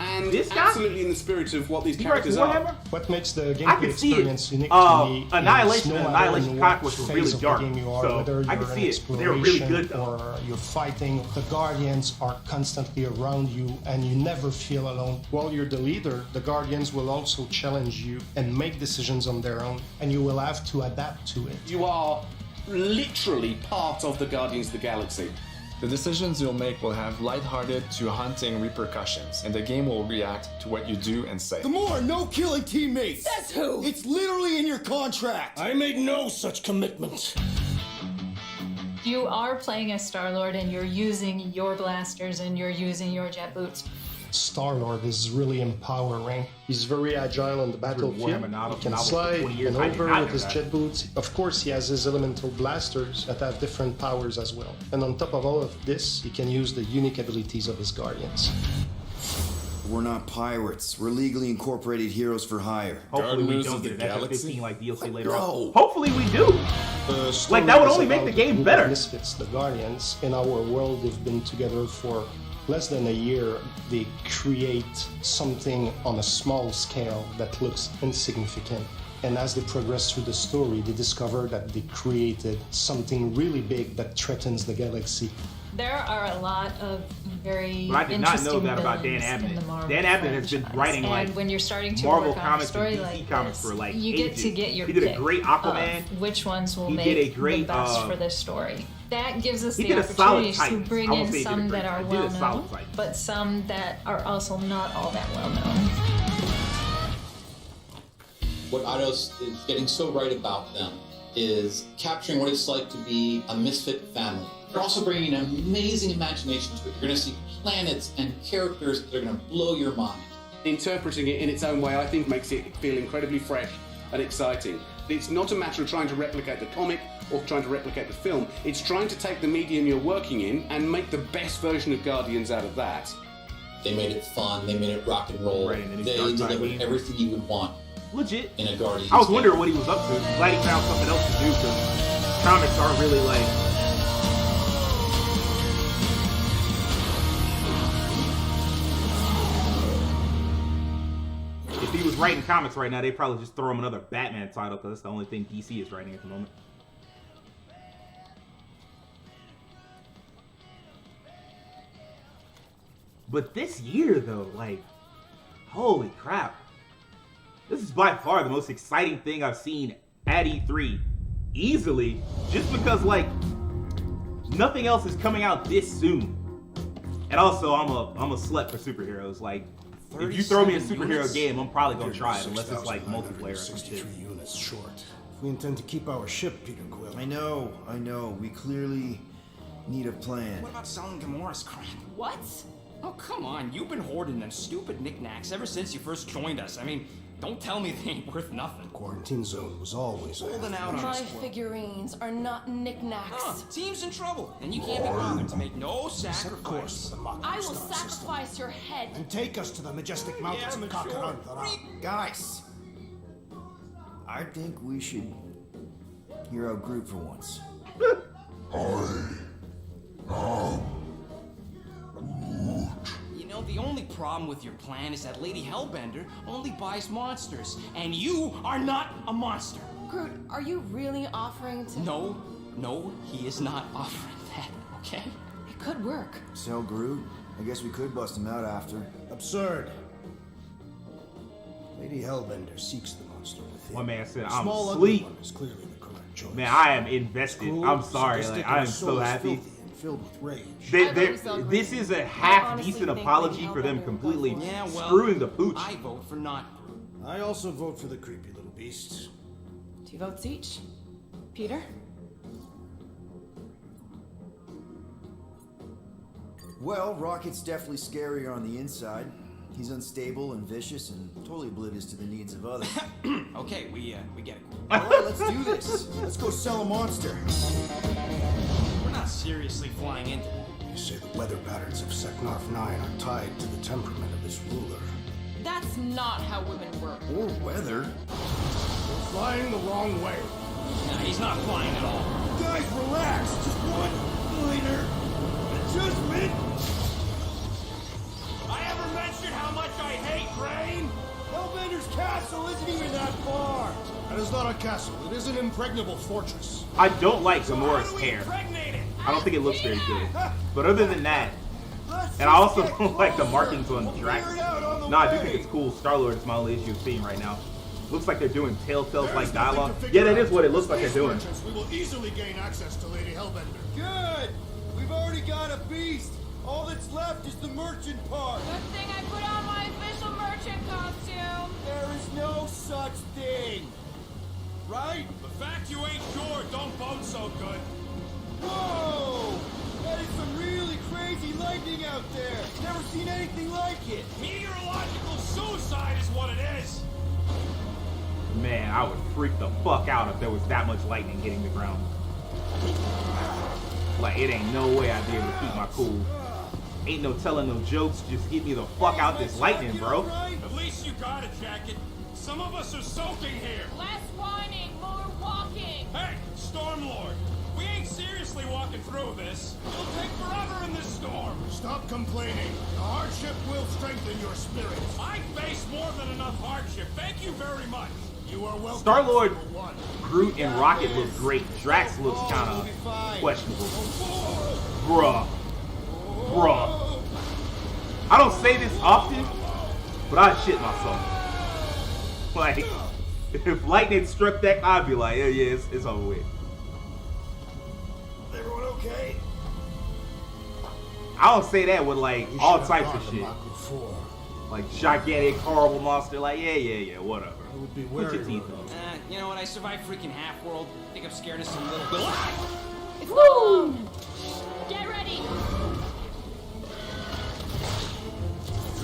And This guy? absolutely in the spirit of what these He writes characters Warhammer? are. What makes the I gameplay can see it. experience unique to me Annihilation is and no matter Annihilation in Conquest what was really phase of the dark, game you are, so whether I you're can in see it. They were really exploration good, though. or you're fighting, the Guardians are constantly around you and you never feel alone. While you're the leader, the Guardians will also challenge you and make decisions on their own, and you will have to adapt to it. You are literally part of the Guardians of the Galaxy. The decisions you'll make will have lighthearted to haunting repercussions, and the game will react to what you do and say. The more no-killing teammates! Says who? It's literally in your contract! I made no such commitment. You are playing as Star-Lord and you're using your blasters and you're using your jet boots. Star-Lord is really empowering. He's very agile on the battlefield. Warhammer He can novel for slide 20 years. and I did over not with know his that. jet boots. Of course, he has his elemental blasters that have different powers as well. And on top of all of this, he can use the unique abilities of his Guardians. We're not pirates. We're legally incorporated heroes for hire. Hopefully we Gardeners don't of the get an Galaxy? FF15 like DLC later No. on. Hopefully we do. The Like, that would story only is make the about game group better. of misfits, the Guardians. In our world, they've been together for less than a year. They create something on a small scale that looks insignificant. And as they progress through the story, they discover that they created something really big that threatens the galaxy. There are a lot of very But I did not know interesting that about Dan villains in the Abnett. Marvel Dan Abnett has been franchise. writing like and when you're starting to Marvel work on a comics story and DC like comics this, for like you ages. get to get your He did a pick great Aquaman. of which ones will He make did a great, the best for this story. That gives us he the did a solid opportunity to Titans. bring I won't in say he did a some great that are Titans. He did a well solid known, Titans. but some that are also not all that well known. What Eidos is getting so right about them is capturing what it's like to be a misfit family. They're also bringing an amazing imagination to it. You're going to see planets and characters that are going to blow your mind. Interpreting it in its own way, I think, makes it feel incredibly fresh and exciting. It's not a matter of trying to replicate the comic or trying to replicate the film. It's trying to take the medium you're working in and make the best version of Guardians out of that. They made it fun. They made it rock and roll. Right, and then They Dark Side delivered Beam. everything you would want Legit. in a Guardians I was game. wondering what he was up to. Glad he found something else to do because comics aren't really like. If he was writing comics right now, they'd probably just throw him another Batman title because that's the only thing DC is writing at the moment. But this year, though, like, holy crap. This is by far the most exciting thing I've seen at E3. Easily. Just because, like, nothing else is coming out this soon. And also, I'm a slut for superheroes. Like, if you throw me a superhero game, I'm probably going to try it. Unless it's, like, multiplayer or some shit. 63 units short. If we intend to keep our ship, Peter Quill. I know. We clearly need a plan. What about selling Gamora's crap? What? Oh, come on. You've been hoarding them stupid knickknacks ever since you first joined us. I mean, don't tell me they ain't worth nothing. Quarantine zone was always holding out on My us. figurines are not knickknacks. Team's in trouble, and you can't be bothered to make no sacrifice. I will sacrifice your head. And take us to the majestic mountains of Kakarantara. Guys, I think we should hear out Groot for once. You know, the only problem with your plan is that Lady Hellbender only buys monsters, and you are not a monster. Groot, are you really offering to... No, he is not offering that, okay? It could work. Sell Groot? I guess we could bust him out after. Absurd. Lady Hellbender seeks the monster within. One man said, The I'm small ugly asleep. one is clearly the correct choice. Man, I am invested. Cruel, I'm sorry. sadistic, Like, I am and so happy. filthy and filled with rage. This is a half-decent apology for them completely screwing the pooch. I vote for not. I also vote for the creepy little beast. 2 votes each. Peter? Well, Rocket's definitely scarier on the inside. He's unstable and vicious and totally oblivious to the needs of others. Okay, we get it. Alright, let's do this. Let's go sell a monster. We're not seriously flying into that. You say the weather patterns of Seknarf 9 are tied to the temperament of its ruler. That's not how women work. Or weather. We're flying the wrong way. No, he's not flying at all. Guys, relax. Just one minor adjustment. I ever mentioned how how much I hate rain? Hellbender's castle isn't even that far. That is not a castle. It is an impregnable fortress. I don't like Gamora's hair. I don't think it looks very good. But other than that, and I also don't like the markings on Drax. No, I do think it's cool. Star-Lord is my only issue with seeing right now. Looks like they're doing Telltales-like dialogue. Yeah, that is what it looks like they're doing. We will easily gain access to Lady Hellbender. Good! We've already got a beast. All that's left is the merchant part. Good thing I put on my official merchant costume. There is no such thing. Right? The fact you ain't sure don't bode so good. Whoa! That is some really crazy lightning out there. Never seen anything like it. Meteorological suicide is what it is. Man, I would freak the fuck out if there was that much lightning hitting the ground. Like, it ain't no way I'd be able to keep my cool. Ain't no telling no jokes, just get me the fuck out this lightning, bro. At least you got a jacket. Some of us are soaking here. Less whining, more walking. Hey, Stormlord, we ain't seriously walking through this. It'll take forever in this storm. Stop complaining. The hardship will strengthen your spirits. I face more than enough hardship. Thank you very much. You are welcome. Star-Lord, Groot, and Rocket look great. Drax looks kind of questionable. Bruh. I don't say this often, but I shit myself. Like, if lightning struck that, I'd be like, yeah, it's over with. Everyone okay? I don't say that with like all types of shit. Like gigantic, horrible monster. Like, yeah, whatever. Put your teeth on. You know what? I survived freaking Half-World. I think I'm scared of some little bit. It's Woo! Get ready.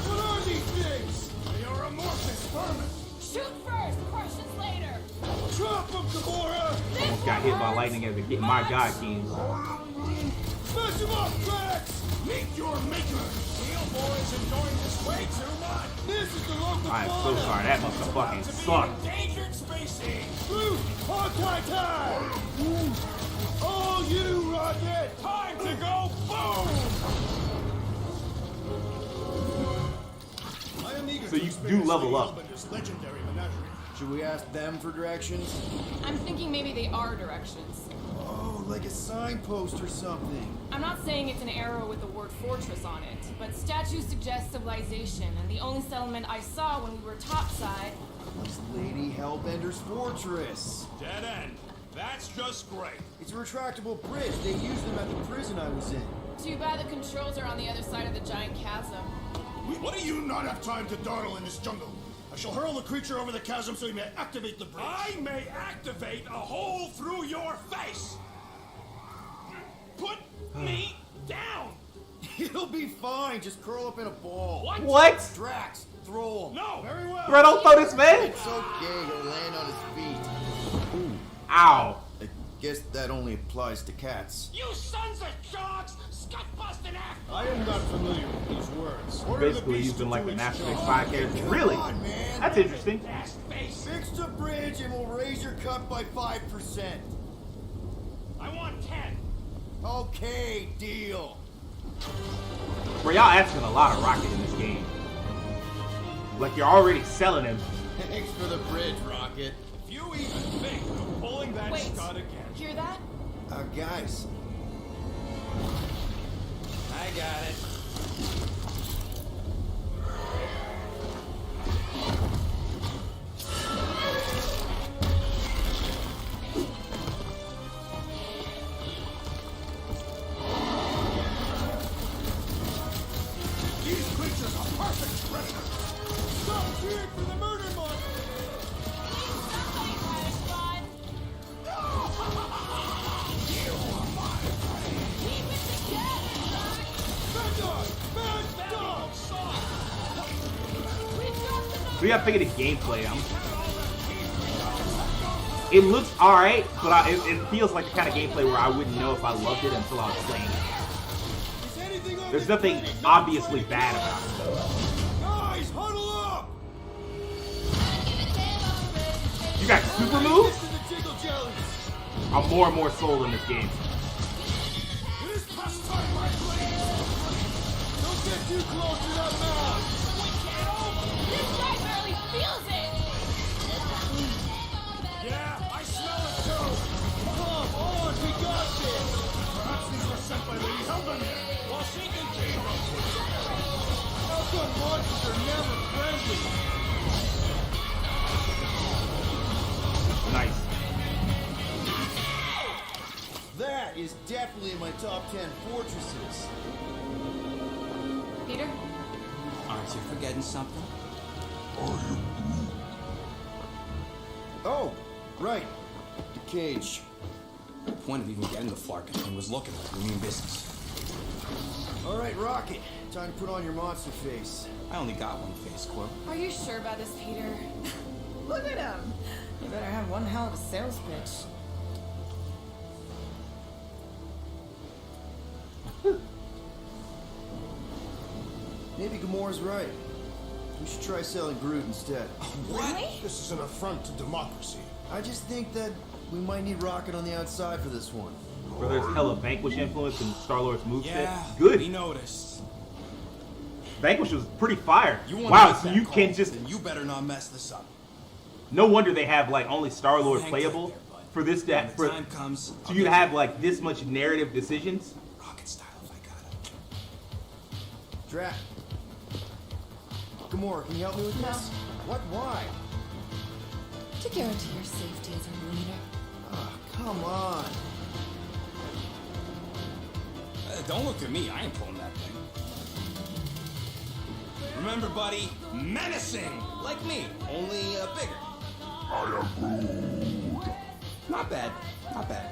What are these things? They are amorphous vermin. Shoot first, questions later. Drop them, Gamora. Almost got hit by lightning as a get my God King. Smash him up, Drax. Meet your maker. Steel Boy's enjoying this way too much. This is the local I'm so sorry. That must have fucking sucked. Endangered species. Groot, Hawkeye time. All you, Rocket. Time to go boom. So you do level up. Legendary menagerie. Should we ask them for directions? I'm thinking maybe they are directions. Oh, like a signpost or something. I'm not saying it's an arrow with the word fortress on it, but statues suggest civilization, and the only settlement I saw when we were topside was Lady Hellbender's fortress. Dead end. That's just great. It's a retractable bridge. They used them at the prison I was in. Too bad the controls are on the other side of the giant chasm. What do you not have time to dawdle in this jungle? I shall hurl the creature over the chasm so he may activate the bridge. I may activate a hole through your face. Put me down. He'll be fine. Just curl up in a ball. What? Drax, throw him. No. Very well. Bro, don't throw this man. It's okay. He'll land on his feet. Ooh. Ow. I guess that only applies to cats. You sons of dogs! Scut-busting act! I am not familiar with these words. Basically, you've been like the Master Race podcast. Really? That's interesting. Fix the bridge and we'll raise your cut by 5%. I want 10. Okay, deal. Bro, y'all asking a lot of Rocket in this game. Like, you're already selling him. Thanks for the bridge, Rocket. If you even think of pulling that stud again. Hear that? Guys. I got it. These creatures are perfect treasure. Stop cheering for the murder monster. Somebody try to spot. Keep it together, Doc. Bad dog! Bad dog! So you gotta figure the gameplay. It looks alright, but it feels like the kind of gameplay where I wouldn't know if I loved it until I was playing it. There's nothing obviously bad about it. Guys, huddle up! You got super moves? This is the Jiggle Jellies. I'm more and more sold in this game. It is past time, my friends. Don't get too close to that mouse. This guy barely feels it! Yeah, I smell it too! Come on, we got this! Perhaps these were sent by Lady Hellbender while she contained them! How come monsters are never friendly? Nice. That is definitely in my top 10 fortresses. Peter? Aren't you forgetting something? Oh, right. The cage. The point of even getting the Flarkin thing was looking like we mean business. All right, Rocket. Time to put on your monster face. I only got one face, Quill. Are you sure about this, Peter? Look at him! You better have one hell of a sales pitch. Maybe Gamora's right. We should try selling Groot instead. What? This is an affront to democracy. I just think that we might need Rocket on the outside for this one. Where there's hella Vanquish influence in Star-Lord's moveset. Yeah, Good. we noticed. Vanquish was pretty fire. You want Wow, to so make you that can call, just... then you better not mess this up. No wonder they have like only Star-Lord Hang playable tight there, bud. for this When to the time comes, so I'll you'd get have you. like this much narrative decisions. Rocket style if I got it. Drat. Gamora, can you help me with this? What? Why? To guarantee your safety as a leader. Ah, come on. Don't look at me, I ain't pulling that thing. Remember, buddy, menacing! Like me, only bigger. I am Groot. Not bad, not bad.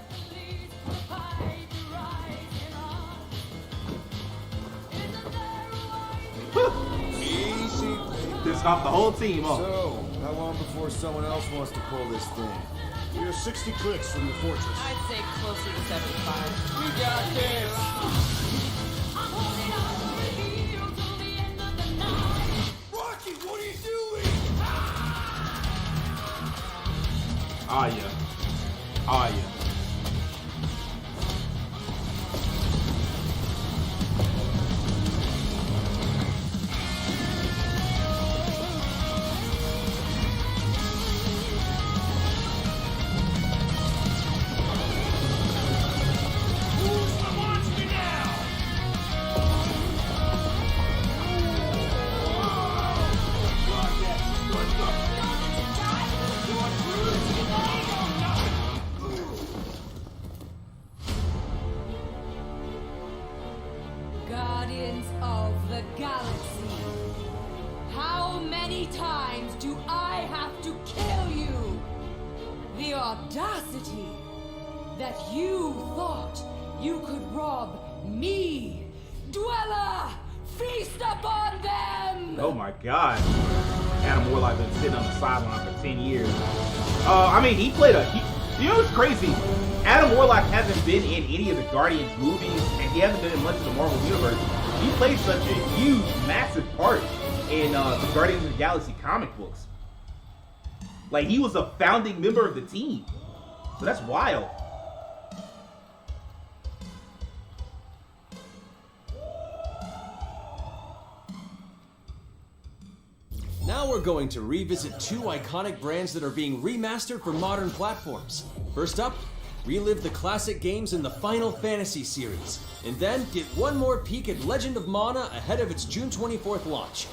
Easy. Pissed off the whole team, huh? So, how long before someone else wants to pull this thing? We are 60 clicks from the fortress. I'd say closer to 75. We got this! Rocky, what are you doing? Ah, yeah. Ah, yeah. Who's the monster now? Guardians of the Galaxy. How many times do I have to kill you? The audacity that you thought you could rob me, Dweller! Feast upon them! Oh my god. Adam Warlock been sitting on the sideline for 10 years. I mean, he played you know what's crazy? Adam Warlock hasn't been in any of the Guardians movies, and he hasn't been in much of the Marvel Universe. He played such a huge, massive part in the Guardians of the Galaxy comic books. Like, he was a founding member of the team. So that's wild. Now we're going to revisit two iconic brands that are being remastered for modern platforms. First up, relive the classic games in the Final Fantasy series, and then get one more peek at Legend of Mana ahead of its June 24th launch.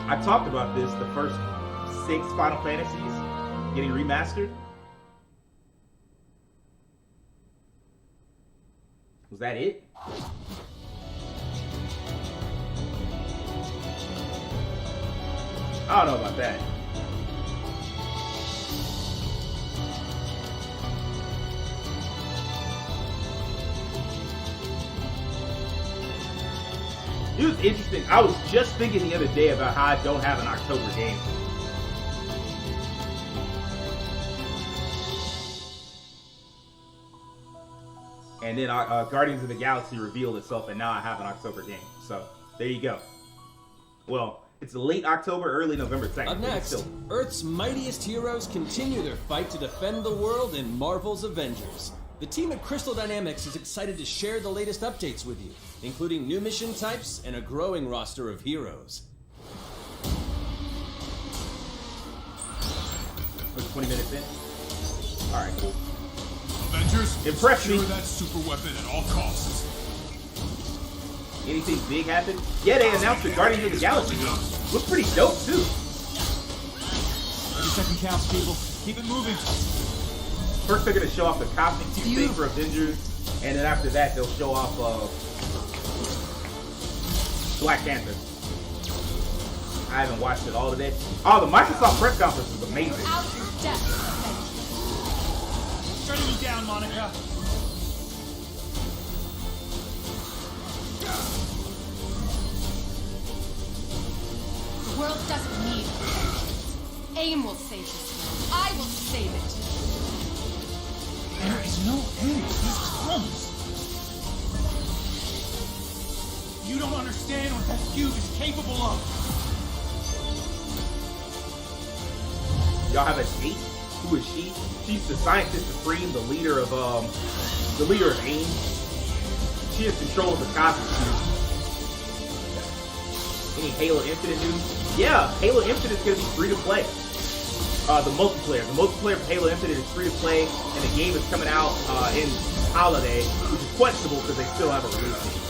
I talked about this, the first 6 Final Fantasies getting remastered. Was that it? I don't know about that. It was interesting. I was just thinking the other day about how I don't have an October game. And then Guardians of the Galaxy revealed itself, and now I have an October game. So there you go. Well, it's late October, early November 2nd. Up next, Earth's mightiest heroes continue their fight to defend the world in Marvel's Avengers. The team at Crystal Dynamics is excited to share the latest updates with you, including new mission types and a growing roster of heroes. What's 20 minutes in? Alright, cool. Avengers, impress me. Secure that super weapon at all costs. Anything big happen? Yeah, they announced the Guardians of the Galaxy game. Looks pretty dope too. Every second counts, people. Keep it moving. First, they're gonna show off the costume thing for Avengers, and then after that, they'll show off Black Panther. I haven't watched it all today. Oh, the Microsoft press conference was amazing. Out of your depth, Shutting me down, Monica. The world doesn't need vengeance. AIM will save this world. I will save it. There is no end to these crumbs. You don't understand what that cube is capable of. Y'all have a date? Who is she? She's the scientist supreme, the leader of AIM. She has control of the cosmic cube. Any Halo Infinite news? Yeah, Halo Infinite is gonna be free to play. The multiplayer for Halo Infinite is free to play, and the game is coming out in holiday, which is questionable because they still have a release date.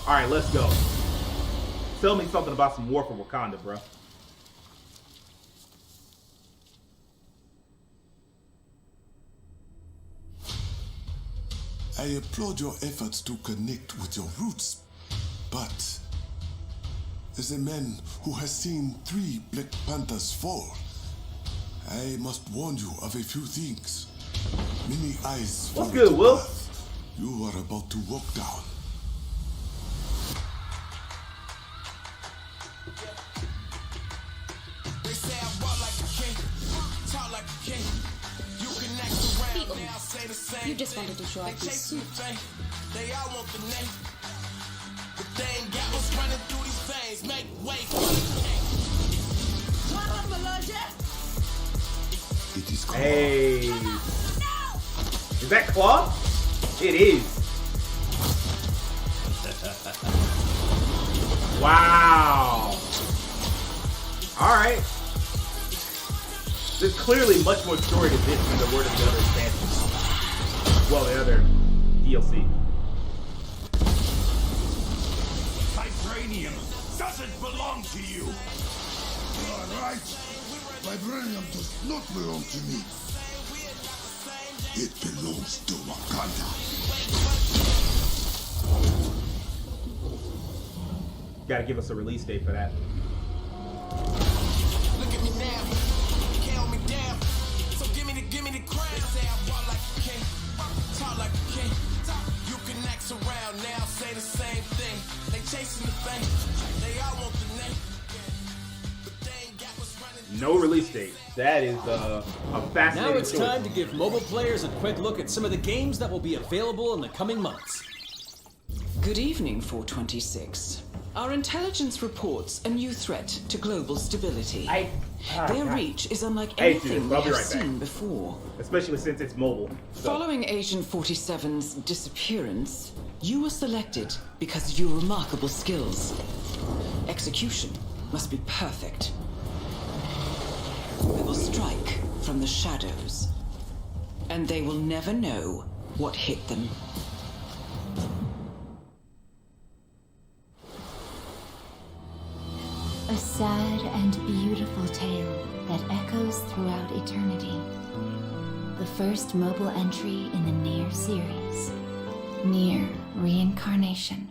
All right, let's go. Tell me something about some War for Wakanda, bro. I applaud your efforts to connect with your roots, but as a man who has seen 3 Black Panthers fall, I must warn you of a few things. Many eyes What's follow good, the Will? path you are about to walk down. You just wanted to show off your suit. They all want the name, but they ain't got what's running through these veins. Make way for the It is Hey. Is that Claw? It is. Wow. Alright. There's clearly much more story to this than there were to the other expansions. Well, the other DLC. Vibranium doesn't belong to you. You are right. Vibranium does not belong to me. It belongs to Wakanda. Gotta give us a release date for that. Look at me now, count me down. So give me the crown. Say I walk like a king, talk like a king. You can act around now, say the same thing. They chasing the fame, they all want the name. But they ain't got what's running. No release date. That is a fascinating Now it's choice. time to give mobile players a quick look at some of the games that will be available in the coming months. Good evening, 426. Our intelligence reports a new threat to global stability. Their reach is unlike anything we have seen before. Especially since it's mobile. So. Following Agent 47's disappearance, you were selected because of your remarkable skills. Execution must be perfect. We will strike from the shadows, and they will never know what hit them. A sad and beautiful tale that echoes throughout eternity. The first mobile entry in the Nier series. Nier Reincarnation.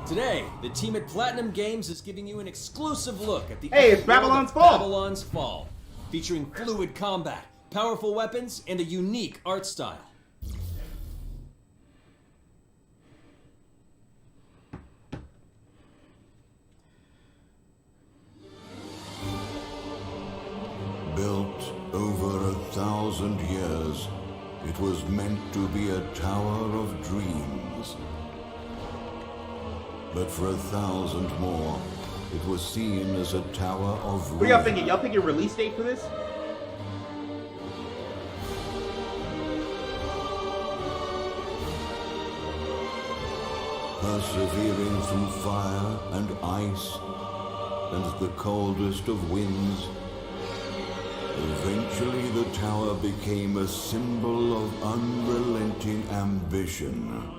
Today, the team at Platinum Games is giving you an exclusive look at the it's epic world Babylon's of Fall. Babylon's Fall, featuring fluid combat, powerful weapons, and a unique art style. Built over 1,000 years, it was meant to be a tower of dreams. But for 1,000 more, it was seen as a tower of What are y'all thinking? Y'all thinking release date for this? Persevering through fire and ice and the coldest of winds, eventually the tower became a symbol of unrelenting ambition.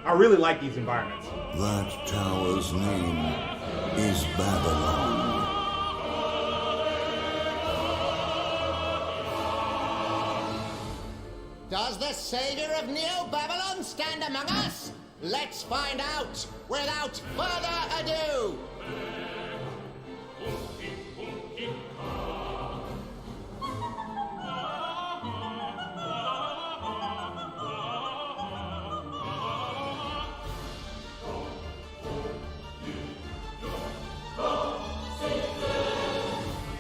I really like these environments. That tower's name is Babylon. Does the savior of Neo Babylon stand among us? Let's find out without further ado.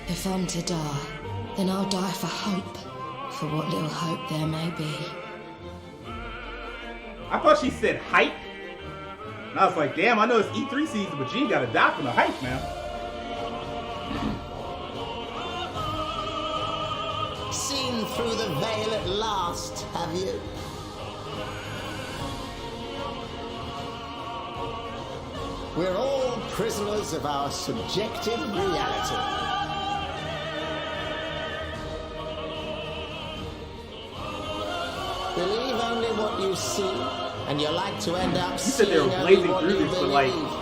If I'm to die, then I'll die for hope, for what little hope there may be. I thought she said hype. And I was like, damn, I know it's E3 season, but you gotta die from the hype, man. Seen through the veil at last, have you? We're all prisoners of our subjective reality. Believe only what you see, and you're like to end up You said they seeing were only blazing what through you this, but like, believe.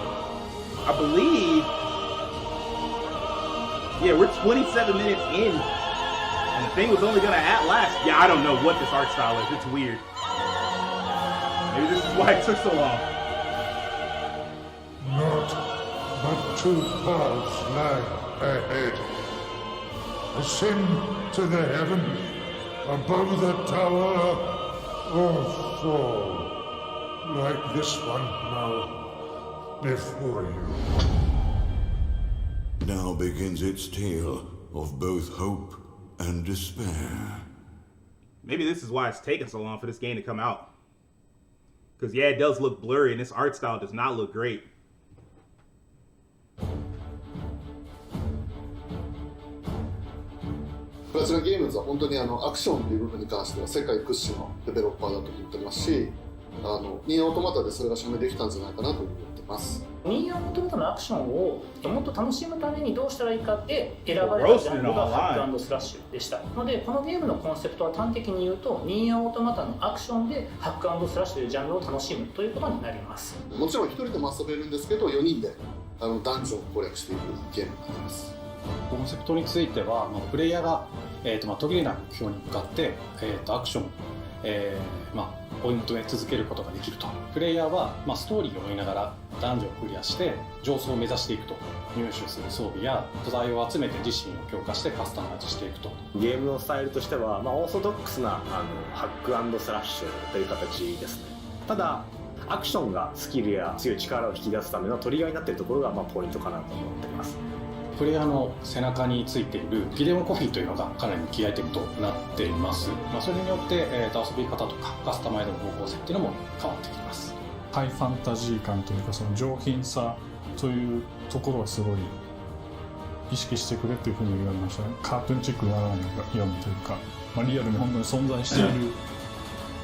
I believe, yeah, we're 27 minutes in, and the thing was only gonna last. Yeah, I don't know what this art style is. It's weird. Maybe this is why it took so long. Not but 2 paths lie ahead. Ascend to the heaven above the tower, or fall like this one now before you. Now begins its tale of both hope and despair. Maybe this is why it's taking so long for this game to come out. Because, yeah, it does look blurry, and this art style does not look great.プラチナゲームズは本当にアクションという部分に関しては世界屈指のデベロッパーだと思ってますし、ニーアオートマタでそれが証明できたんじゃないかなと思ってます。ニーアオートマタのアクションをもっと楽しむためにどうしたらいいかって選ばれたジャンルがハック&スラッシュでしたので、このゲームのコンセプトは端的に言うとニーアオートマタのアクションでハック&スラッシュというジャンルを楽しむということになります。もちろん1人でも遊べるんですけど、4人でダンジョンを攻略していくゲームになります。コンセプトについては、プレイヤーが、途切れない目標に向かって、アクション、ポイントへ続けることができると。プレイヤーは、ストーリーを追いながらダンジョンをクリアして上層を目指していくと。入手する装備や素材を集めて自身を強化してカスタマイズしていくと。ゲームのスタイルとしては、オーソドックスなハック&スラッシュという形ですね。ただアクションがスキルや強い力を引き出すためのトリガーになっているところがポイントかなと思っています。プレイヤーの背中についているギデオンコピーというのがかなりキーアイテムとなっています。それによって、遊び方とかカスタマイズの方向性っていうのも変わってきます。ハイファンタジー感というか、その上品さというところはすごい意識してくれというふうに言われましたね。カートゥーンチックにならないようにというか、リアルに本当に存在している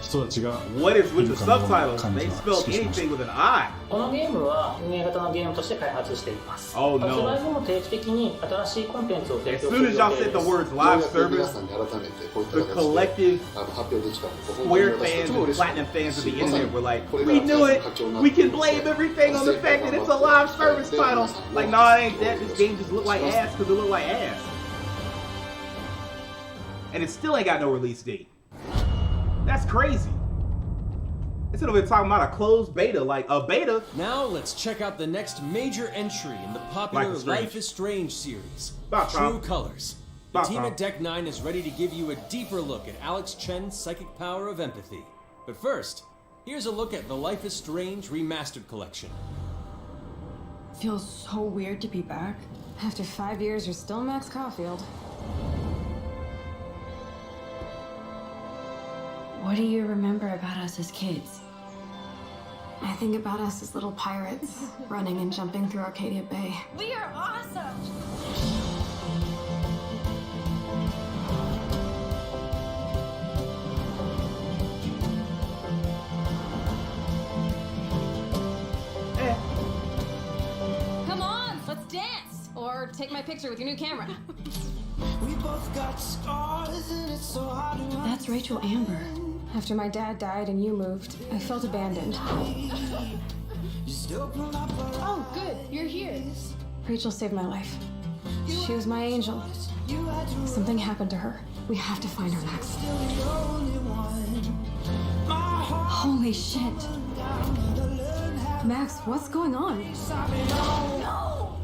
人たちが What is with the subtitles? They spell anything with an I. このゲームは運営型のゲームとして開発しています。Oh no. 発売後も定期的に新しいコンテンツを提供す As る soon 予 as 定 y'all で said the す。 words live service, 皆さんに改めてこういった the 形で collective 発表できたので、 Square fans and Platinum fans of the internet were like, we knew it! We can blame everything on the fact that it's a live service title. Like, no, it ain't that. This game just looked like ass because it looked like ass. And it still ain't got no release date. That's crazy. Instead of it talking about a closed beta, like a beta. Now let's check out the next major entry in the popular Life is Strange series, True Colors. The team at Deck 9 is ready to give you a deeper look at Alex Chen's psychic power of empathy. But first, here's a look at the Life is Strange Remastered Collection. Feels so weird to be back. After 5 years, you're still Max Caulfield. What do you remember about us as kids? I think about us as little pirates, running and jumping through Arcadia Bay. We are awesome! Come on, let's dance! Or take my picture with your new camera. We both got scars and it's so hard to That's Rachel Amber. After my dad died and you moved, I felt abandoned. Oh, good, you're here. Rachel saved my life. She was my angel. Something happened to her. We have to find her, Max. Holy shit. Max, what's going on? No!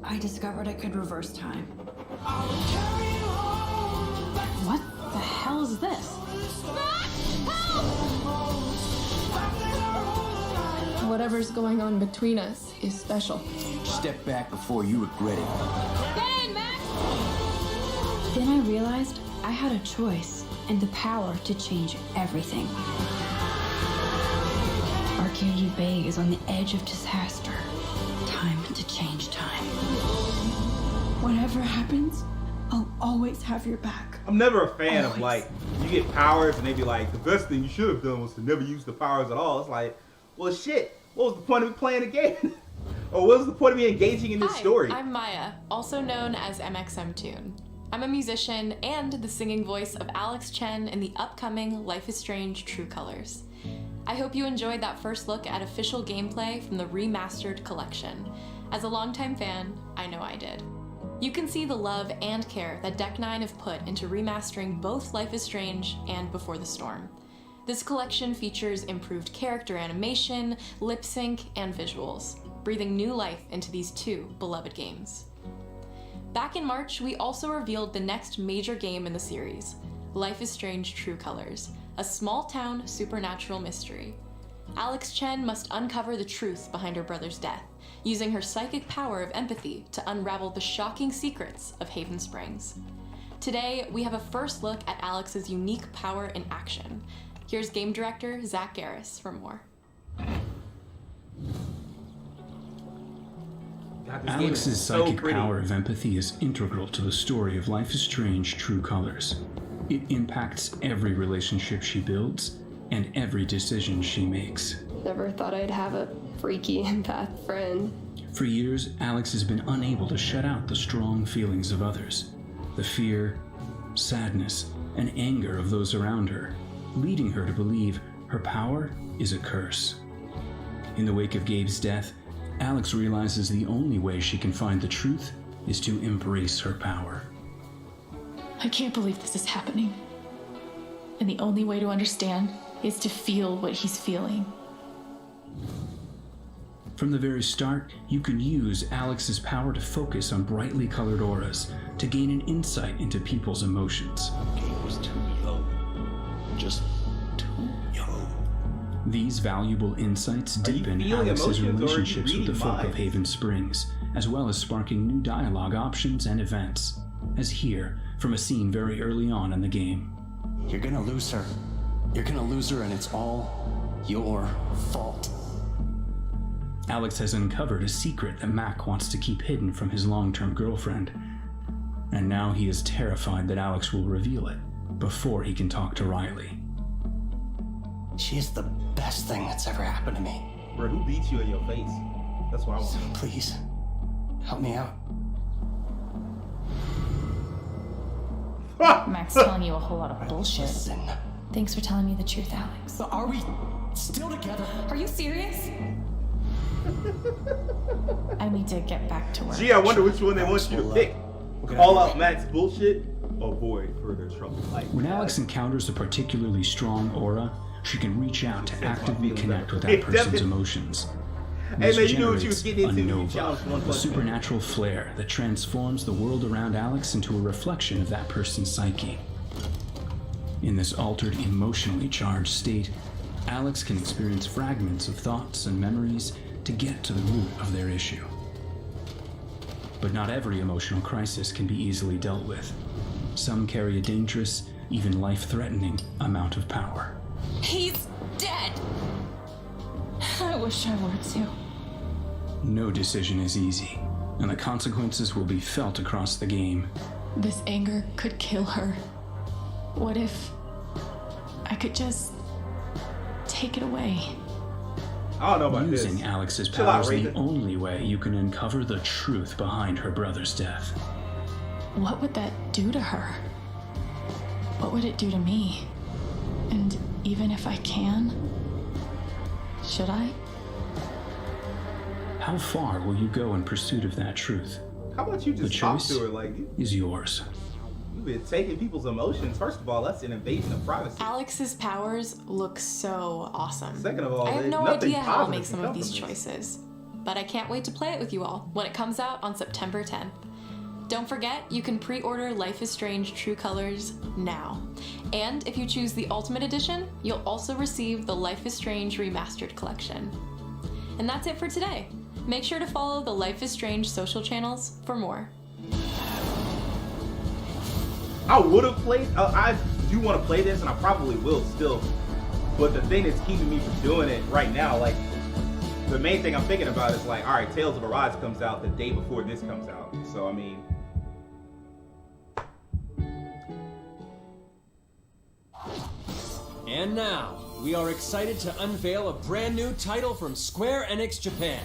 I discovered I could reverse time. What the hell is this? Whatever's going on between us is special. Step back before you regret it. Get in, Max! Then I realized I had a choice and the power to change everything. Arcadia Bay is on the edge of disaster. Time to change time. Whatever happens, I'll always have your back. I'm never a fan of like, you get powers and they be like, the best thing you should have done was to never use the powers at all. It's like, well shit, what was the point of me playing the game? Or what was the point of me engaging in this story? I'm Maya, also known as MXM Toon. I'm a musician and the singing voice of Alex Chen in the upcoming Life is Strange True Colors. I hope you enjoyed that first look at official gameplay from the remastered collection. As a longtime fan, I know I did. You can see the love and care that Deck 9 have put into remastering both Life is Strange and Before the Storm. This collection features improved character animation, lip sync, and visuals, breathing new life into these two beloved games. Back in March, we also revealed the next major game in the series, Life is Strange True Colors, a small-town supernatural mystery. Alex Chen must uncover the truth behind her brother's death, using her psychic power of empathy to unravel the shocking secrets of Haven Springs. Today, we have a first look at Alex's unique power in action. Here's game director Zach Garris for more. Alex's psychic power of empathy is integral to the story of Life is Strange True Colors. It impacts every relationship she builds and every decision she makes. Never thought I'd have a freaky empath friend. For years, Alex has been unable to shut out the strong feelings of others, the fear, sadness, and anger of those around her, leading her to believe her power is a curse. In the wake of Gabe's death, Alex realizes the only way she can find the truth is to embrace her power. I can't believe this is happening. And the only way to understand is to feel what he's feeling. From the very start, you can use Alex's power to focus on brightly colored auras to gain an insight into people's emotions. Gabe was too young. Just too young. These valuable insights deepen Alex's relationships with the folk of Haven Springs, as well as sparking new dialogue options and events, as here from a scene very early on in the game. You're gonna lose her. You're gonna lose her, and it's all your fault. Alex has uncovered a secret that Mac wants to keep hidden from his long-term girlfriend, and now he is terrified that Alex will reveal it before he can talk to Riley. She's the best thing that's ever happened to me. Bro, who beats you in your face? That's what I want. So please, help me out. Max telling you a whole lot of bullshit. Listen. Thanks for telling me the truth, Alex. So are we still together? Are you serious? I need to get back to work. Gee, I wonder which one they want you to pick. Call out Matt's bullshit. Avoid further trouble. When Alex encounters a particularly strong aura, she can reach out to actively connect with that person's emotions. Hey man, you knew what generates you was getting into. a nova, a supernatural flare that transforms the world around Alex into a reflection of that person's psyche. In this altered, emotionally charged state, Alex can experience fragments of thoughts and memories to get to the root of their issue. But not every emotional crisis can be easily dealt with. Some carry a dangerous, even life-threatening amount of power. He's dead! I wish I were too. No decision is easy, and the consequences will be felt across the game. This anger could kill her. What if I could just take it away? I don't know about Using this. Alex's Chill out, powers the Raven. only way you can uncover the truth behind her brother's death. What would that do to her? What would it do to me? And even if I can, should I? How far will you go in pursuit of that truth? How about you The just talk choice to her like is yours. you've been taking people's emotions? First of all, that's an invasion of privacy. Alex's powers look so awesome. Second of all, I have there's no nothing idea how I'll positive make can some of come these from this. choices, but I can't wait to play it with you all when it comes out on September 10th. Don't forget, you can pre-order Life is Strange True Colors now. And if you choose the Ultimate Edition, you'll also receive the Life is Strange Remastered Collection. And that's it for today. Make sure to follow the Life is Strange social channels for more. I would have played. I do want to play this, and I probably will still. But the thing that's keeping me from doing it right now, like the main thing I'm thinking about is like, all right, Tales of Arise comes out the day before this comes out. So I mean, And now, we are excited to unveil a brand new title from Square-Enix Japan.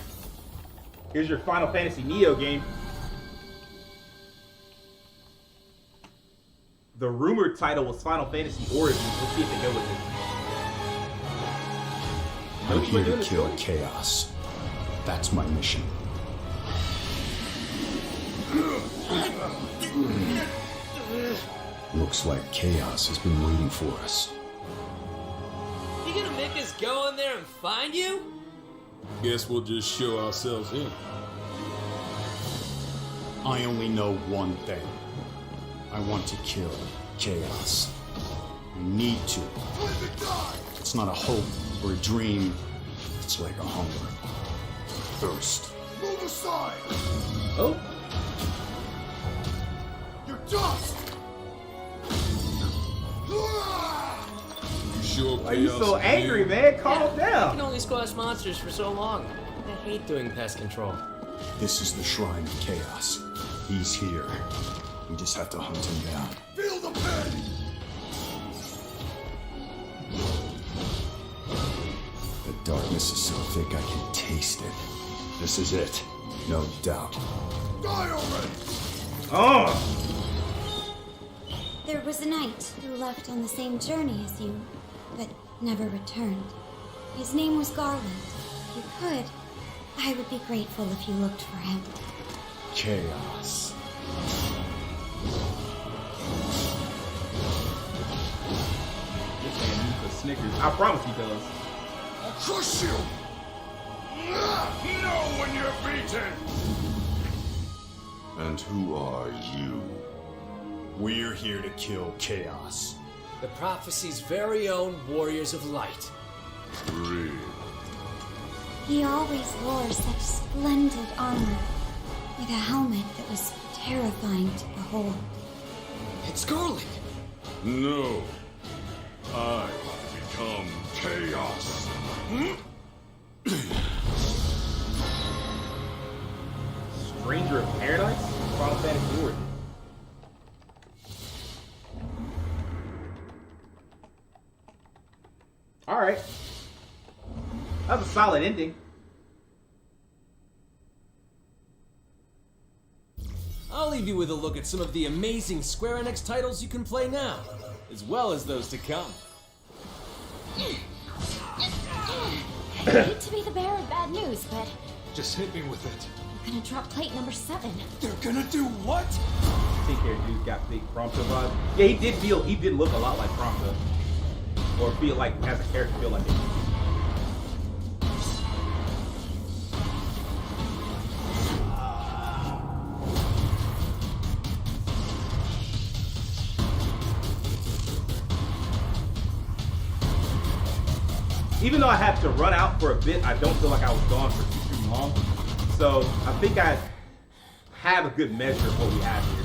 here's your Final Fantasy Neo game. The rumored title was Final Fantasy Origins. Let's see if they go with it. I'm here to kill chaos. That's my mission. Looks like chaos has been waiting for us. You gonna make us go in there and find you? Guess we'll just show ourselves in. I only know one thing. I want to kill chaos. I need to. It's not a hope or a dream. It's like a hunger. Thirst. Move aside! Oh. You're dust! You sure Why are you so angry, man? Calm I down. can only squash monsters for so long. I hate doing pest control. This is the shrine of chaos. He's here. We just have to hunt him down. Feel the pain! The darkness is so thick I can taste it. This is it. No doubt. Die already! Oh! There was a knight who left on the same journey as you, but never returned. His name was Garland. If you could, I would be grateful if you looked for him. Chaos. This man needs a Snickers. I promise he does. I'll crush you! Know when you're beaten! And who are you? We're here to kill chaos. The prophecy's very own warriors of light. Real. He always wore such splendid armor, with a helmet that was terrifying to behold. It's Garland! No. I become chaos. Stranger of Paradise? Final Fantasy Origins. Alright. That was a solid ending. I'll leave you with a look at some of the amazing Square-Enix titles you can play now, as well as those to come. I hate to be the bearer of bad news, but Just hit me with it. we're gonna drop plate number 7. They're gonna do what? pink-haired dude got big Prompto vibes. Yeah, he did look a lot like Prompto. Or feel like, as a character, feel like it. Even though I had to run out for a bit, I don't feel like I was gone for too long. So I think I have a good measure of what we have here.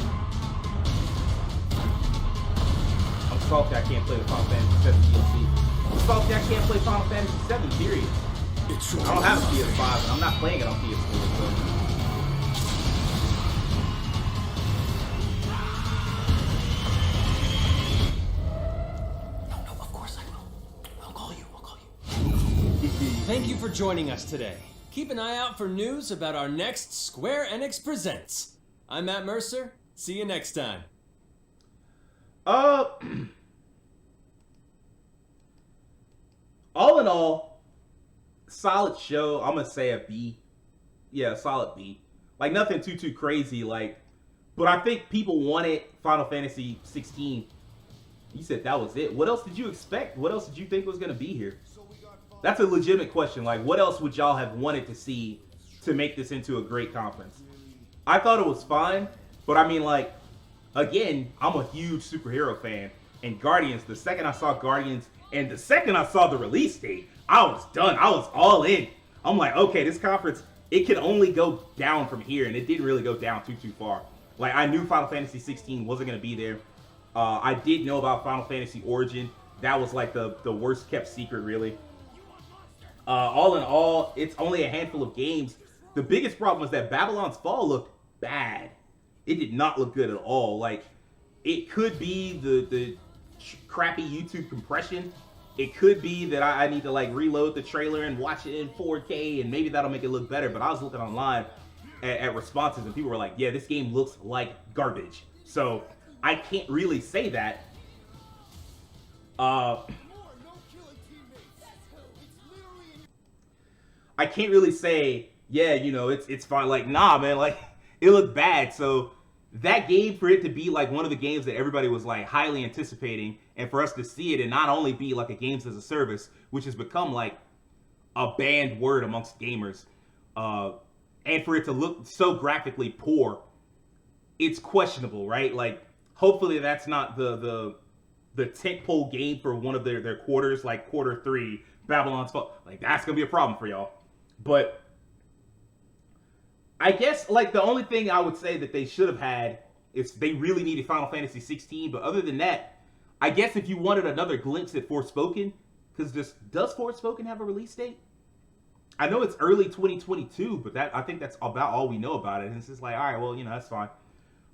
I'm salty I can't play the Final Fantasy 7 DLC. I'm salty I can't play Final Fantasy 7, period. I don't have a PS5 and I'm not playing it on PS4. So. Thank you for joining us today. Keep an eye out for news about our next Square-Enix Presents. I'm Matt Mercer. See you next time. All in all, solid show. I'm gonna say a B. Yeah, solid B. Like nothing too crazy. Like, but I think people wanted Final Fantasy 16. You said that was it. What else did you expect? What else did you think was gonna be here? That's a legitimate question. Like, what else would y'all have wanted to see to make this into a great conference? I thought it was fine, but I mean, like, again, I'm a huge superhero fan. And Guardians, the second I saw Guardians and the second I saw the release date, I was done. I was all in. I'm like, okay, this conference, it can only go down from here. And it didn't really go down too far. Like, I knew Final Fantasy 16 wasn't going to be there. I did know about Final Fantasy Origin. That was like the worst kept secret, really. All in all, it's only a handful of games. The biggest problem was that Babylon's Fall looked bad. It did not look good at all. Like, it could be the crappy YouTube compression. It could be that I need to, like, reload the trailer and watch it in 4K, and maybe that'll make it look better. But I was looking online at responses, and people were like, yeah, this game looks like garbage. So, I can't really say that. I can't really say, yeah, you know, it's fine. Like, nah, man, like, it looked bad. So that game, for it to be like one of the games that everybody was like highly anticipating, and for us to see it and not only be like a games as a service, which has become like a banned word amongst gamers, and for it to look so graphically poor, it's questionable, right? Like, hopefully that's not the tentpole game for one of their quarters, like quarter 3, Babylon's Fall. Like, that's gonna be a problem for y'all. But I guess, like, the only thing I would say that they should have had is they really needed Final Fantasy 16. But other than that, I guess if you wanted another glimpse at Forspoken, because does Forspoken have a release date? I know it's early 2022, but I think that's about all we know about it. And it's just like, all right, well, you know, that's fine.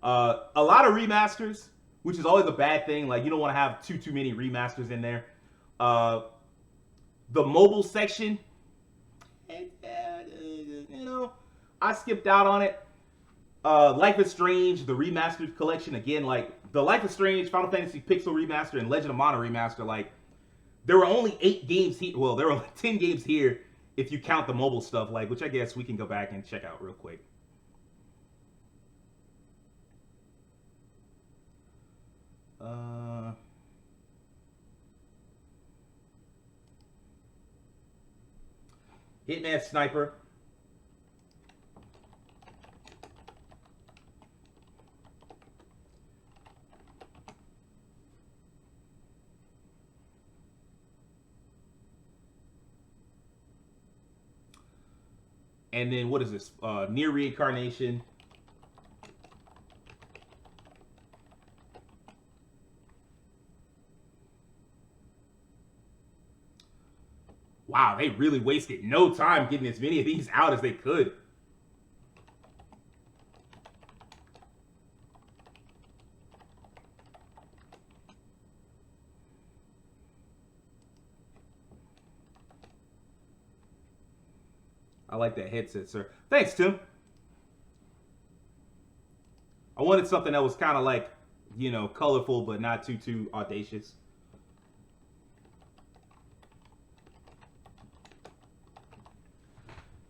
A lot of remasters, which is always a bad thing. Like, you don't want to have too many remasters in there. The mobile section, you know, I skipped out on it. Life is Strange, the remastered collection, again, like, the Life is Strange, Final Fantasy Pixel remaster, and Legend of Mana remaster, like, there were only 8 games here. Well, there were only 10 games here if you count the mobile stuff, like, which I guess we can go back and check out real quick. Hitman Sniper. And then what is this? Near Reincarnation. Wow, they really wasted no time getting as many of these out as they could. I like that headset, sir. Thanks, Tim. I wanted something that was kind of like, you know, colorful, but not too audacious.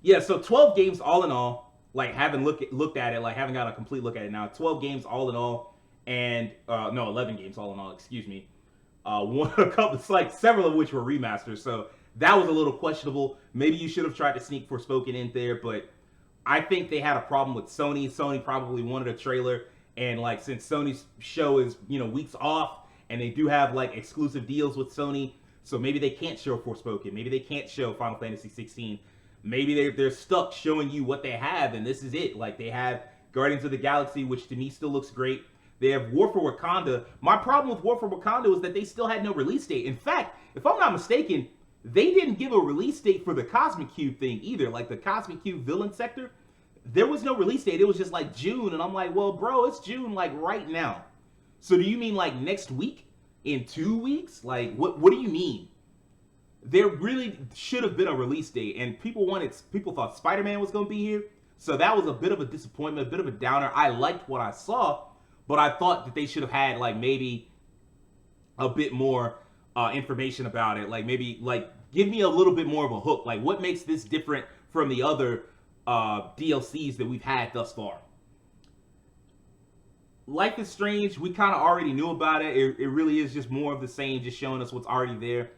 Yeah, so 12 games all in all. like having looked at it, like having got a complete look at it now. 12 games all in all, and no, 11 games all in all. Excuse me. Several of which were remasters. So that was a little questionable. Maybe you should have tried to sneak Forspoken in there, but I think they had a problem with Sony. Sony probably wanted a trailer, and like since Sony's show is weeks off, and they do have like exclusive deals with Sony, so maybe they can't show Forspoken. Maybe they can't show Final Fantasy 16. Maybe they're stuck showing you what they have, and this is it. Like they have Guardians of the Galaxy, which to me still looks great. They have War for Wakanda. My problem with War for Wakanda was that they still had no release date. In fact, if I'm not mistaken, they didn't give a release date for the Cosmic Cube thing either. Like the Cosmic Cube villain sector, there was no release date. It was just like June, and I'm like, well, bro, it's June like right now. So do you mean like next week? In 2 weeks? Like what do you mean? There really should have been a release date, and people thought Spider-Man was going to be here. So that was a bit of a disappointment, a bit of a downer. I liked what I saw, but I thought that they should have had like maybe a bit more information about it. Like maybe like give me a little bit more of a hook. Like what makes this different from the other DLCs that we've had thus far? Life is Strange, we kind of already knew about it. It really is just more of the same, just showing us what's already there.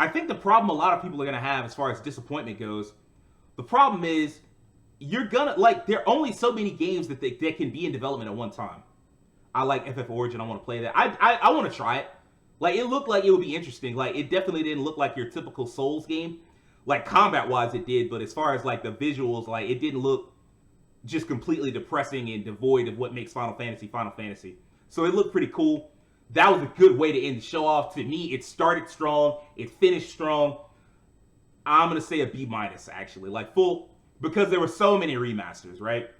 I think the problem a lot of people are going to have as far as disappointment goes, the problem is you're gonna, like, there are only so many games that can be in development at one time. I like FF Origin, I want to play that. I want to try it. Like, it looked like it would be interesting. Like, it definitely didn't look like your typical Souls game. Like, combat-wise it did, but as far as, like, the visuals, like, it didn't look just completely depressing and devoid of what makes Final Fantasy. So it looked pretty cool. That was a good way to end the show off. To me, it started strong, it finished strong. I'm gonna say a B- actually, like full, because there were so many remasters, right?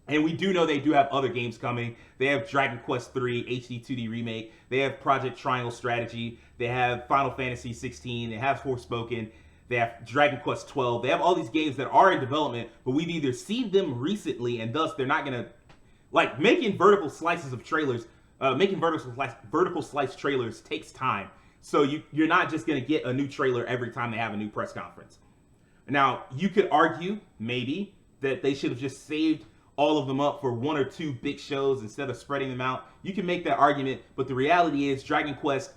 And we do know they do have other games coming. They have Dragon Quest III HD 2D remake. They have Project Triangle Strategy. They have Final Fantasy 16. They have Forspoken. They have Dragon Quest 12. They have all these games that are in development, but we've either seen them recently, and thus they're not gonna, like, making vertical slices of trailers. Making vertical slice trailers takes time. So you're not just gonna get a new trailer every time they have a new press conference. Now, you could argue, maybe, that they should have just saved all of them up for one or two big shows instead of spreading them out. You can make that argument, but the reality is Dragon Quest,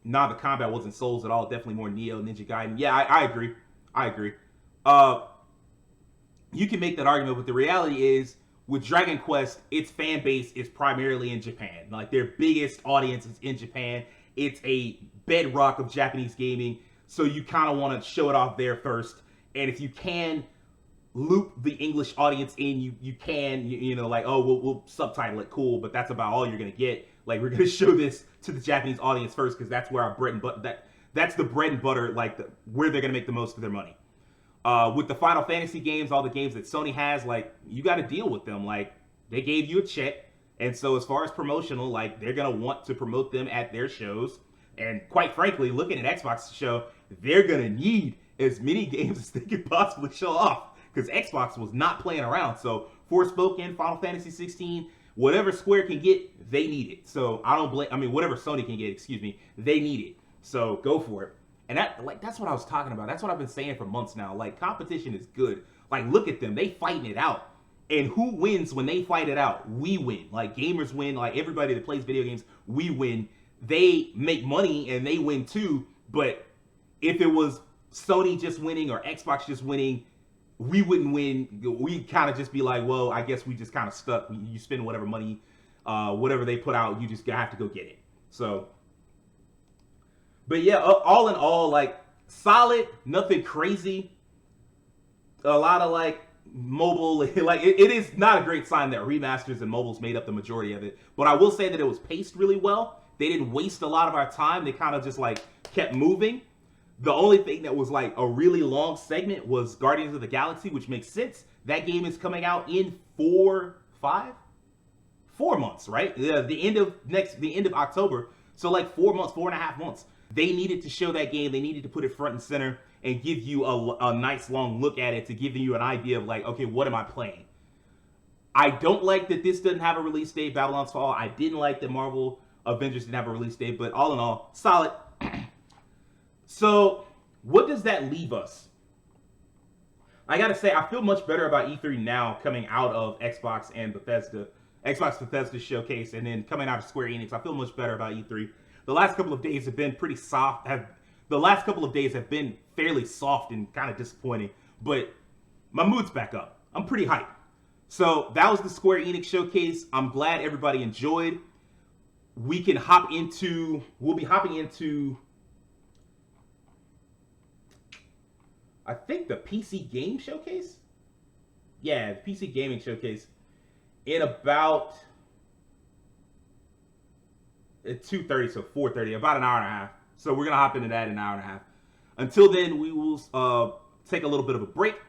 the combat wasn't Souls at all, definitely more Neo, Ninja Gaiden. Yeah, I agree. You can make that argument, but the reality is, with Dragon Quest, its fan base is primarily in Japan. Like, their biggest audience is in Japan. It's a bedrock of Japanese gaming, so you kind of want to show it off there first. And if you can loop the English audience in, you can, like, oh, we'll subtitle it, cool, but that's about all you're going to get. Like, we're going to show this to the Japanese audience first, because that's where our bread and butter, that's the bread and butter, like, where they're going to make the most of their money. With the Final Fantasy games, all the games that Sony has, like, you got to deal with them. Like, they gave you a check, and so as far as promotional, like, they're going to want to promote them at their shows. And quite frankly, looking at Xbox's show, they're going to need as many games as they could possibly show off, because Xbox was not playing around. So Forspoken, Final Fantasy 16, whatever Square can get, they need it. So I don't blame, whatever Sony can get, they need it. So go for it. And that's what I was talking about. That's what I've been saying for months now. Like, competition is good. Like, look at them. They fighting it out. And who wins when they fight it out? We win. Like, gamers win. Like, everybody that plays video games, we win. They make money and they win too. But if it was Sony just winning or Xbox just winning, we wouldn't win. We'd kind of just be like, well, I guess we just kind of stuck. You spend whatever money, whatever they put out, you just have to go get it. So, but yeah, all in all, like, solid, nothing crazy. A lot of, like, mobile, like, it is not a great sign that remasters and mobiles made up the majority of it. But I will say that it was paced really well. They didn't waste a lot of our time. They kind of just, like, kept moving. The only thing that was, like, a really long segment was Guardians of the Galaxy, which makes sense. That game is coming out in 4 months, right? The end of October. So, like, 4 months, 4.5 months. They needed to show that game. They needed to put it front and center and give you a nice long look at it to give you an idea of, like, okay, what am I playing? I don't like that this doesn't have a release date, Babylon's Fall. I didn't like that Marvel Avengers didn't have a release date, but all in all, solid. So, what does that leave us? I gotta say, I feel much better about E3 now coming out of Xbox Bethesda showcase, and then coming out of Square Enix. I feel much better about E3. The last couple of days have been pretty soft. The last couple of days have been fairly soft and kind of disappointing, but my mood's back up. I'm pretty hyped. So that was the Square Enix showcase. I'm glad everybody enjoyed. We'll be hopping into, I think, the PC game showcase? Yeah, the PC gaming showcase in about 2:30, so 4:30, about an hour and a half. So we're going to hop into that in an hour and a half. Until then, we will take a little bit of a break.